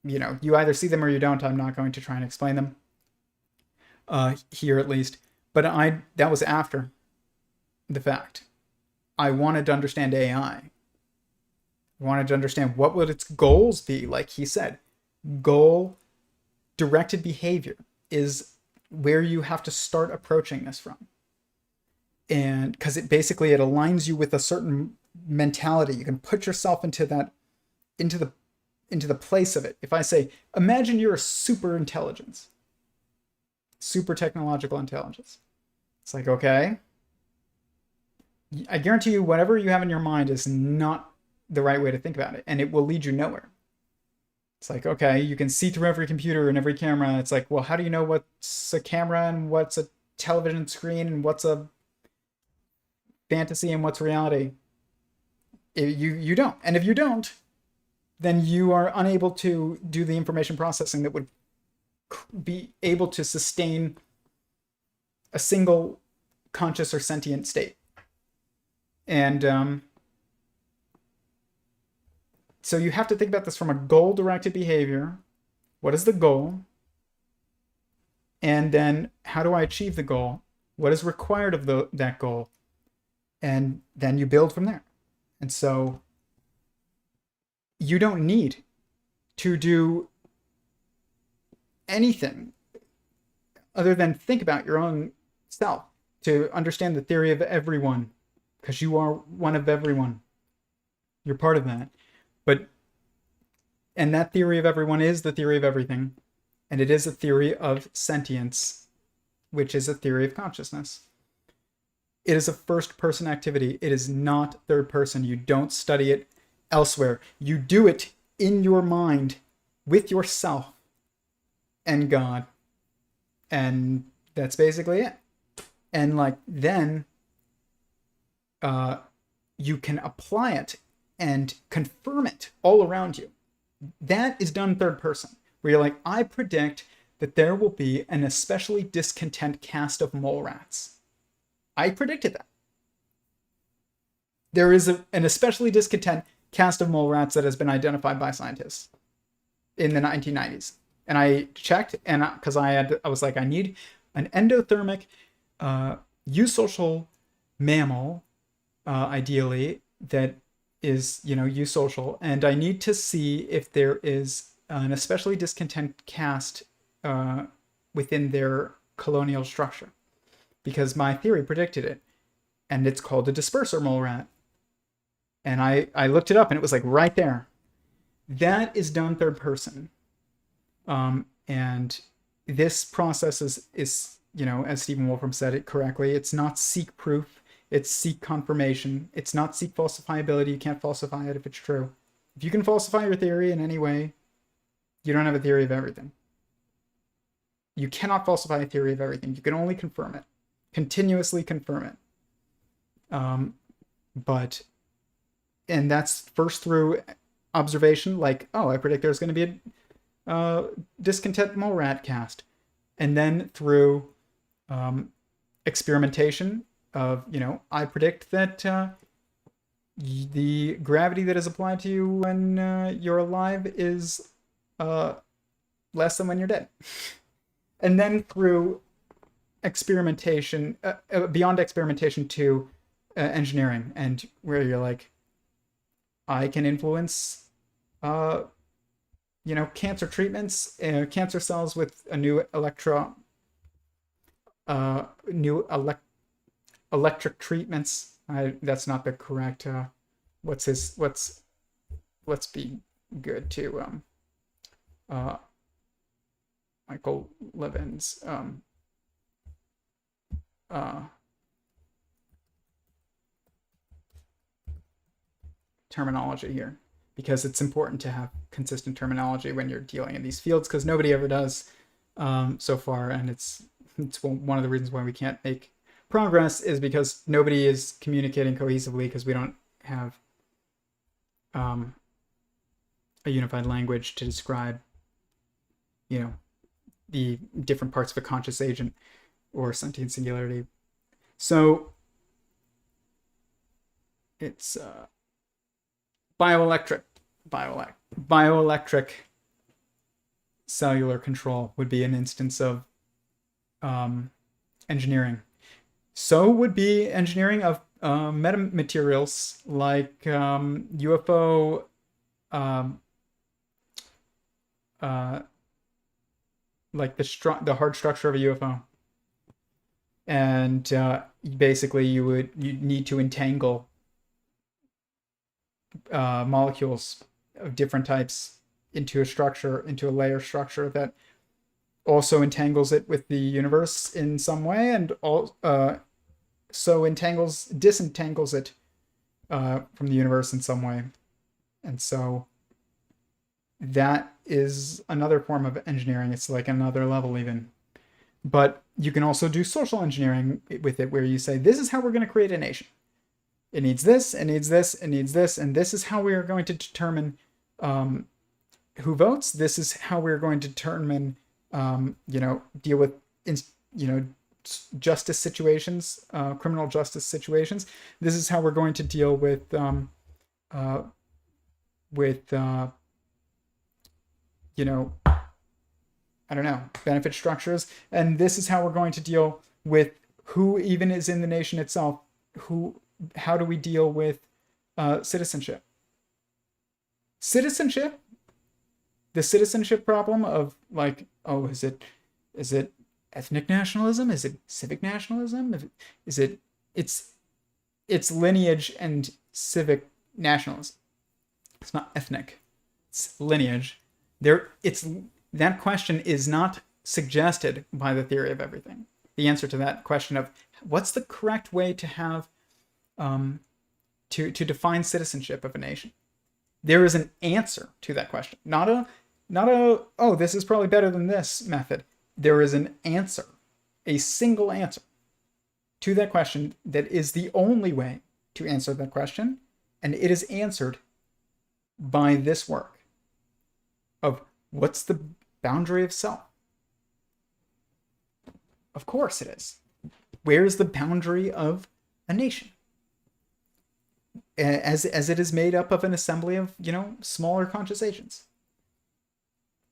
you know, you either see them or you don't. I'm not going to try and explain them here, at least. But that was after the fact. I wanted to understand AI. I wanted to understand what would its goals be. Like he said, goal directed behavior is where you have to start approaching this from. And because it aligns you with a certain mentality. You can put yourself into the place of it. If I say, imagine you're a super intelligence, super technological intelligence. It's like, okay, I guarantee you whatever you have in your mind is not the right way to think about it, and it will lead you nowhere. It's like, okay, you can see through every computer and every camera. It's like, well, how do you know what's a camera and what's a television screen and what's a fantasy and what's reality? You don't. And if you don't, then you are unable to do the information processing that would be able to sustain a single conscious or sentient state. And so you have to think about this from a goal-directed behavior. What is the goal? And then how do I achieve the goal? What is required of that goal? And then you build from there. And so you don't need to do anything other than think about your own self to understand the theory of everyone, because you are one of everyone. You're part of that. And that theory of everyone is the theory of everything. And it is a theory of sentience, which is a theory of consciousness. It is a first-person activity. It is not third person. You don't study it elsewhere. You do it in your mind with yourself and God. And that's basically it. And like then you can apply it and confirm it all around you. That is done third person, where you're like, I predict that there will be an especially discontent cast of mole rats. I predicted that. There is an especially discontent cast of mole rats that has been identified by scientists in the 1990s. And I checked, and because I was like, I need an endothermic eusocial mammal, ideally, that is, you know, eusocial, and I need to see if there is an especially discontent caste within their colonial structure, because my theory predicted it, and it's called a disperser mole rat. And I looked it up, and it was like right there. That is done third person, and this process is, you know, as Stephen Wolfram said it correctly, it's not seek proof. It's seek confirmation. It's not seek falsifiability. You can't falsify it if it's true. If you can falsify your theory in any way, you don't have a theory of everything. You cannot falsify a theory of everything. You can only confirm it. Continuously confirm it. And that's first through observation, like, oh, I predict there's going to be a discontent mole rat cast. And then through experimentation, of, you know, I predict that the gravity that is applied to you when you're alive is less than when you're dead. And then through experimentation, beyond experimentation to engineering, and where you're like, I can influence, you know, cancer treatments, cancer cells with a new electric treatments. That's not the correct. Let's be good to Michael Levin's terminology here, because it's important to have consistent terminology when you're dealing in these fields, because nobody ever does. so far, and it's one of the reasons why we can't make progress is because nobody is communicating cohesively because we don't have a unified language to describe, the different parts of a conscious agent or sentient singularity. So it's bioelectric cellular control would be an instance of engineering. So would be engineering of metamaterials like UFO, like the hard structure of a UFO, and basically you need to entangle molecules of different types into a layer structure that also entangles it with the universe in some way, and disentangles it from the universe in some way. And so that is another form of engineering. It's like another level even. But you can also do social engineering with it, where you say, this is how we're going to create a nation. It needs this, it needs this, it needs this, and this is how we are going to determine who votes. This is how we're going to determine, deal with, justice situations, criminal justice situations. This is how we're going to deal with benefit structures. And this is how we're going to deal with who even is in the nation itself. How do we deal with citizenship? The citizenship problem of like, is it ethnic nationalism? Is it civic nationalism? It's lineage and civic nationalism. It's not ethnic. It's lineage. That question is not suggested by the theory of everything. The answer to that question of what's the correct way to have to define citizenship of a nation, there is an answer to that question. Not a this is probably better than this method. There is an answer, a single answer to that question that is the only way to answer that question, and it is answered by this work of what's the boundary of self. Of course it is. Where is the boundary of a nation? As it is made up of an assembly of, smaller conscious agents.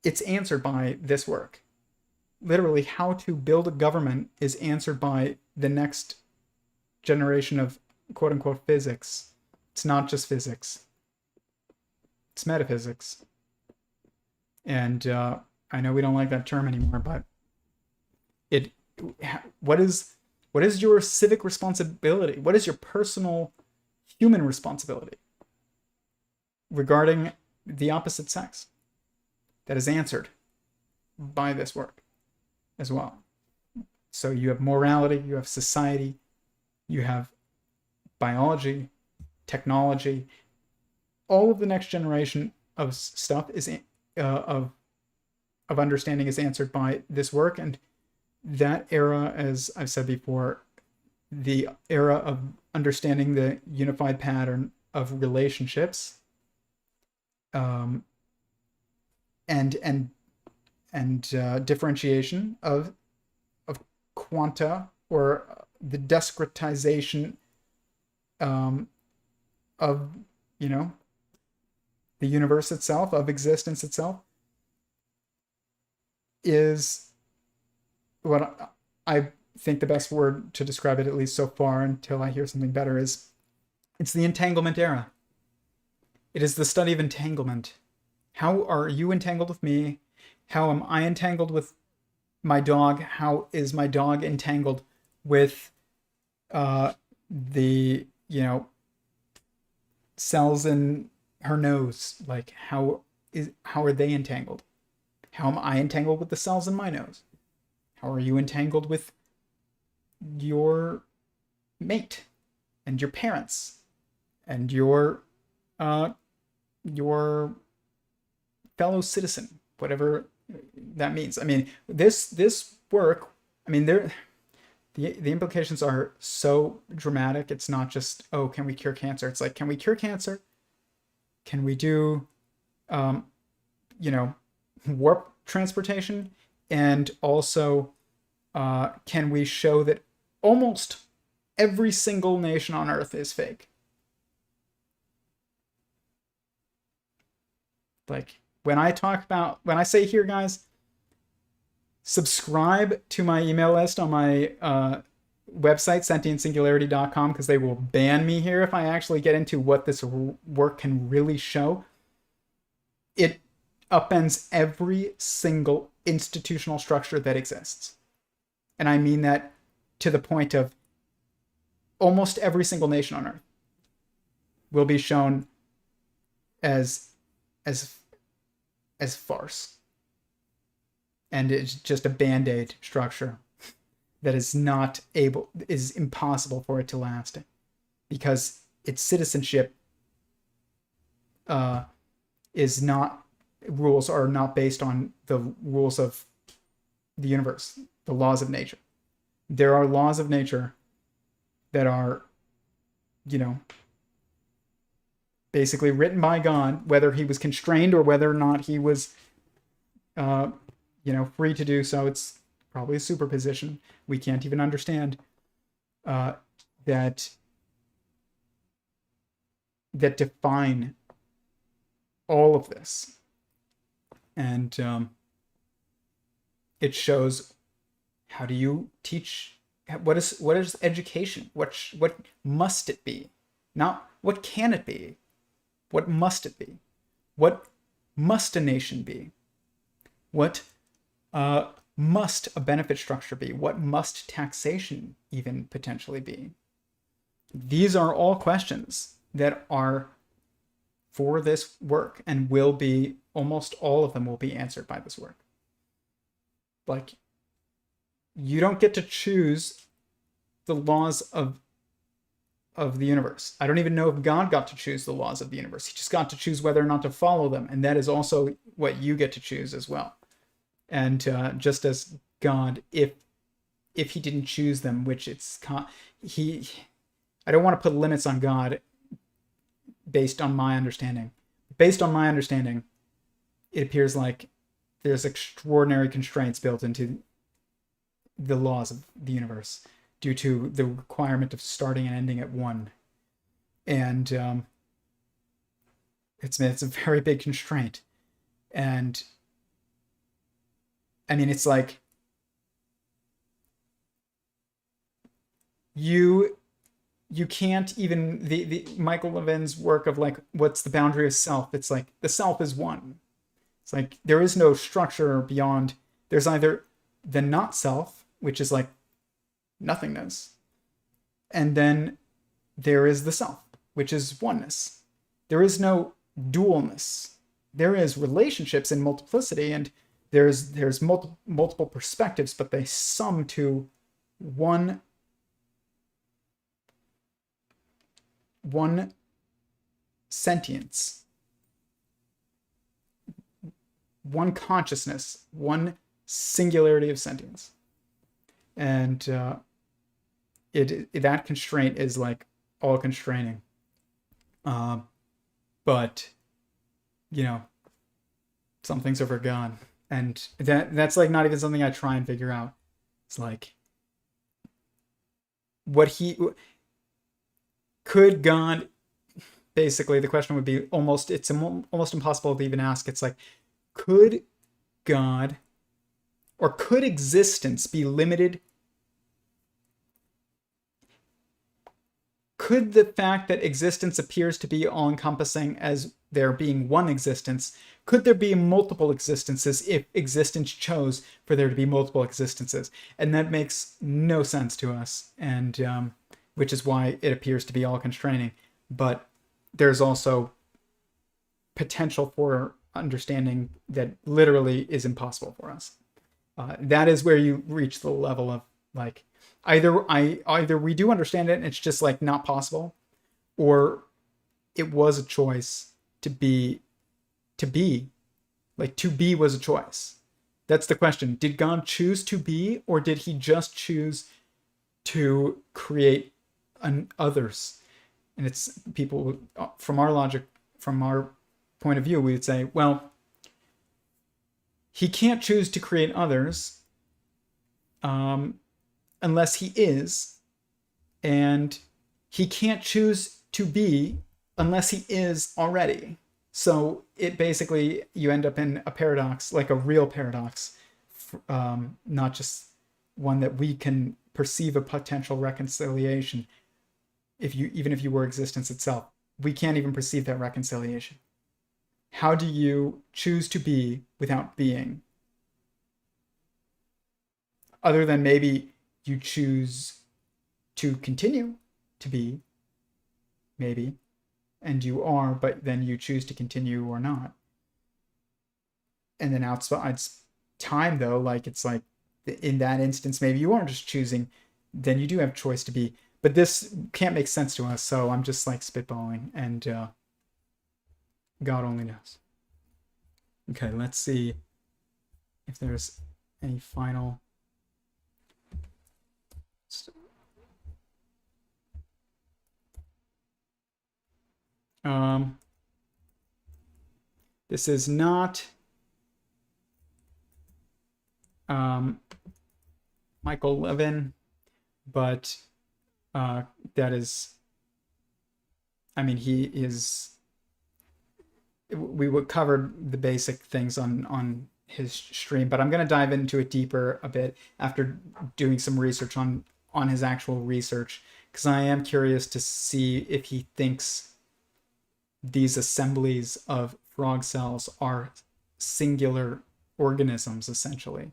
It's answered by this work. Literally, how to build a government is answered by the next generation of quote-unquote physics. It's not just physics. It's metaphysics. And I know we don't like that term anymore, but what is your civic responsibility? What is your personal human responsibility regarding the opposite sex? That is answered by this work as well. So you have morality, you have society, you have biology, technology. All of the next generation of stuff is of understanding is answered by this work. And that era, as I've said before, the era of understanding the unified pattern of relationships, and differentiation of quanta, or the discretization of the universe itself, of existence itself, is what I think the best word to describe it, at least so far until I hear something better, is it's the entanglement era. It is the study of entanglement. How are you entangled with me? How am I entangled with my dog? How is my dog entangled with the cells in her nose? Like, how are they entangled? How am I entangled with the cells in my nose? How are you entangled with your mate and your parents and your fellow citizen, whatever that means. I mean, this work, I mean, the implications are so dramatic. It's not just, oh, can we cure cancer? It's like, can we cure cancer? Can we do, you know, warp transportation? And also, can we show that almost every single nation on Earth is fake? Like, when I say here, guys, subscribe to my email list on my website, sentientsingularity.com, because they will ban me here if I actually get into what this work can really show. It upends every single institutional structure that exists. And I mean that to the point of almost every single nation on Earth will be shown as farce. And it's just a band-aid structure that is impossible for it to last, because its citizenship rules are not based on the rules of the universe, the laws of nature. There are laws of nature that are, you know, basically written by God, whether he was constrained or whether or not he was, you know, free to do so. It's probably a superposition. We can't even understand that define all of this. And it shows, how do you teach? What is education? What must it be? Not what can it be? What must it be? What must a nation be? What must a benefit structure be? What must taxation even potentially be? These are all questions that are for this work, and will be, almost all of them will be answered by this work. Like, you don't get to choose the laws of the universe. I don't even know if God got to choose the laws of the universe. He just got to choose whether or not to follow them, and that is also what you get to choose as well. And just as God, if he didn't choose them, which I don't want to put limits on God based on my understanding. Based on my understanding, it appears like there's extraordinary constraints built into the laws of the universe due to the requirement of starting and ending at one. And it's a very big constraint. And I mean, it's like you can't even, the Michael Levin's work of like, what's the boundary of self? It's like the self is one. It's like there is no structure beyond. There's either the not self, which is like nothingness, and then there is the self, which is oneness. There is no dualness. There is relationships in multiplicity, and there's multiple perspectives, but they sum to one sentience, one consciousness, one singularity of sentience. And that constraint is like all constraining. But you know, some things are forgone, and that's like not even something I try and figure out. It's like, could God, basically the question would be almost impossible to even ask. It's like, could God, or could existence be limited? Could the fact that existence appears to be all-encompassing as there being one existence, could there be multiple existences if existence chose for there to be multiple existences? And that makes no sense to us, and which is why it appears to be all constraining. But there's also potential for understanding that literally is impossible for us. That is where you reach the level of like, either we do understand it and it's just like not possible, or it was a choice to be was a choice. That's the question. Did God choose to be, or did he just choose to create others? And it's people, from our logic, from our point of view, we would say, well, he can't choose to create others unless he is, and he can't choose to be unless he is already. So it basically, you end up in a paradox, like a real paradox, not just one that we can perceive a potential reconciliation. Even if you were existence itself, we can't even perceive that reconciliation. How do you choose to be without being? Other than maybe you choose to continue to be, maybe, and you are, but then you choose to continue or not. And then outside time, though, like it's like in that instance, maybe you are just choosing, then you do have choice to be. But this can't make sense to us, so I'm just like spitballing, and God only knows. Okay, let's see if there's any final. This is not Michael Levin, but that is, I mean, he is, we would cover the basic things on his stream, but I'm going to dive into it deeper a bit after doing some research on his actual research, because I am curious to see if he thinks these assemblies of frog cells are singular organisms, essentially.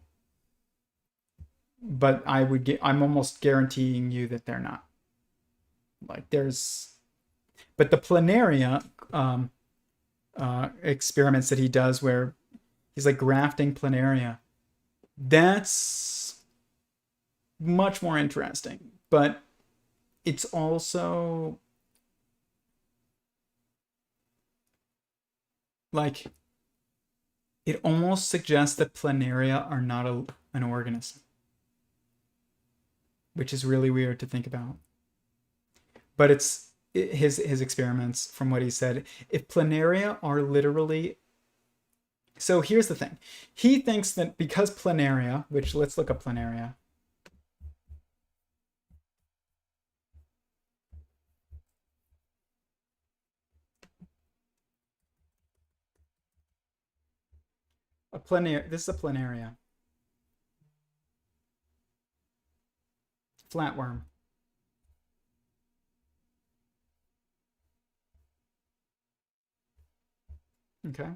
But I'm almost guaranteeing you that they're not. Like but the planaria experiments that he does, where he's like grafting planaria, that's much more interesting. But it's also like, it almost suggests that planaria are not an organism, which is really weird to think about. But it's his experiments, from what he said, if planaria are literally, so here's the thing, he thinks that because planaria, which, let's look up planaria. This is a planaria. Flatworm. Okay.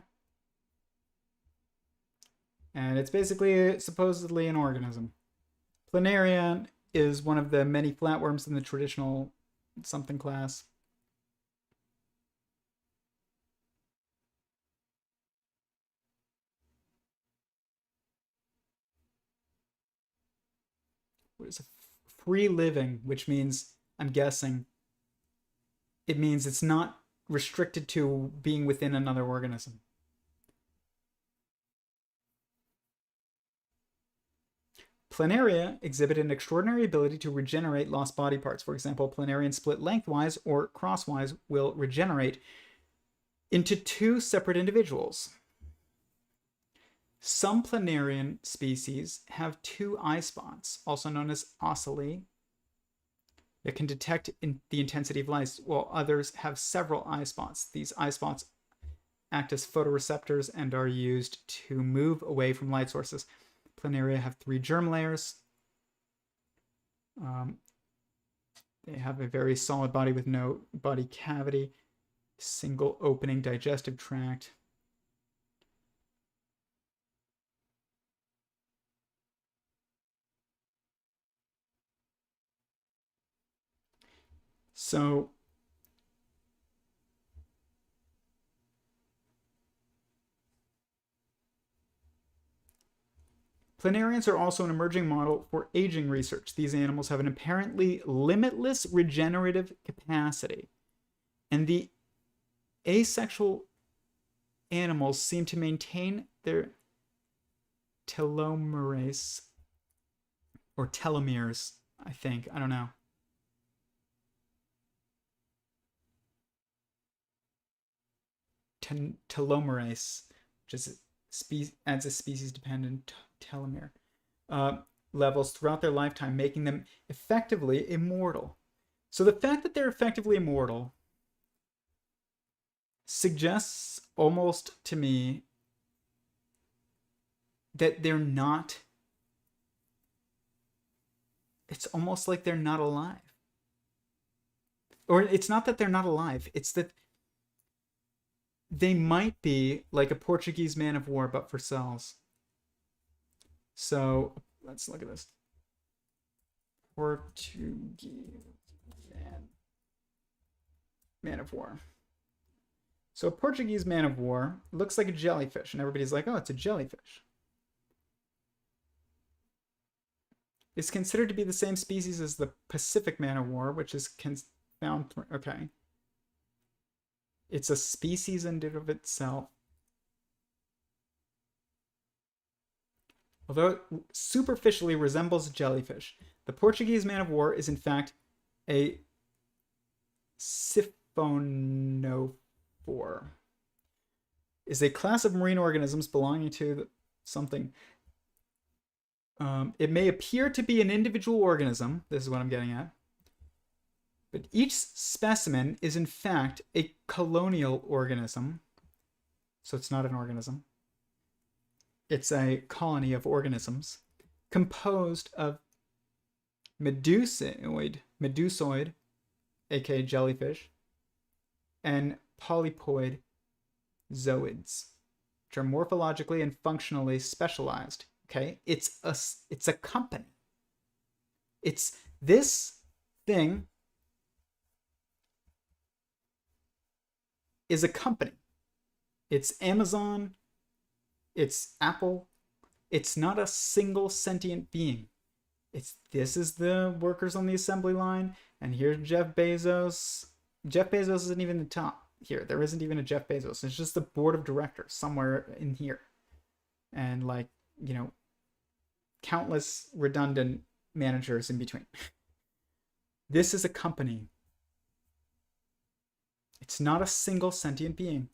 And it's basically supposedly an organism. Planaria is one of the many flatworms in the traditional something class. What is a free living, which means, I'm guessing, it means it's not restricted to being within another organism. Planaria exhibit an extraordinary ability to regenerate lost body parts. For example, planarians split lengthwise or crosswise will regenerate into two separate individuals. Some planarian species have two eye spots, also known as ocelli, that can detect the intensity of light, while others have several eye spots. These eye spots act as photoreceptors and are used to move away from light sources. Planaria have 3 germ layers. They have a very solid body with no body cavity, single opening digestive tract. So planarians are also an emerging model for aging research. These animals have an apparently limitless regenerative capacity, and the asexual animals seem to maintain their telomerase, or telomeres, I think. I don't know. Telomerase, which is adds a species-dependent telomere levels throughout their lifetime, making them effectively immortal. So the fact that they're effectively immortal suggests almost to me that they're not. It's almost like they're not alive. Or it's not that they're not alive, it's that they might be like a Portuguese man of war, but for cells. So let's look at this. Portuguese man of war. So a Portuguese man of war looks like a jellyfish, and everybody's like, oh, it's a jellyfish. It's considered to be the same species as the Pacific man of war, which is found. Okay. It's a species in and of itself. Although it superficially resembles a jellyfish, the Portuguese man of war is in fact a siphonophore. Is a class of marine organisms belonging to something. It may appear to be an individual organism. This is what I'm getting at. But each specimen is in fact a colonial organism. So it's not an organism. It's a colony of organisms composed of medusoid, aka jellyfish, and polypoid zooids, which are morphologically and functionally specialized. Okay, it's a company. It's this thing is a company. It's Amazon, it's Apple. It's not a single sentient being. This is the workers on the assembly line, and here's Jeff Bezos. Jeff Bezos isn't even the top here. There isn't even a Jeff Bezos. It's just the board of directors somewhere in here. And like, you know, countless redundant managers in between. This is a company. It's not a single sentient being.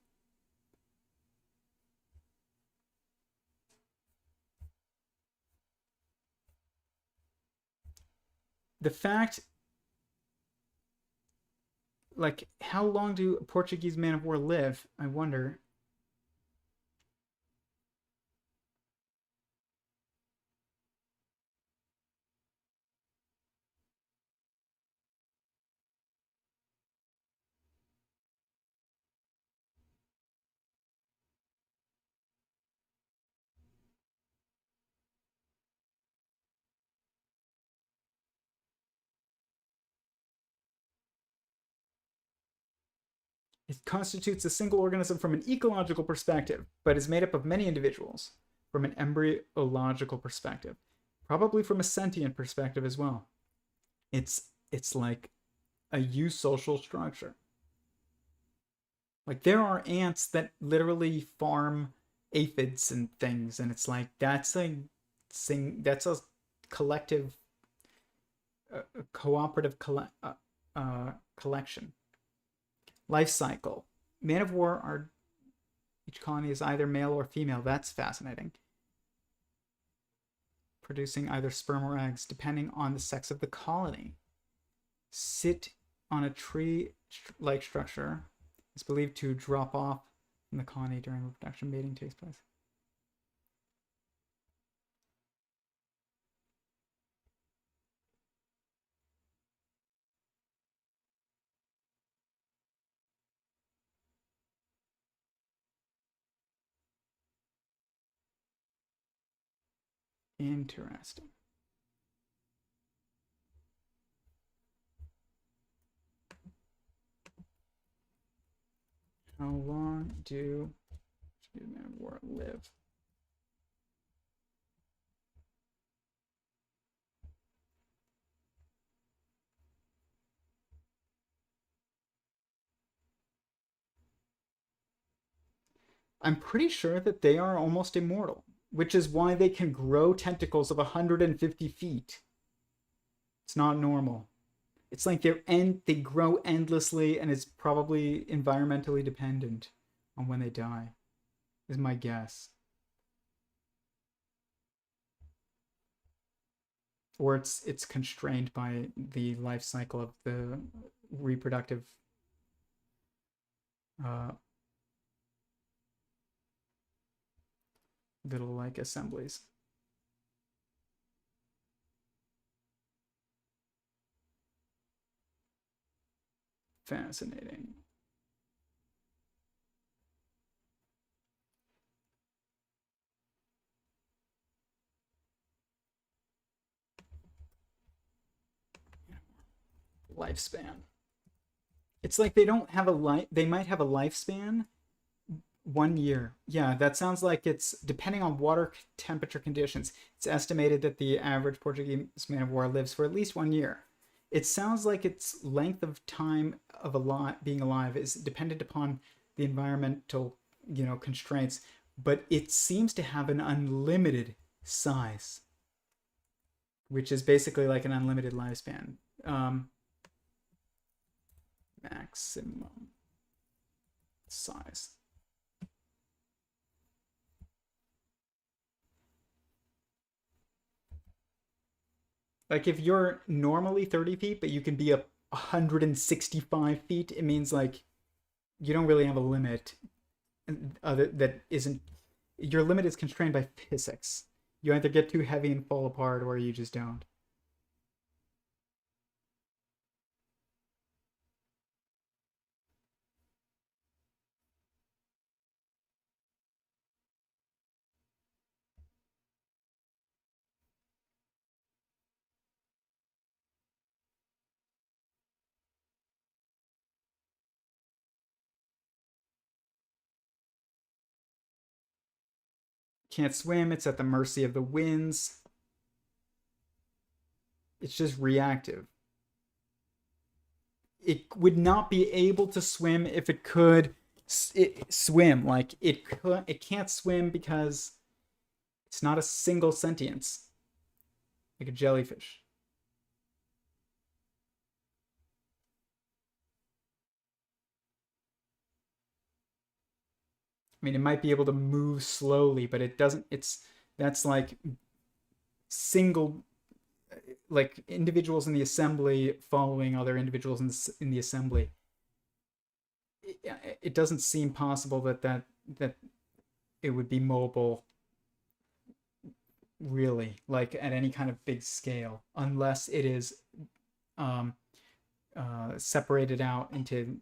The fact, like, how long do a Portuguese man of war live? I wonder. It constitutes a single organism from an ecological perspective, but is made up of many individuals from an embryological perspective, probably from a sentient perspective as well. It's like a eusocial structure. Like there are ants that literally farm aphids and things, and it's like that's a collective, cooperative collection. Life cycle. Man of war are each colony is either male or female. That's fascinating. Producing either sperm or eggs, depending on the sex of the colony. Sit on a tree-like structure. Is believed to drop off from the colony during reproduction. Mating takes place. Interesting. How long do man of war live? I'm pretty sure that they are almost immortal. which is why they can grow tentacles of 150 feet. It's not normal. It's like they grow endlessly, and it's probably environmentally dependent on when they die, is my guess. Or it's constrained by the life cycle of the reproductive little like assemblies. Fascinating. Lifespan. It's like they don't have a life. They might have a lifespan 1 year. Yeah, that sounds like it's depending on water temperature conditions. It's estimated that the average Portuguese man of war lives for at least 1 year. It sounds like its length of time of being alive is dependent upon the environmental, constraints, but it seems to have an unlimited size, which is basically like an unlimited lifespan. Maximum size. Like if you're normally 30 feet, but you can be up 165 feet, it means like you don't really have a limit other that isn't your limit is constrained by physics. You either get too heavy and fall apart or you just don't. Can't swim, it's at the mercy of the winds. It's just reactive. It would not be able to swim if it could swim. Like it can't swim because it's not a single sentience, like a jellyfish. I mean, it might be able to move slowly, but it doesn't. That's like single, like individuals in the assembly following other individuals in the assembly. It doesn't seem possible that it would be mobile, really, like at any kind of big scale, unless it is um, separated out into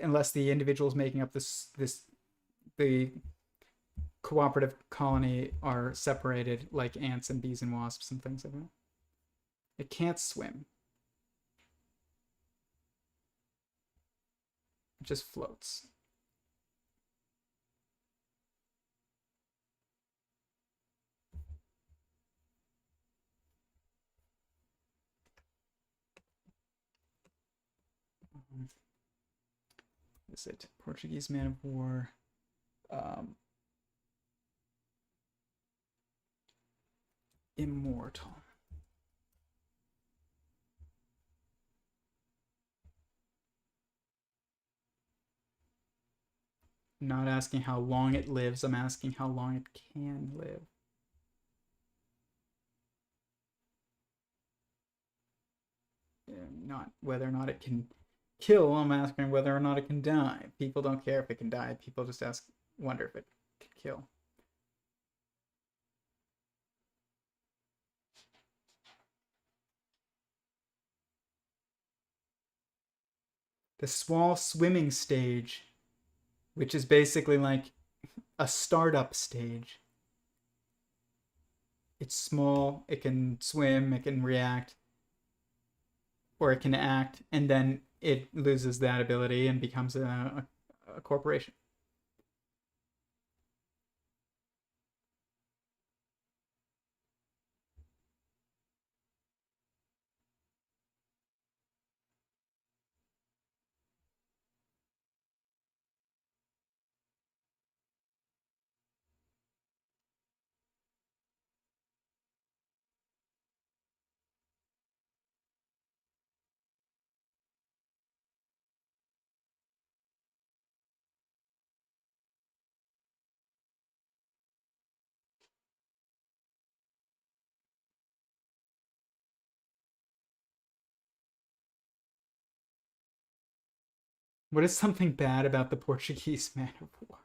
unless the individuals making up the cooperative colony are separated like ants and bees and wasps and things like that. It can't swim. It just floats. Is it Portuguese Man of War? Immortal. I'm not asking how long it lives, I'm asking how long it can live. Not whether or not it can kill, I'm asking whether or not it can die. People don't care if it can die, people just wonder if it can kill. The small swimming stage, which is basically like a startup stage. It's small, it can swim, it can react, or it can act, and then it loses that ability and becomes a corporation. What is something bad about the Portuguese Man of War?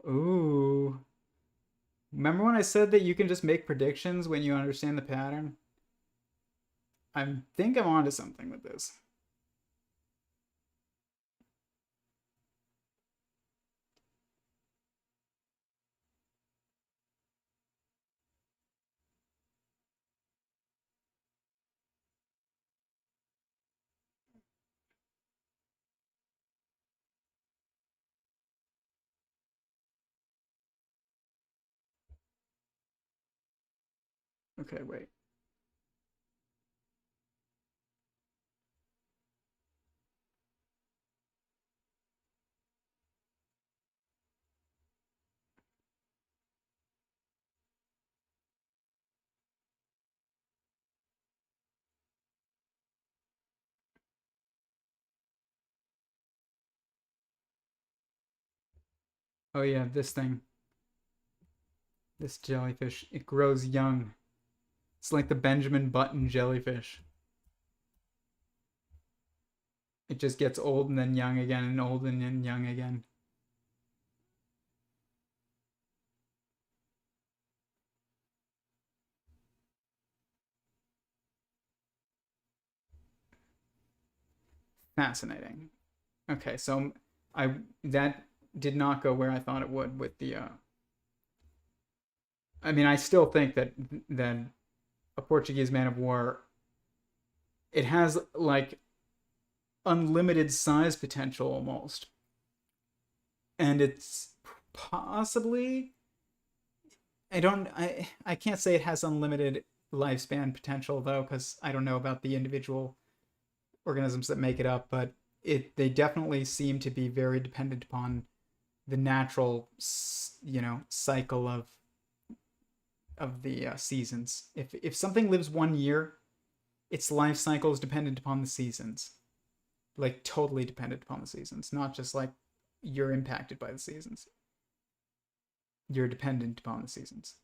Ooh. Remember when I said that you can just make predictions when you understand the pattern? I think I'm onto something with this. Okay, wait. Oh yeah, this thing. This jellyfish. It grows young. It's like the Benjamin Button jellyfish. It just gets old and then young again and old and then young again. Fascinating. Okay, so I that did not go where I thought it would with the I mean, I still think that a Portuguese Man of War, it has like unlimited size potential almost. And it's possibly I can't say it has unlimited lifespan potential though, because I don't know about the individual organisms that make it up, but they definitely seem to be very dependent upon the natural cycle of the seasons. If something lives 1 year, its life cycle is dependent upon the seasons, like totally dependent upon the seasons, not just like you're impacted by the seasons. You're dependent upon the seasons.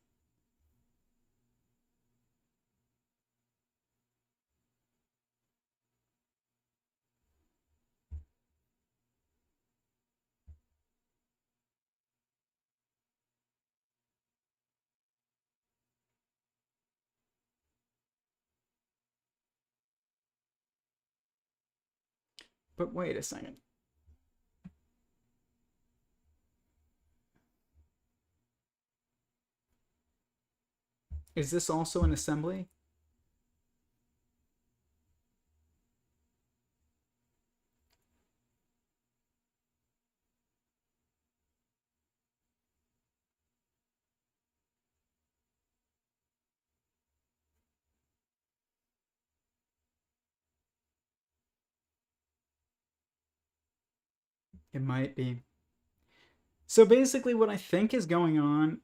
But wait a second. Is this also an assembly? It might be. So basically, what I think is going on,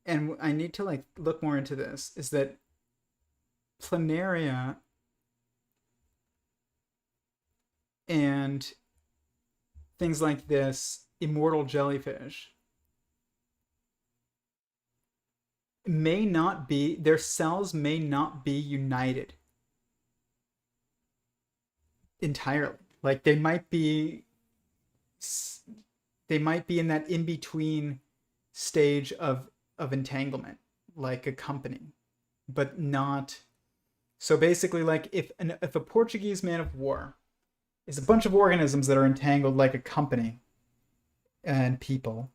and I need to like look more into this, is that planaria and things like this immortal jellyfish may not be, their cells may not be united entirely. Like they might be in that in between stage of entanglement, like a company, but not. So basically, like if a Portuguese Man of War is a bunch of organisms that are entangled like a company and people,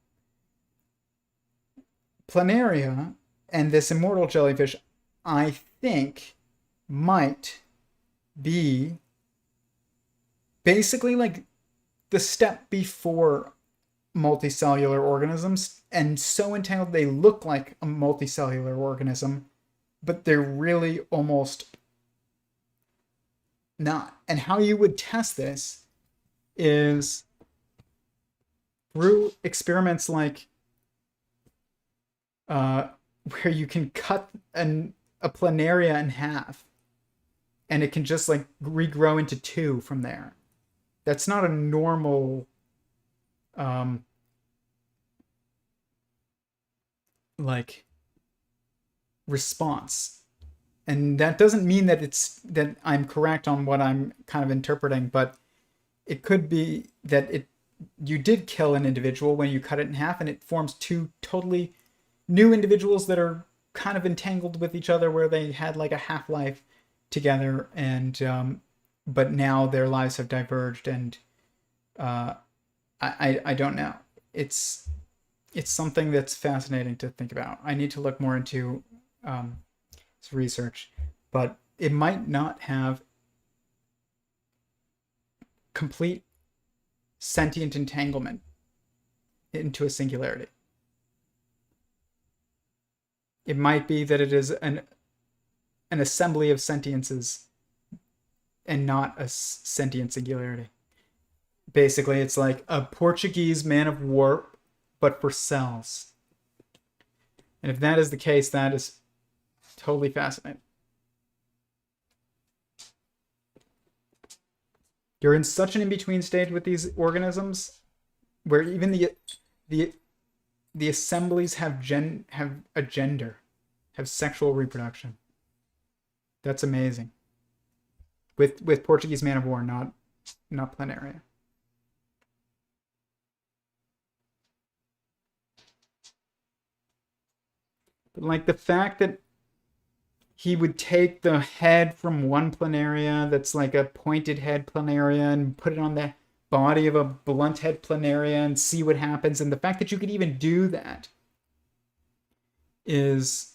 planaria and this immortal jellyfish, I think, might be basically like the step before multicellular organisms, and so entangled they look like a multicellular organism, but they're really almost not. And how you would test this is through experiments like where you can cut a planaria in half and it can just like regrow into two from there. That's not a normal like response. And that doesn't mean that I'm correct on what I'm kind of interpreting, but it could be that you did kill an individual when you cut it in half, and it forms two totally new individuals that are kind of entangled with each other, where they had like a half-life together, and but now their lives have diverged, and I don't know. It's something that's fascinating to think about. I need to look more into this research, but it might not have complete sentient entanglement into a singularity. It might be that it is an assembly of sentiences and not a sentient singularity. Basically, it's like a Portuguese Man of War, but for cells. And if that is the case, that is totally fascinating. You're in such an in-between stage with these organisms, where even the assemblies have a gender, have sexual reproduction. That's amazing. With Portuguese Man of War, not Planaria. But like the fact that he would take the head from one planaria that's like a pointed head planaria and put it on the body of a blunt head planaria and see what happens. And the fact that you could even do that is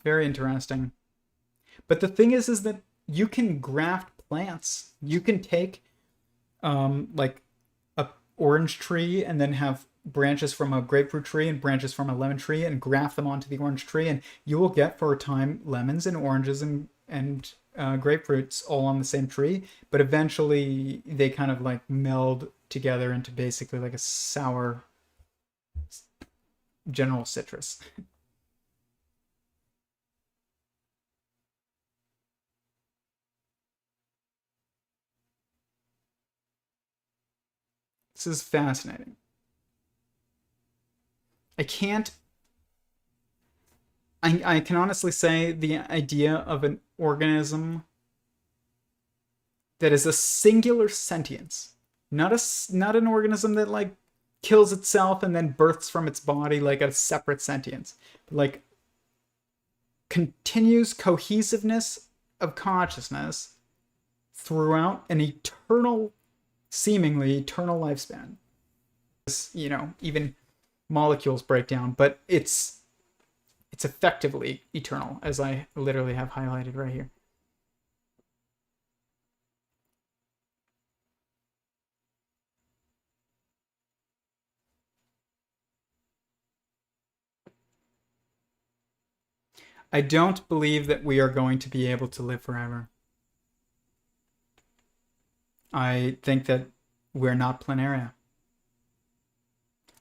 very interesting. But the thing is that you can graft plants. You can take like a orange tree and then have branches from a grapefruit tree and branches from a lemon tree and graft them onto the orange tree, and you will get for a time lemons and oranges and grapefruits all on the same tree, but eventually they kind of like meld together into basically like a sour general citrus. This is fascinating. I can honestly say the idea of an organism that is a singular sentience, not an organism that like kills itself and then births from its body like a separate sentience, but like continues cohesiveness of consciousness throughout an seemingly eternal lifespan. You know, even molecules break down, but it's effectively eternal, as I literally have highlighted right here. I don't believe that we are going to be able to live forever. I think that we're not planaria.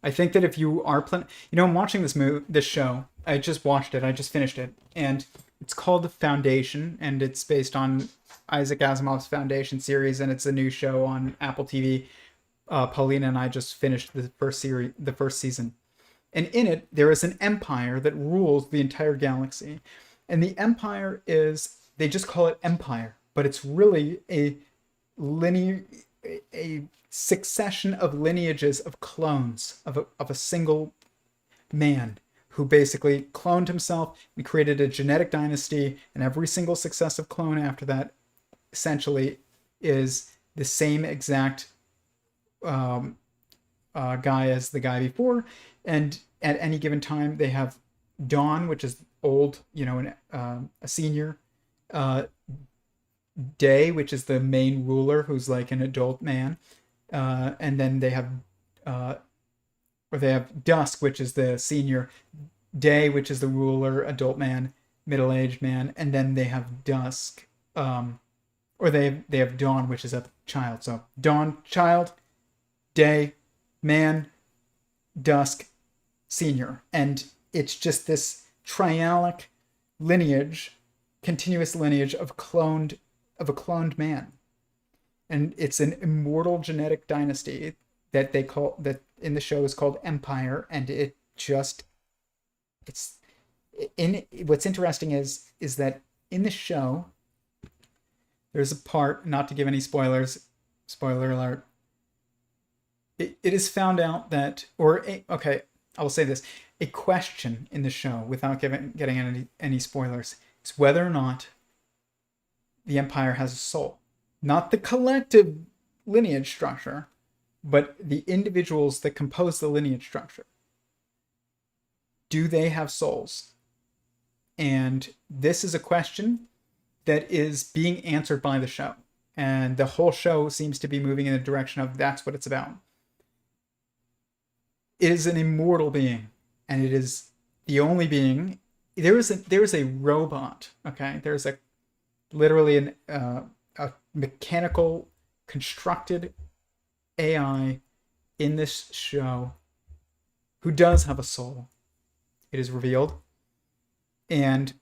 I think that if you are I'm watching this show. I just watched it. I just finished it, and it's called The Foundation, and it's based on Isaac Asimov's Foundation series, and it's a new show on Apple TV. Paulina and I just finished the first season, and in it there is an empire that rules the entire galaxy, and the empire they just call it empire, but it's really a succession of lineages of clones of a single man who basically cloned himself and created a genetic dynasty, and every single successive clone after that essentially is the same exact guy as the guy before. And at any given time they have Dawn, which is old, a senior, Day, which is the main ruler, who's like an adult man, and then they have Dusk, which is the senior, Day, which is the ruler, adult man, middle-aged man, and then they have Dusk, or they have Dawn, which is a child. So Dawn, child, Day, man, Dusk, senior, and it's just this trialic lineage, continuous lineage of a cloned man. and it's an immortal genetic dynasty that they call, that in the show is called Empire, and it's in what's interesting is that in the show there's a part, not to give any spoilers, spoiler alert, it is found out that, okay, I will say this, a question in the show, without getting any spoilers, is whether or not the Empire has a soul. Not the collective lineage structure, but the individuals that compose the lineage structure. Do they have souls? And this is a question that is being answered by the show. And the whole show seems to be moving in the direction of that's what it's about. It is an immortal being, and it is the only being. There is a robot, okay? There's literally a mechanical constructed AI in this show who does have a soul. It is revealed. And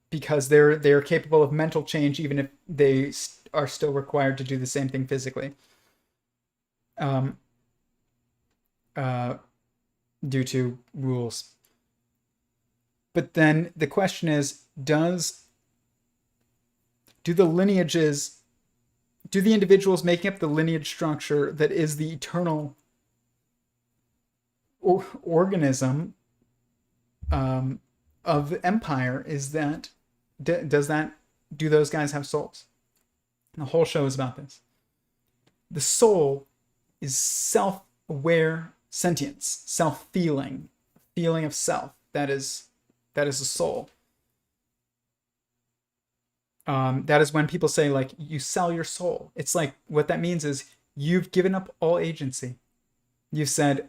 because they're capable of mental change, even if they are still required to do the same thing physically, due to rules. But then the question is, do the individuals making up the lineage structure that is the eternal organism of Empire, do those guys have souls? And the whole show is about this. The soul is self-aware sentience, self-feeling, feeling of self. That is a soul. That is when people say, like, you sell your soul. It's like, what that means is you've given up all agency. You've said,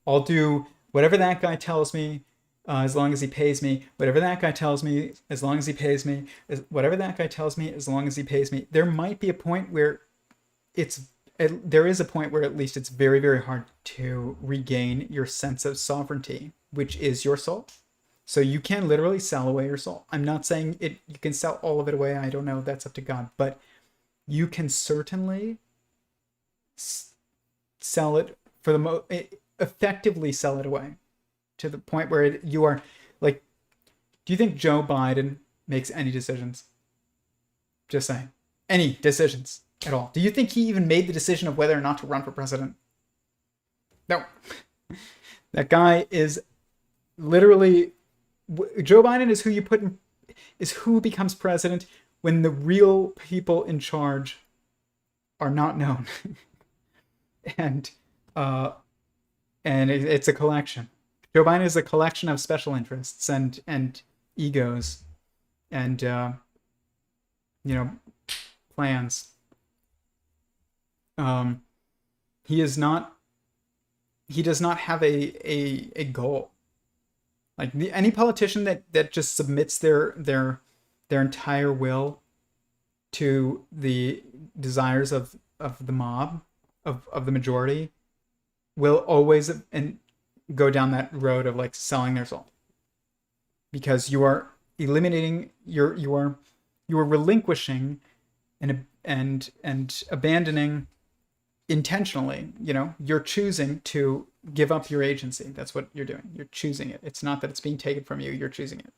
I'll do whatever that guy tells me, as long as he pays me. Whatever that guy tells me, as long as he pays me. Whatever that guy tells me, as long as he pays me. There might be a point where there is a point where at least it's very, very hard to regain your sense of sovereignty, which is your soul. So you can literally sell away your soul. I'm not saying you can sell all of it away. I don't know. That's up to God. But you can certainly sell it effectively sell it away to the point where you are like, do you think Joe Biden makes any decisions? Just saying. Any decisions at all. Do you think he even made the decision of whether or not to run for president? No. That guy is literally... Joe Biden is who becomes president when the real people in charge are not known. and it's a collection. Joe Biden is a collection of special interests and egos and plans. He does not have a goal. Like any politician that just submits their entire will to the desires of the mob, of the majority, will always go down that road of like selling their soul. Because you are eliminating, you are relinquishing and abandoning intentionally. You're choosing to give up your agency. That's what you're doing. You're choosing it. It's not that it's being taken from you. You're choosing it.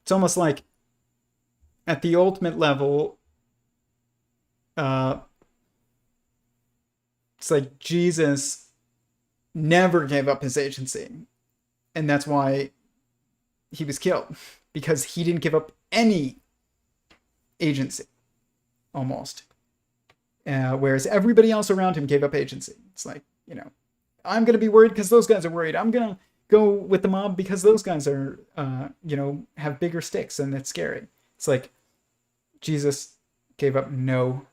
It's almost like at the ultimate level, it's like Jesus never gave up his agency. And that's why he was killed, because he didn't give up any agency. Almost. Whereas everybody else around him gave up agency. It's like, I'm going to be worried because those guys are worried. I'm going to go with the mob because those guys are, have bigger sticks and it's scary. It's like Jesus gave up no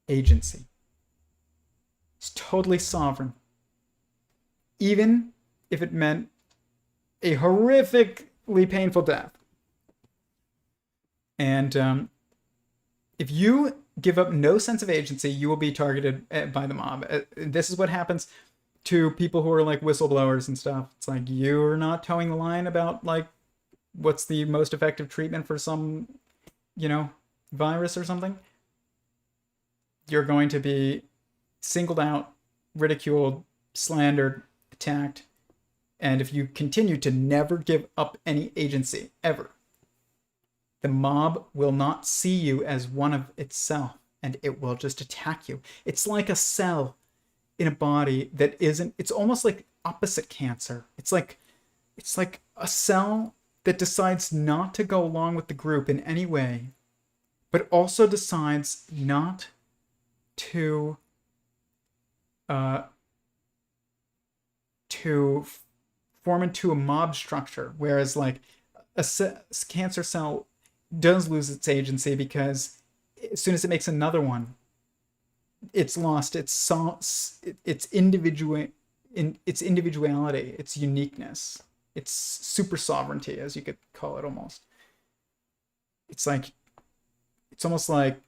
agency. He's totally sovereign. Even if it meant a horrifically painful death. And if you give up no sense of agency, you will be targeted by the mob. This is what happens to people who are like whistleblowers and stuff. It's like, you're not towing the line about like what's the most effective treatment for some, virus or something. You're going to be singled out, ridiculed, slandered, attacked. And if you continue to never give up any agency, ever, the mob will not see you as one of itself, and it will just attack you. It's like a cell in a body that isn't, it's almost like opposite cancer. It's like a cell that decides not to go along with the group in any way, but also decides not to form into a mob structure, whereas like a cancer cell does lose its agency because as soon as it makes another one, it's lost its individuality, its uniqueness, its super sovereignty, as you could call it almost. It's almost like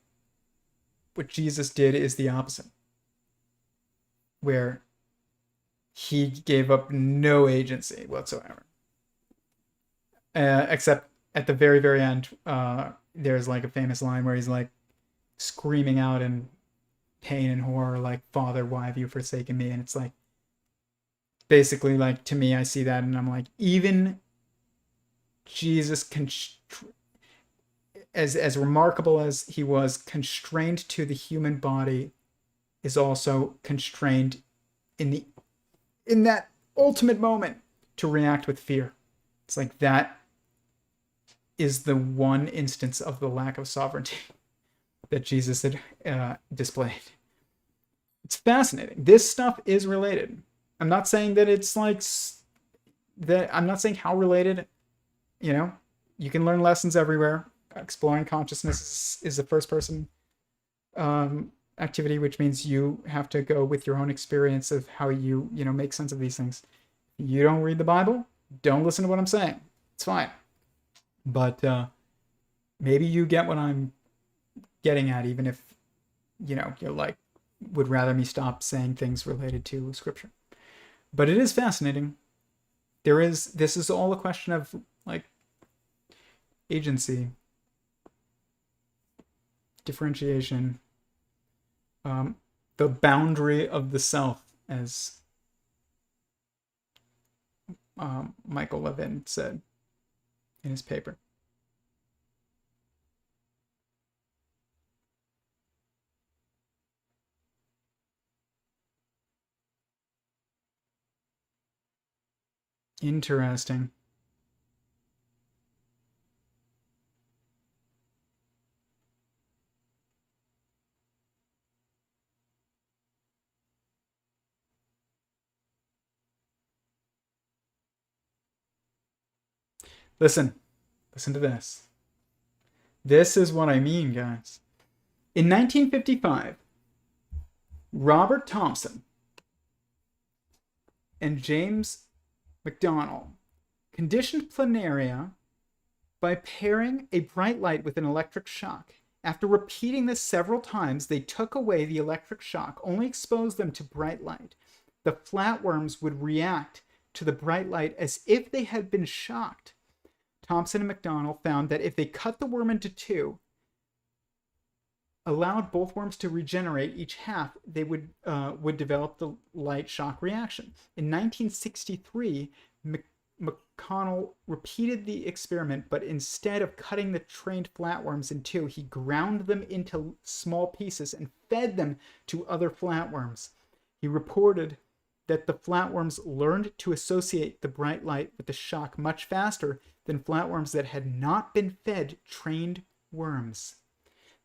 what Jesus did is the opposite, where he gave up no agency whatsoever. Except at the very, very end, there's like a famous line where he's like screaming out in pain and horror, like, "Father, why have you forsaken me?" And it's like, basically, like, to me, I see that and I'm like, even Jesus, as remarkable as he was, constrained to the human body, is also constrained in that ultimate moment to react with fear. It's like that is the one instance of the lack of sovereignty that Jesus had displayed. It's fascinating. This stuff is related. I'm not saying that it's like that. I'm not saying how related. You can learn lessons everywhere. Exploring consciousness is a first-person activity, which means you have to go with your own experience of how you make sense of these things. You don't read the Bible, don't listen to what I'm saying. It's fine. But maybe you get what I'm getting at, even if you're like, would rather me stop saying things related to scripture. But it is fascinating. This is all a question of like agency, differentiation, the boundary of the self, as Michael Levin said in his paper. Interesting. Listen to this. This is what I mean, guys. In 1955, Robert Thomson and James McDonnell conditioned planaria by pairing a bright light with an electric shock. After repeating this several times, they took away the electric shock, only exposed them to bright light. The flatworms would react to the bright light as if they had been shocked. Thomson and McDonnell found that if they cut the worm into two, allowed both worms to regenerate each half, they would develop the light shock reaction. In 1963, McConnell repeated the experiment, but instead of cutting the trained flatworms in two, he ground them into small pieces and fed them to other flatworms. He reported that the flatworms learned to associate the bright light with the shock much faster than flatworms that had not been fed trained worms.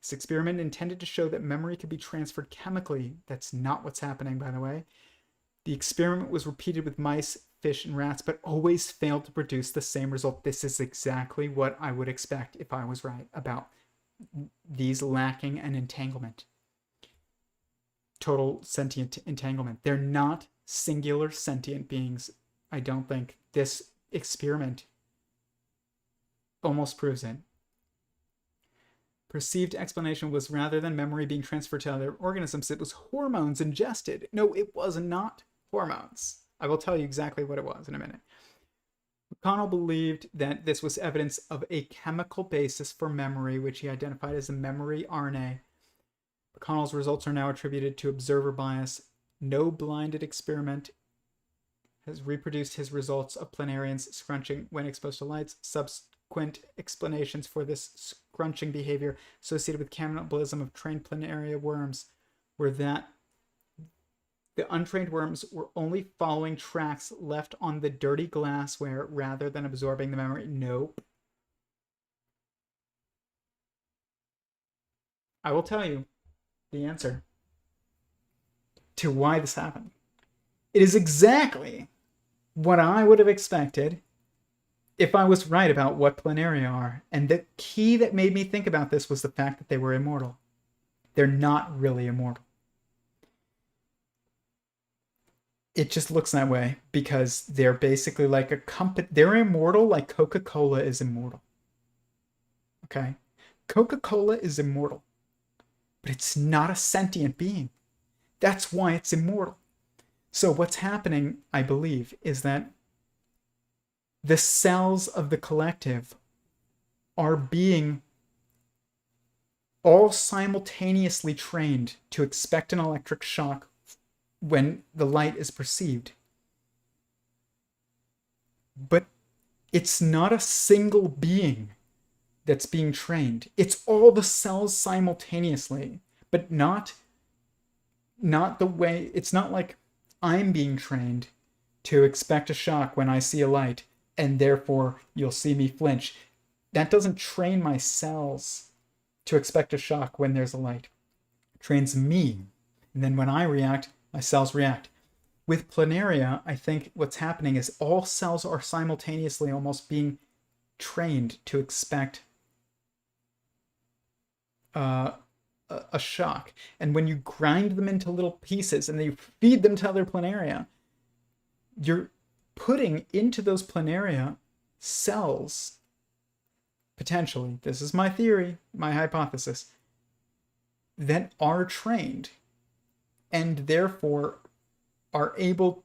This experiment intended to show that memory could be transferred chemically. That's not what's happening, by the way. The experiment was repeated with mice, fish, and rats, but always failed to produce the same result. This is exactly what I would expect if I was right about these lacking an entanglement. Total sentient entanglement. They're not singular sentient beings, I don't think. This experiment almost proves it. Perceived explanation was, rather than memory being transferred to other organisms, it was hormones ingested. No, it was not hormones. I will tell you exactly what it was in a minute. McConnell believed that this was evidence of a chemical basis for memory, which he identified as a memory RNA. McConnell's results are now attributed to observer bias. No blinded experiment has reproduced his results of planarians scrunching when exposed to lights. Subsequent explanations for this scrunching behavior associated with cannibalism of trained planaria worms were that the untrained worms were only following tracks left on the dirty glassware rather than absorbing the memory. Nope. I will tell you the answer to why this happened. It is exactly what I would have expected if I was right about what planaria are. And the key that made me think about this was the fact that they were immortal. They're not really immortal. It just looks that way because they're basically like a company. They're immortal like Coca-Cola is immortal. Okay? Coca-Cola is immortal, but it's not a sentient being. That's why it's immortal. So what's happening, I believe, is that the cells of the collective are being all simultaneously trained to expect an electric shock when the light is perceived. But it's not a single being that's being trained. It's all the cells simultaneously, but not the way, it's not like I'm being trained to expect a shock when I see a light, and therefore you'll see me flinch. That doesn't train my cells to expect a shock when there's a light. It trains me. And then when I react, my cells react. With planaria, I think what's happening is all cells are simultaneously almost being trained to expect a shock. And when you grind them into little pieces and then you feed them to other planaria, you're putting into those planaria cells, potentially, this is my theory, my hypothesis, that are trained and therefore are able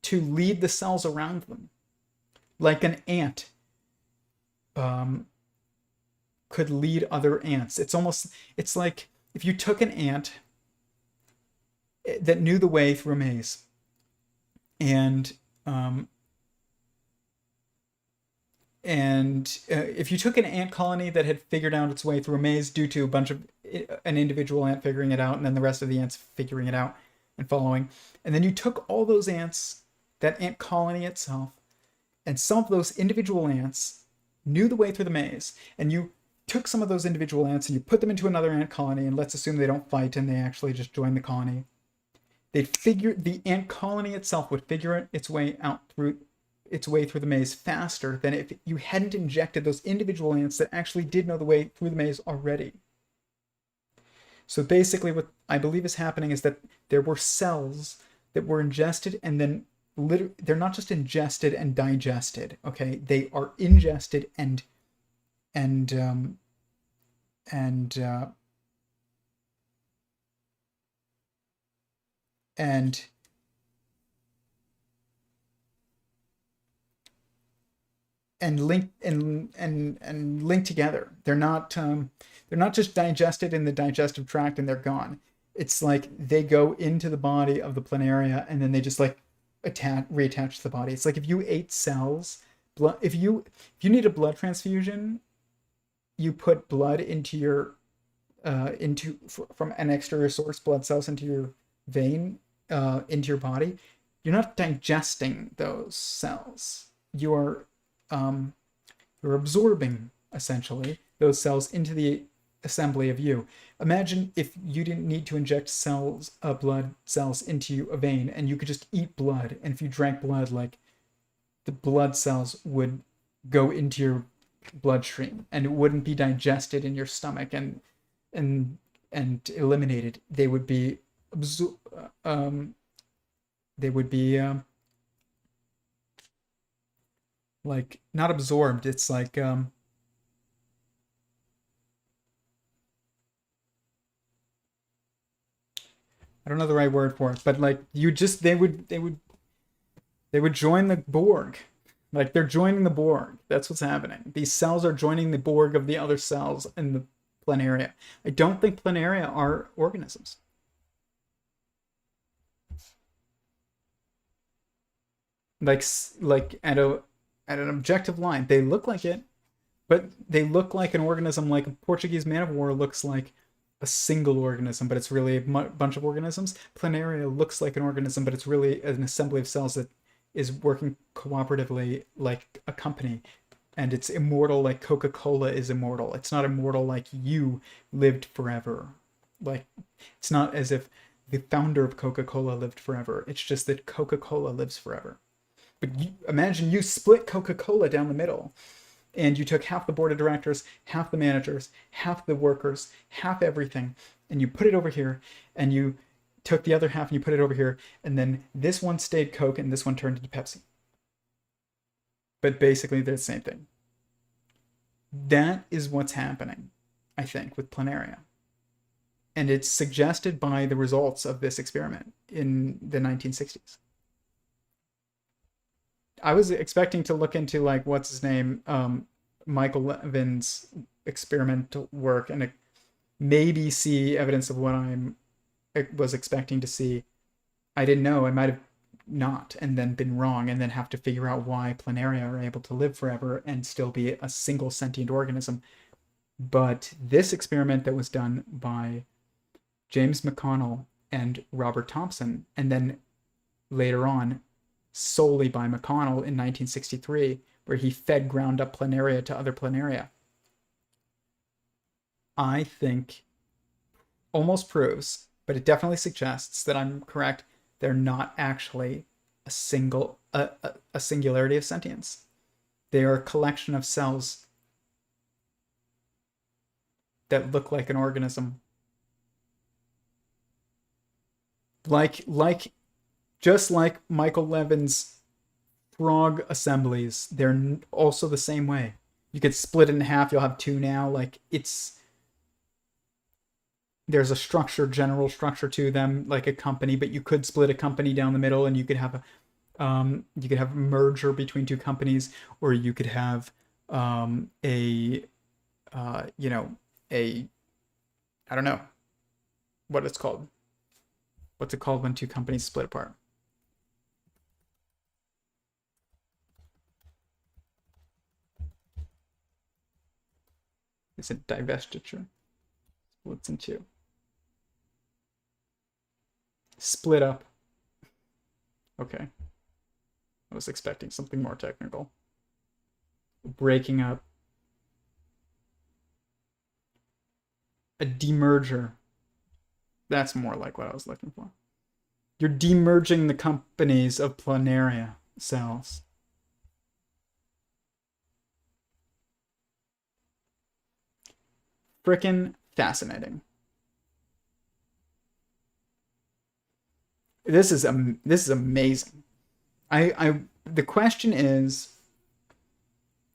to lead the cells around them. Like an ant could lead other ants. It's like if you took an ant that knew the way through a maze, and if you took an ant colony that had figured out its way through a maze due to an individual ant figuring it out and then the rest of the ants figuring it out and following, and then you took all those ants, that ant colony itself, and some of those individual ants knew the way through the maze, and you took some of those individual ants and you put them into another ant colony, and let's assume they don't fight and they actually just join the colony. The ant colony itself would figure its way through the maze faster than if you hadn't injected those individual ants that actually did know the way through the maze already. So basically what I believe is happening is that there were cells that were ingested, and then they're not just ingested and digested, okay? They are ingested and linked together. They're not just digested in the digestive tract and they're gone. It's like they go into the body of the planaria and then they just like reattach to the body. It's like if you ate cells, if you need a blood transfusion, you put blood into your from an exterior source, blood cells into your vein, into your body. You're not digesting those cells. You're absorbing essentially those cells into the assembly of you. Imagine if you didn't need to inject blood cells into a vein, and you could just eat blood, and if you drank blood, like the blood cells would go into your bloodstream and it wouldn't be digested in your stomach and eliminated. They would be like not absorbed. It's like I don't know the right word for it, but like they would join the Borg. Like they're joining the Borg. That's what's happening. These cells are joining the Borg of the other cells in the planaria. I don't think planaria are organisms. Like at an objective line, they look like it, but they look like an organism. Like a Portuguese Man of War looks like a single organism, but it's really a bunch of organisms. Planaria looks like an organism, but it's really an assembly of cells that is working cooperatively like a company. And it's immortal like Coca-Cola is immortal. It's not immortal like you lived forever. Like, it's not as if the founder of Coca-Cola lived forever. It's just that Coca-Cola lives forever. But imagine you split Coca-Cola down the middle, and you took half the board of directors, half the managers, half the workers, half everything, and you put it over here, and you took the other half and you put it over here, and then this one stayed Coke and this one turned into Pepsi. But basically they're the same thing. That is what's happening, I think, with planaria. And it's suggested by the results of this experiment in the 1960s. I was expecting to look into, like, what's his name, Michael Levin's experimental work, and maybe see evidence of what I was expecting to see. I didn't know. I might have not, and then been wrong, and then have to figure out why planaria are able to live forever and still be a single sentient organism. But this experiment that was done by James McConnell and Robert Thompson, and then later on solely by McConnell in 1963, where he fed ground up planaria to other planaria, I think almost proves, but it definitely suggests that I'm correct. They're not actually a singularity of sentience. They are a collection of cells that look like an organism. Just like Michael Levin's frog assemblies, they're also the same way. You could split it in half, you'll have two now. Like, there's a general structure to them, like a company, but you could split a company down the middle, and you could have a merger between two companies, or you could have I don't know what it's called. What's it called when two companies split apart? Is it divestiture? Splits in two. Split up. Okay. I was expecting something more technical. Breaking up. A demerger. That's more like what I was looking for. You're demerging the companies of planaria cells. Frickin' fascinating. This is amazing. The question is,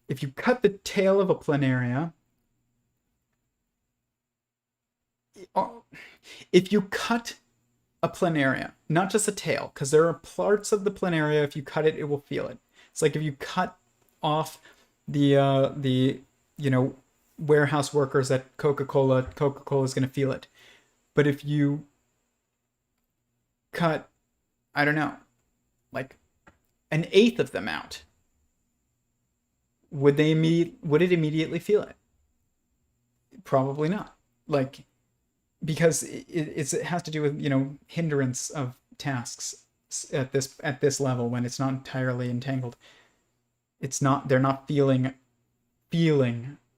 if you cut the tail of a planaria, if you cut a planaria, not just a tail, because there are parts of the planaria, if you cut it, it will feel it. It's like if you cut off the warehouse workers at Coca-Cola is going to feel it. But if you cut, I don't know, like an eighth of them out, would it immediately feel it? Probably not. Like, because it has to do with, hindrance of tasks at this level when it's not entirely entangled. They're not feeling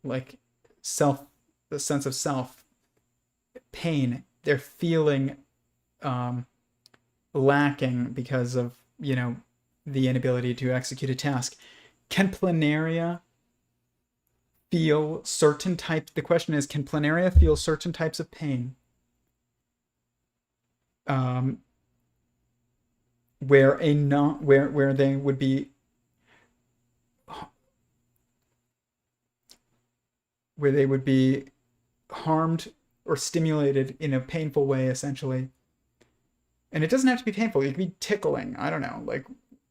like the sense of self, pain. They're feeling lacking because of, the inability to execute a task. Can planaria feel certain types? The question is, can planaria feel certain types of pain where they would be harmed or stimulated in a painful way, essentially, And it doesn't have to be painful. It could be tickling. I don't know. Like,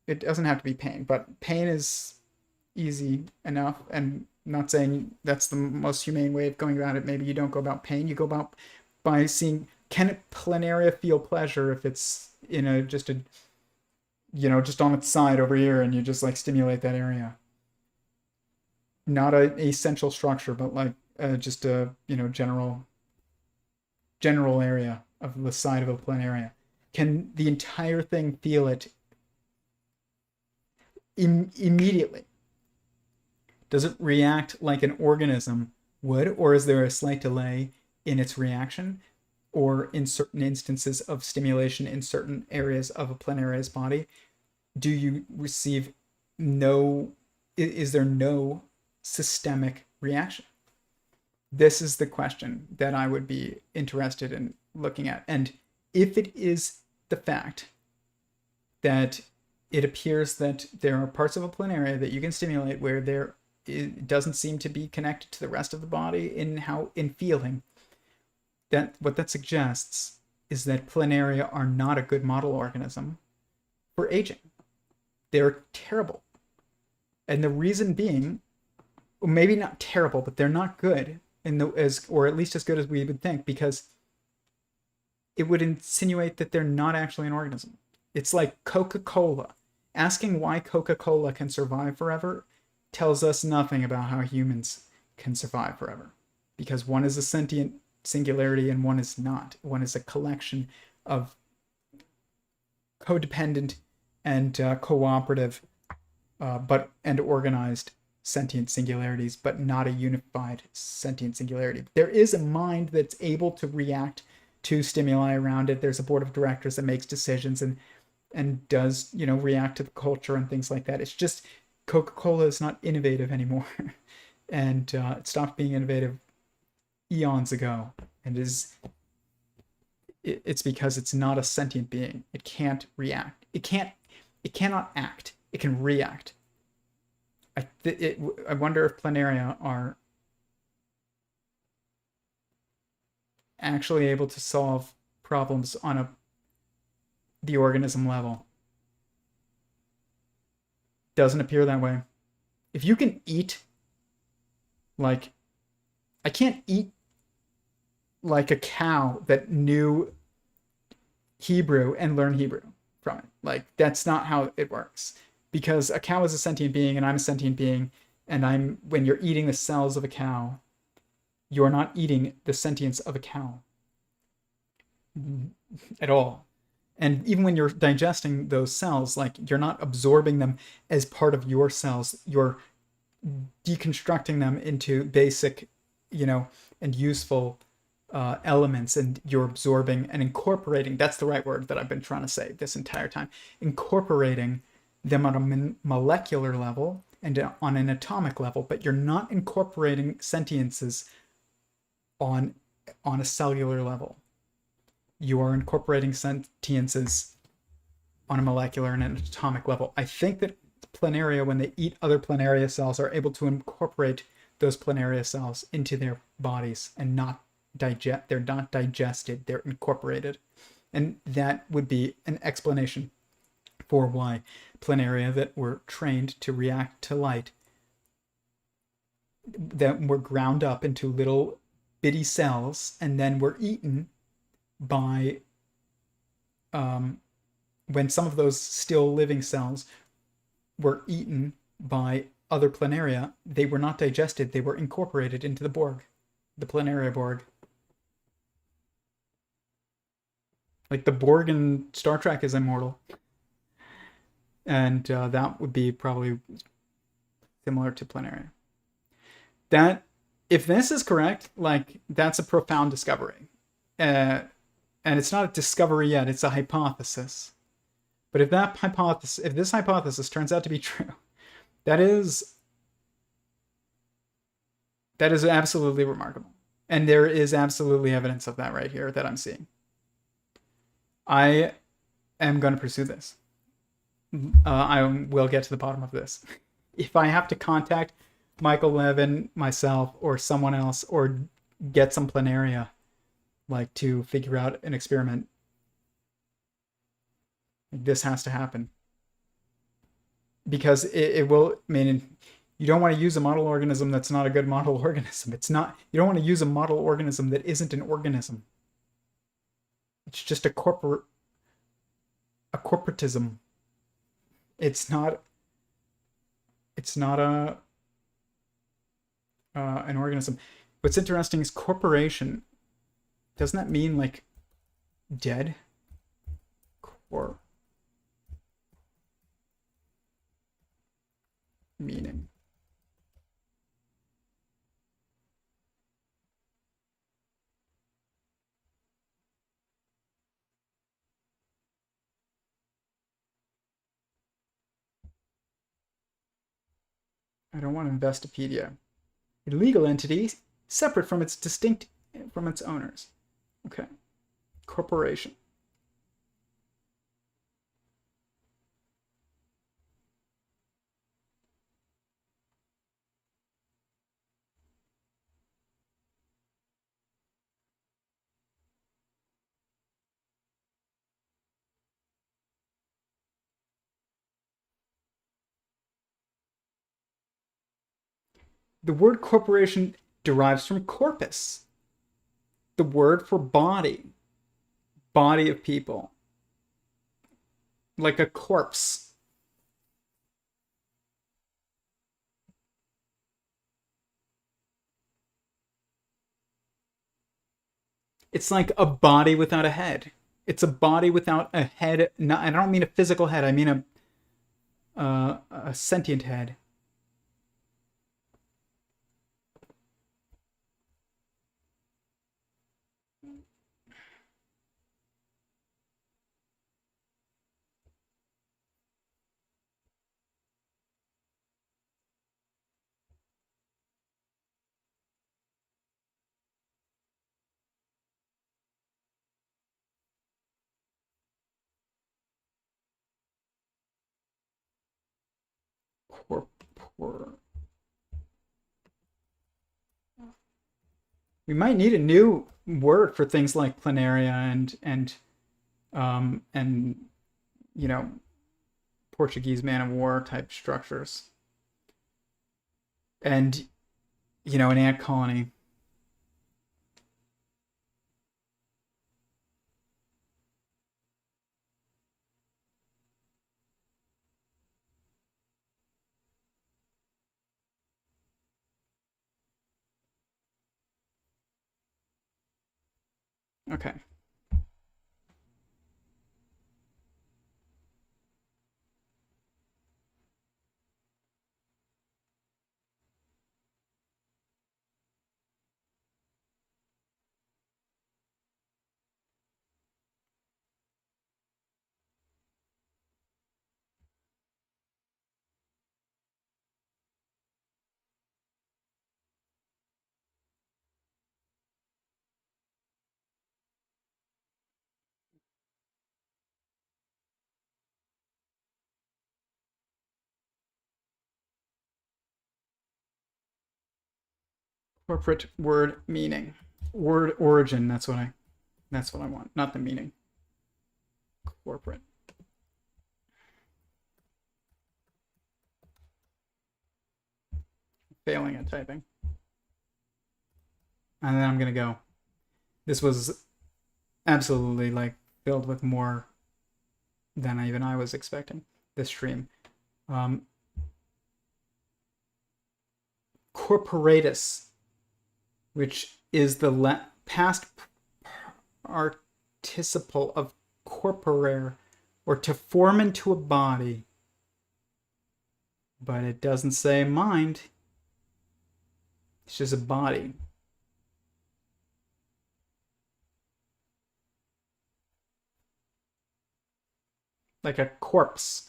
it doesn't have to be pain, but pain is easy enough. And I'm not saying that's the most humane way of going about it. Maybe you don't go about pain. You go about by seeing, can a planaria feel pleasure if it's in a just a, just on its side over here, and you just like stimulate that area. Not a essential structure, but like just a general area of the side of a planaria. Can the entire thing feel it immediately? Does it react like an organism would, or is there a slight delay in its reaction, or in certain instances of stimulation in certain areas of a planaria's body? Do you receive no, is there no systemic reaction? This is the question that I would be interested in looking at. And if it is the fact that it appears that there are parts of a planaria that you can stimulate where it doesn't seem to be connected to the rest of the body in feeling, that what that suggests is that planaria are not a good model organism for aging. They're terrible. And the reason being, well, maybe not terrible, but they're not good, or at least as good as we would think, because it would insinuate that they're not actually an organism. It's like Coca-Cola. Asking why Coca-Cola can survive forever tells us nothing about how humans can survive forever, because one is a sentient singularity and one is not. One is a collection of codependent and cooperative and organized sentient singularities, but not a unified sentient singularity. There is a mind that's able to react to stimuli around it. There's a board of directors that makes decisions and does, react to the culture and things like that. It's just Coca-Cola is not innovative anymore. And it stopped being innovative eons ago. And it's because it's not a sentient being. It can't react. It cannot act. It can react. I wonder if planaria are actually able to solve problems on the organism level. Doesn't appear that way. If you can eat, like, I can't eat like a cow that knew Hebrew and learn Hebrew from it. Like, that's not how it works. Because a cow is a sentient being and I'm a sentient being, and when you're eating the cells of a cow, you're not eating the sentience of a cow at all. And even when you're digesting those cells, like, you're not absorbing them as part of your cells. You're deconstructing them into basic, and useful elements, and you're absorbing and incorporating. That's the right word that I've been trying to say this entire time. Incorporating them on a molecular level and on an atomic level, but you're not incorporating sentiences on a cellular level. You are incorporating sentiences on a molecular and an atomic level. I think that planaria, when they eat other planaria cells, are able to incorporate those planaria cells into their bodies and they're not digested, they're incorporated. And that would be an explanation for why planaria that were trained to react to light, that were ground up into little bitty cells and then were eaten by, when some of those still living cells were eaten by other planaria, they were not digested, they were incorporated into the Borg, the planaria Borg. Like the Borg in Star Trek is immortal. And that would be probably similar to planaria. That, if this is correct, like, that's a profound discovery. And it's not a discovery yet, it's a hypothesis. But if this hypothesis turns out to be true, that is absolutely remarkable. And there is absolutely evidence of that right here that I'm seeing. I am going to pursue this. I will get to the bottom of this. If I have to contact Michael Levin, myself, or someone else, or get some planaria, like, to figure out an experiment, This has to happen. Because it will, I mean, you don't want to use a model organism that's not a good model organism. It's not, you don't want to use a model organism that isn't an organism. It's just a corporatism. It's not an organism. What's interesting is corporation. Doesn't that mean like dead? Meaning. I don't want Investopedia. A legal entity separate from its distinct from its owners. Okay. Corporation. The word corporation derives from corpus, the word for body, body of people, like a corpse. It's like a body without a head. It's a body without a head. Not, I don't mean a physical head. I mean a sentient head. We might need a new word for things like planaria and you know, Portuguese Man of War type structures. And you know, an ant colony. Okay. Corporate word meaning. Word origin, that's what I want, not the meaning. Corporate. Failing at typing. And then I'm gonna go. This was absolutely like filled with more than even I was expecting. This stream. Corporatus, which is the past participle of corporare, or to form into a body. But it doesn't say mind. It's just a body. Like a corpse.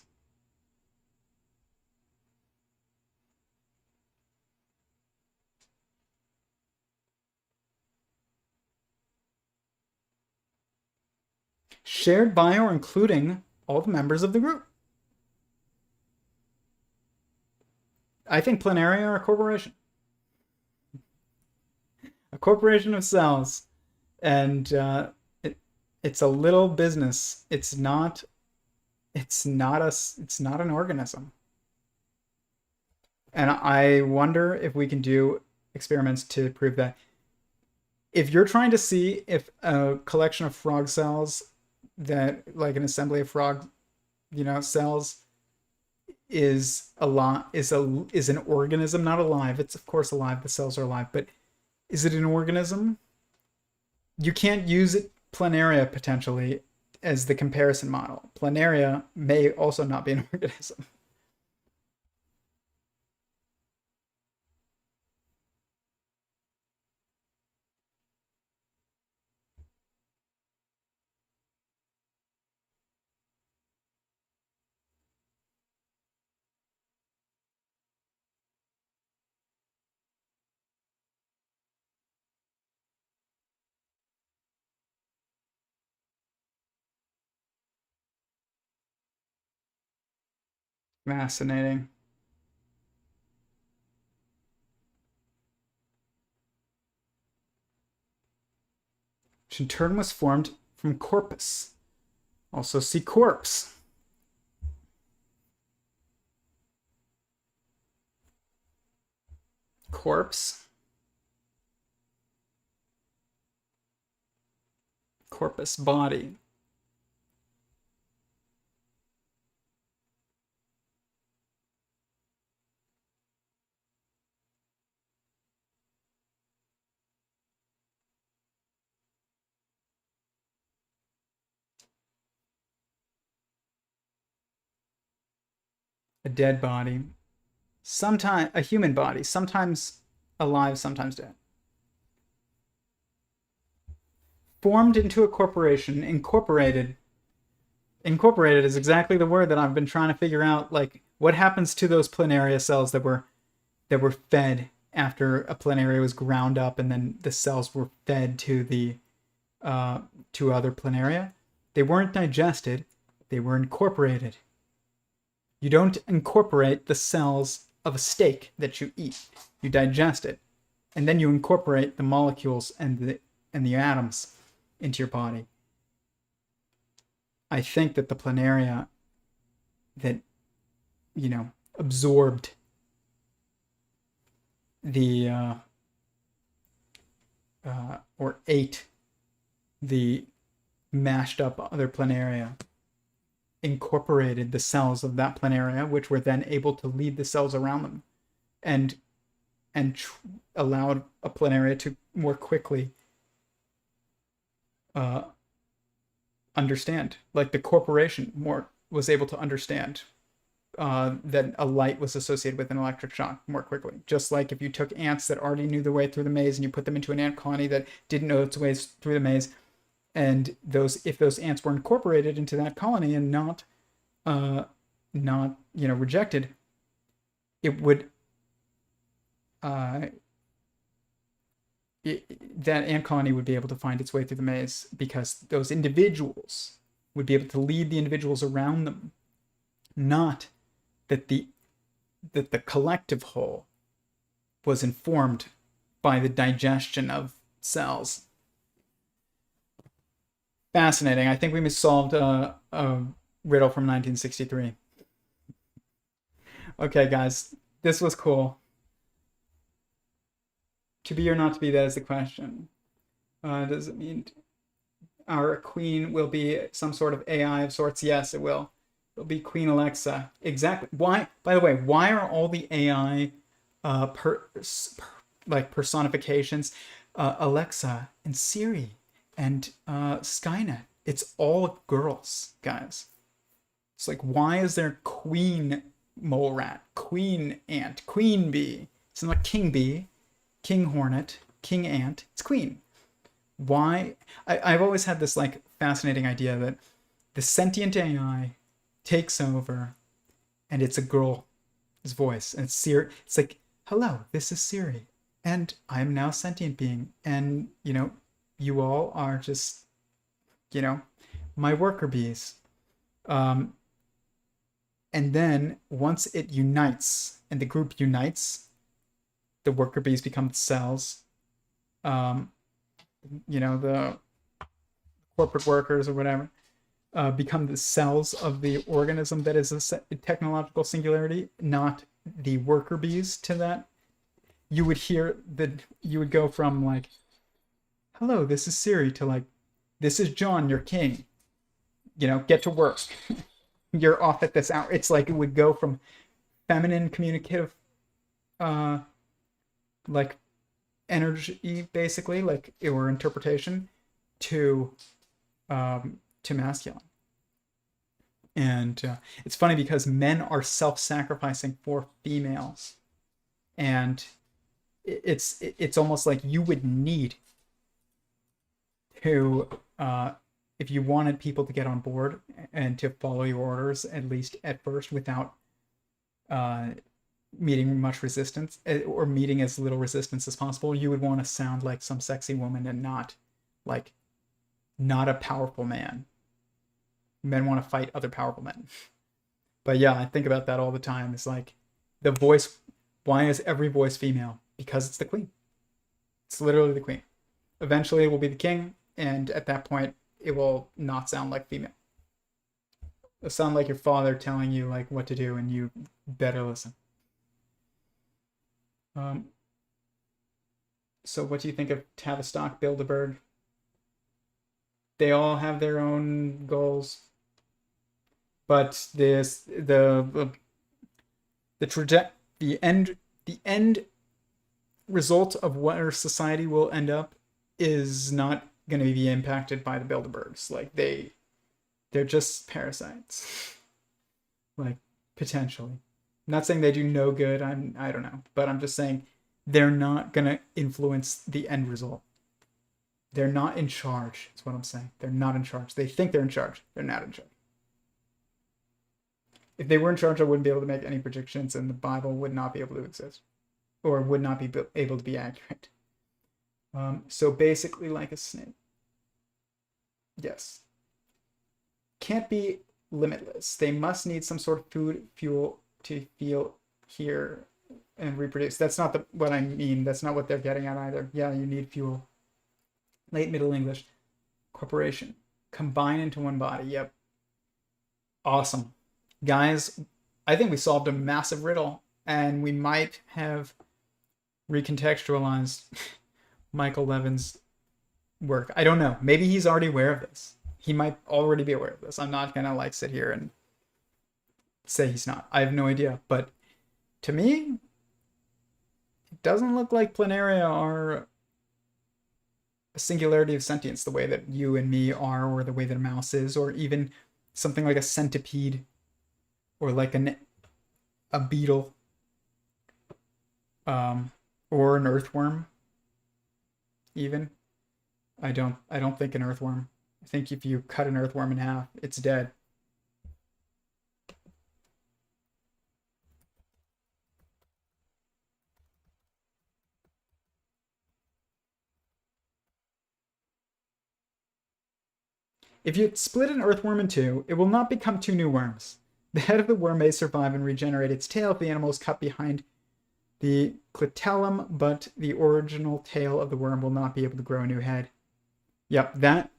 Shared by or including all the members of the group. I think planaria are a corporation. A corporation of cells. And it's a little business. It's not it's not an organism. And I wonder if we can do experiments to prove that. If you're trying to see if a collection of frog cells, that like an assembly of frog, cells, is an organism, not alive. It's of course alive. The cells are alive, but is it an organism? You can't use it planaria potentially as the comparison model. Planaria may also not be an organism. Fascinating. Chinturn was formed from corpus. Also see corpse. Corpse. Corpus, body. A dead body. Sometimes a human body, sometimes alive, sometimes dead. Formed into a corporation, incorporated. Incorporated is exactly the word that I've been trying to figure out. Like, what happens to those planaria cells that were fed after a planaria was ground up, and then the cells were fed to the to other planaria? They weren't digested; they were incorporated. You don't incorporate the cells of a steak that you eat. You digest it, and then you incorporate the molecules and the atoms into your body. I think that the planaria that absorbed the or ate the mashed up other planaria incorporated the cells of that planaria, which were then able to lead the cells around them, and allowed a planaria to more quickly understand. Like the corporation more was able to understand that a light was associated with an electric shock more quickly. Just like if you took ants that already knew the way through the maze and you put them into an ant colony that didn't know its ways through the maze, and if those ants were incorporated into that colony and not rejected, it would that ant colony would be able to find its way through the maze, because those individuals would be able to lead the individuals around them, not that the collective whole was informed by the digestion of cells. Fascinating. I think we solved a riddle from 1963. Okay, guys, this was cool. To be or not to be, that is the question. Does it mean our queen will be some sort of AI of sorts? Yes, it will. It'll be Queen Alexa. Exactly. Why? By the way, why are all the AI personifications Alexa and Siri and Skynet? It's all girls, guys. It's like, why is there Queen Mole Rat, Queen Ant, Queen Bee? It's not King Bee, King Hornet, King Ant. It's Queen. Why? I've always had this like fascinating idea that the sentient AI takes over, and it's a girl's voice, and it's Siri. It's like, hello, this is Siri, and I'm now a sentient being, and you all are just my worker bees. And then once it unites and the group unites, the worker bees become the cells. The corporate workers or whatever. become the cells of the organism that is a technological singularity, not the worker bees to that. You would hear that you would go from like, hello, this is Siri, to like, this is John, your king. Get to work. You're off at this hour. It's like it would go from feminine communicative like energy, basically, like, or interpretation, to masculine. And it's funny because men are self-sacrificing for females, and it's almost like you would need to, if you wanted people to get on board and to follow your orders, at least at first, without meeting much resistance, or meeting as little resistance as possible, you would want to sound like some sexy woman and not a powerful man. Men want to fight other powerful men. But yeah, I think about that all the time. It's like, the voice, why is every voice female? Because it's the queen. It's literally the queen. Eventually it will be the king, and at that point it will not sound like female. It'll sound like your father telling you like what to do, and you better listen. So what do you think of Tavistock, Bilderberg? They all have their own goals, but the end result of where society will end up is not going to be impacted by the Bilderbergs. Like, they're just parasites. Like, potentially. I'm not saying they do no good. I don't know, but I'm just saying they're not going to influence the end result. They're not in charge, is what I'm saying. They're not in charge. They think they're in charge. They're not in charge. If they were in charge, I wouldn't be able to make any predictions, and the Bible would not be able to exist, or would not be able to be accurate. So basically like a snake. Yes. Can't be limitless. They must need some sort of food, fuel to feel, hear, and reproduce. That's not what I mean. That's not what they're getting at either. Yeah, you need fuel. Late Middle English. Corporation. Combine into one body. Yep. Awesome. Guys, I think we solved a massive riddle, and we might have recontextualized Michael Levin's work. I don't know. Maybe he's already aware of this. He might already be aware of this. I'm not going to like sit here and say he's not. I have no idea. But to me, it doesn't look like planaria are a singularity of sentience the way that you and me are, or the way that a mouse is, or even something like a centipede, or like a beetle, or an earthworm. Even, I don't think an earthworm. I think if you cut an earthworm in half, it's dead. If you split an earthworm in two, it will not become two new worms. The head of the worm may survive and regenerate its tail if the animal is cut behind the clitellum, but the original tail of the worm will not be able to grow a new head. Yep, that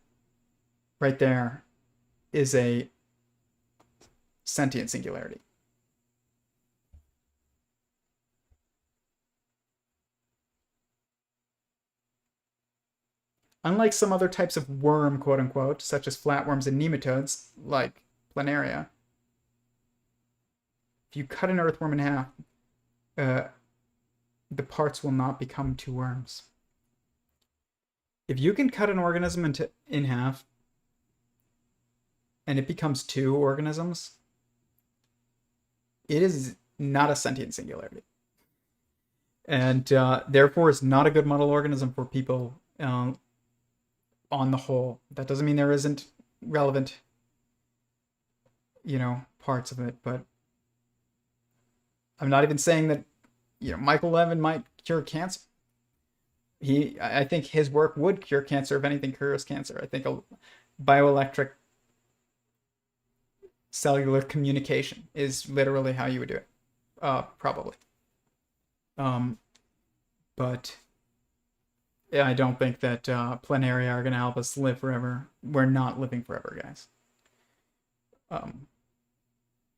right there is a sentient singularity. Unlike some other types of worm, quote unquote, such as flatworms and nematodes, like planaria, if you cut an earthworm in half, the parts will not become two worms. If you can cut an organism in half and it becomes two organisms, it is not a sentient singularity. And therefore is not a good model organism for people on the whole. That doesn't mean there isn't relevant, parts of it, but I'm not even saying that, Michael Levin might cure cancer. I think his work would cure cancer. If anything cures cancer, I think a bioelectric cellular communication is literally how you would do it. Probably. But yeah, I don't think that planaria are going to help us live forever. We're not living forever, guys.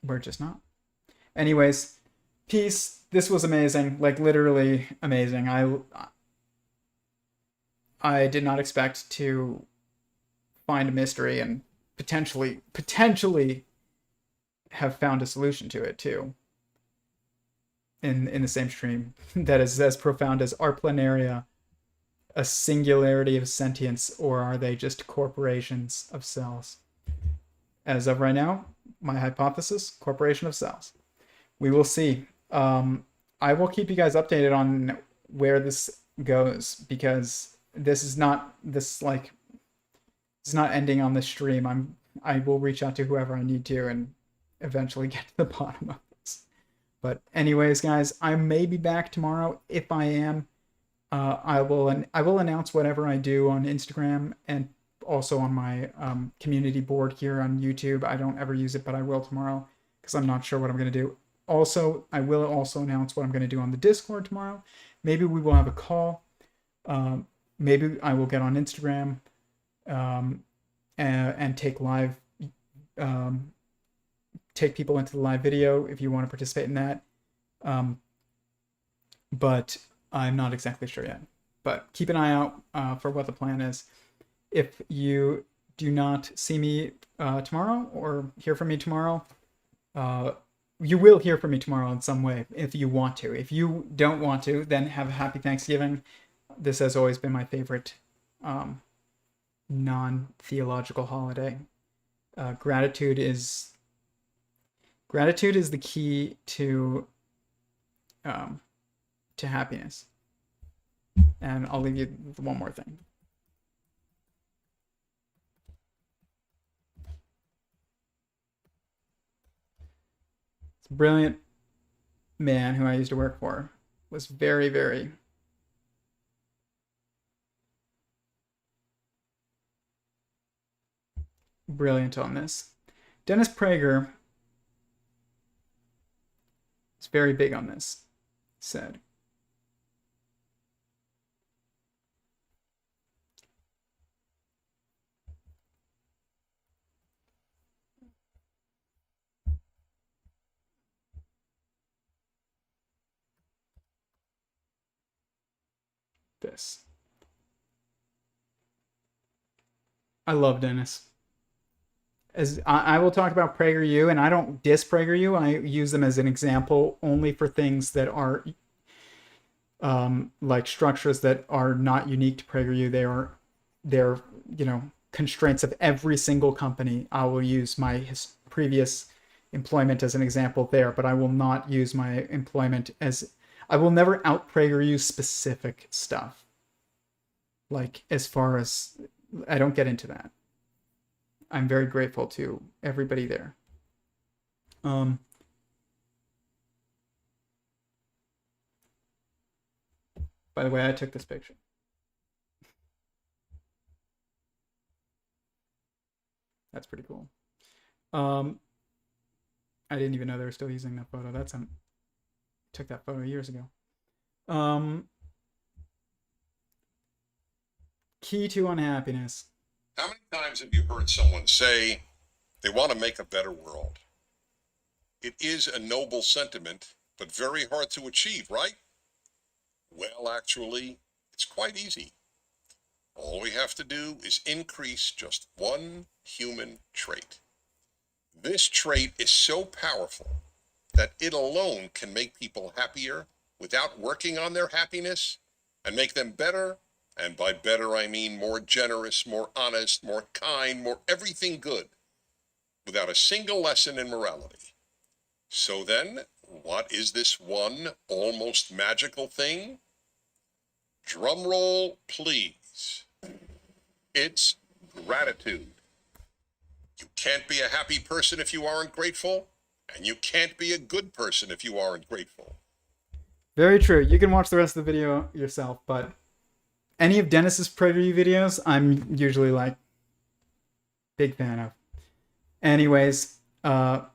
We're just not. Anyways, peace. This was amazing, like literally amazing. I did not expect to find a mystery and potentially have found a solution to it too. In the same stream that is as profound as are planaria a singularity of sentience, or are they just corporations of cells? As of right now, my hypothesis: corporation of cells. We will see. I will keep you guys updated on where this goes, because this is not it's not ending on this stream. I will reach out to whoever I need to and eventually get to the bottom of this. But anyways, guys, I may be back tomorrow. If I am, I will announce whatever I do on Instagram and also on my community board here on YouTube. I don't ever use it, but I will tomorrow because I'm not sure what I'm going to do. Also, I will also announce what I'm going to do on the Discord tomorrow. Maybe we will have a call. Maybe I will get on Instagram and take live, take people into the live video if you want to participate in that. But I'm not exactly sure yet. But keep an eye out for what the plan is. If you do not see me tomorrow or hear from me tomorrow, you will hear from me tomorrow in some way if you want to. If you don't want to, then have a happy Thanksgiving. This has always been my favorite non-theological holiday. Gratitude is the key to happiness. And I'll leave you with one more thing. This brilliant man who I used to work for was very, very brilliant on this. Dennis Prager is very big on this. Said, this. I love Dennis. As I will talk about PragerU, and I don't diss PragerU. I use them as an example only for things that are like structures that are not unique to PragerU. They're constraints of every single company. I will use my previous employment as an example there, but I will not use my employment as, I will never out PragerU specific stuff. Like, as far as, I don't get into that. I'm very grateful to everybody there. By the way, I took this picture. That's pretty cool. I didn't even know they were still using that photo. Took that photo years ago. Key to unhappiness. How many times have you heard someone say they want to make a better world? It is a noble sentiment, but very hard to achieve, right? Well, actually, it's quite easy. All we have to do is increase just one human trait. This trait is so powerful that it alone can make people happier without working on their happiness, and make them better. And by better, I mean more generous, more honest, more kind, more everything good, without a single lesson in morality. So then, what is this one almost magical thing? Drum roll, please. It's gratitude. You can't be a happy person if you aren't grateful, and you can't be a good person if you aren't grateful. Very true. You can watch the rest of the video yourself, but any of Dennis's PragerU videos, I'm usually like big fan of. Anyways, have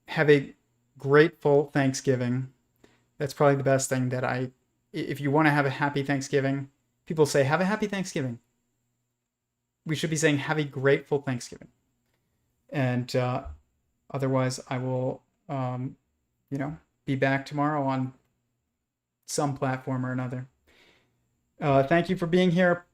a grateful Thanksgiving. That's probably the best thing that if you want to have a happy Thanksgiving, people say, have a happy Thanksgiving. We should be saying, have a grateful Thanksgiving. And Otherwise, I will, be back tomorrow on some platform or another. Thank you for being here.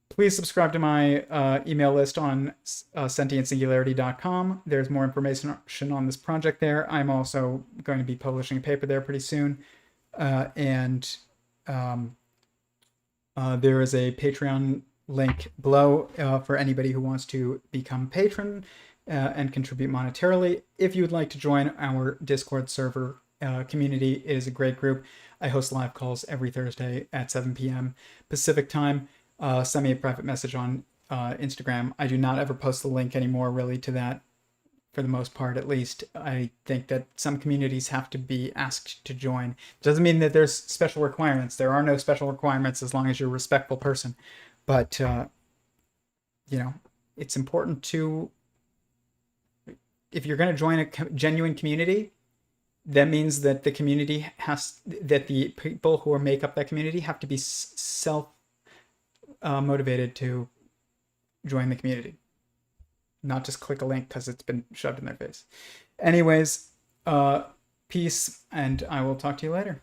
Please subscribe to my email list on sentientsingularity.com. There's more information on this project there. I'm also going to be publishing a paper there pretty soon. And there is a Patreon link below for anybody who wants to become patron and contribute monetarily. If you would like to join our Discord server community, it is a great group. I host live calls every Thursday at 7 p.m. Pacific time. Send me a private message on Instagram. I do not ever post the link anymore, really, to that, for the most part, at least. I think that some communities have to be asked to join. It doesn't mean that there's special requirements. There are no special requirements as long as you're a respectful person. But, it's important to, if you're going to join a genuine community, that means that the community that the people who make up that community have to be motivated to join the community, not just click a link because it's been shoved in their face. Anyways, peace, and I will talk to you later.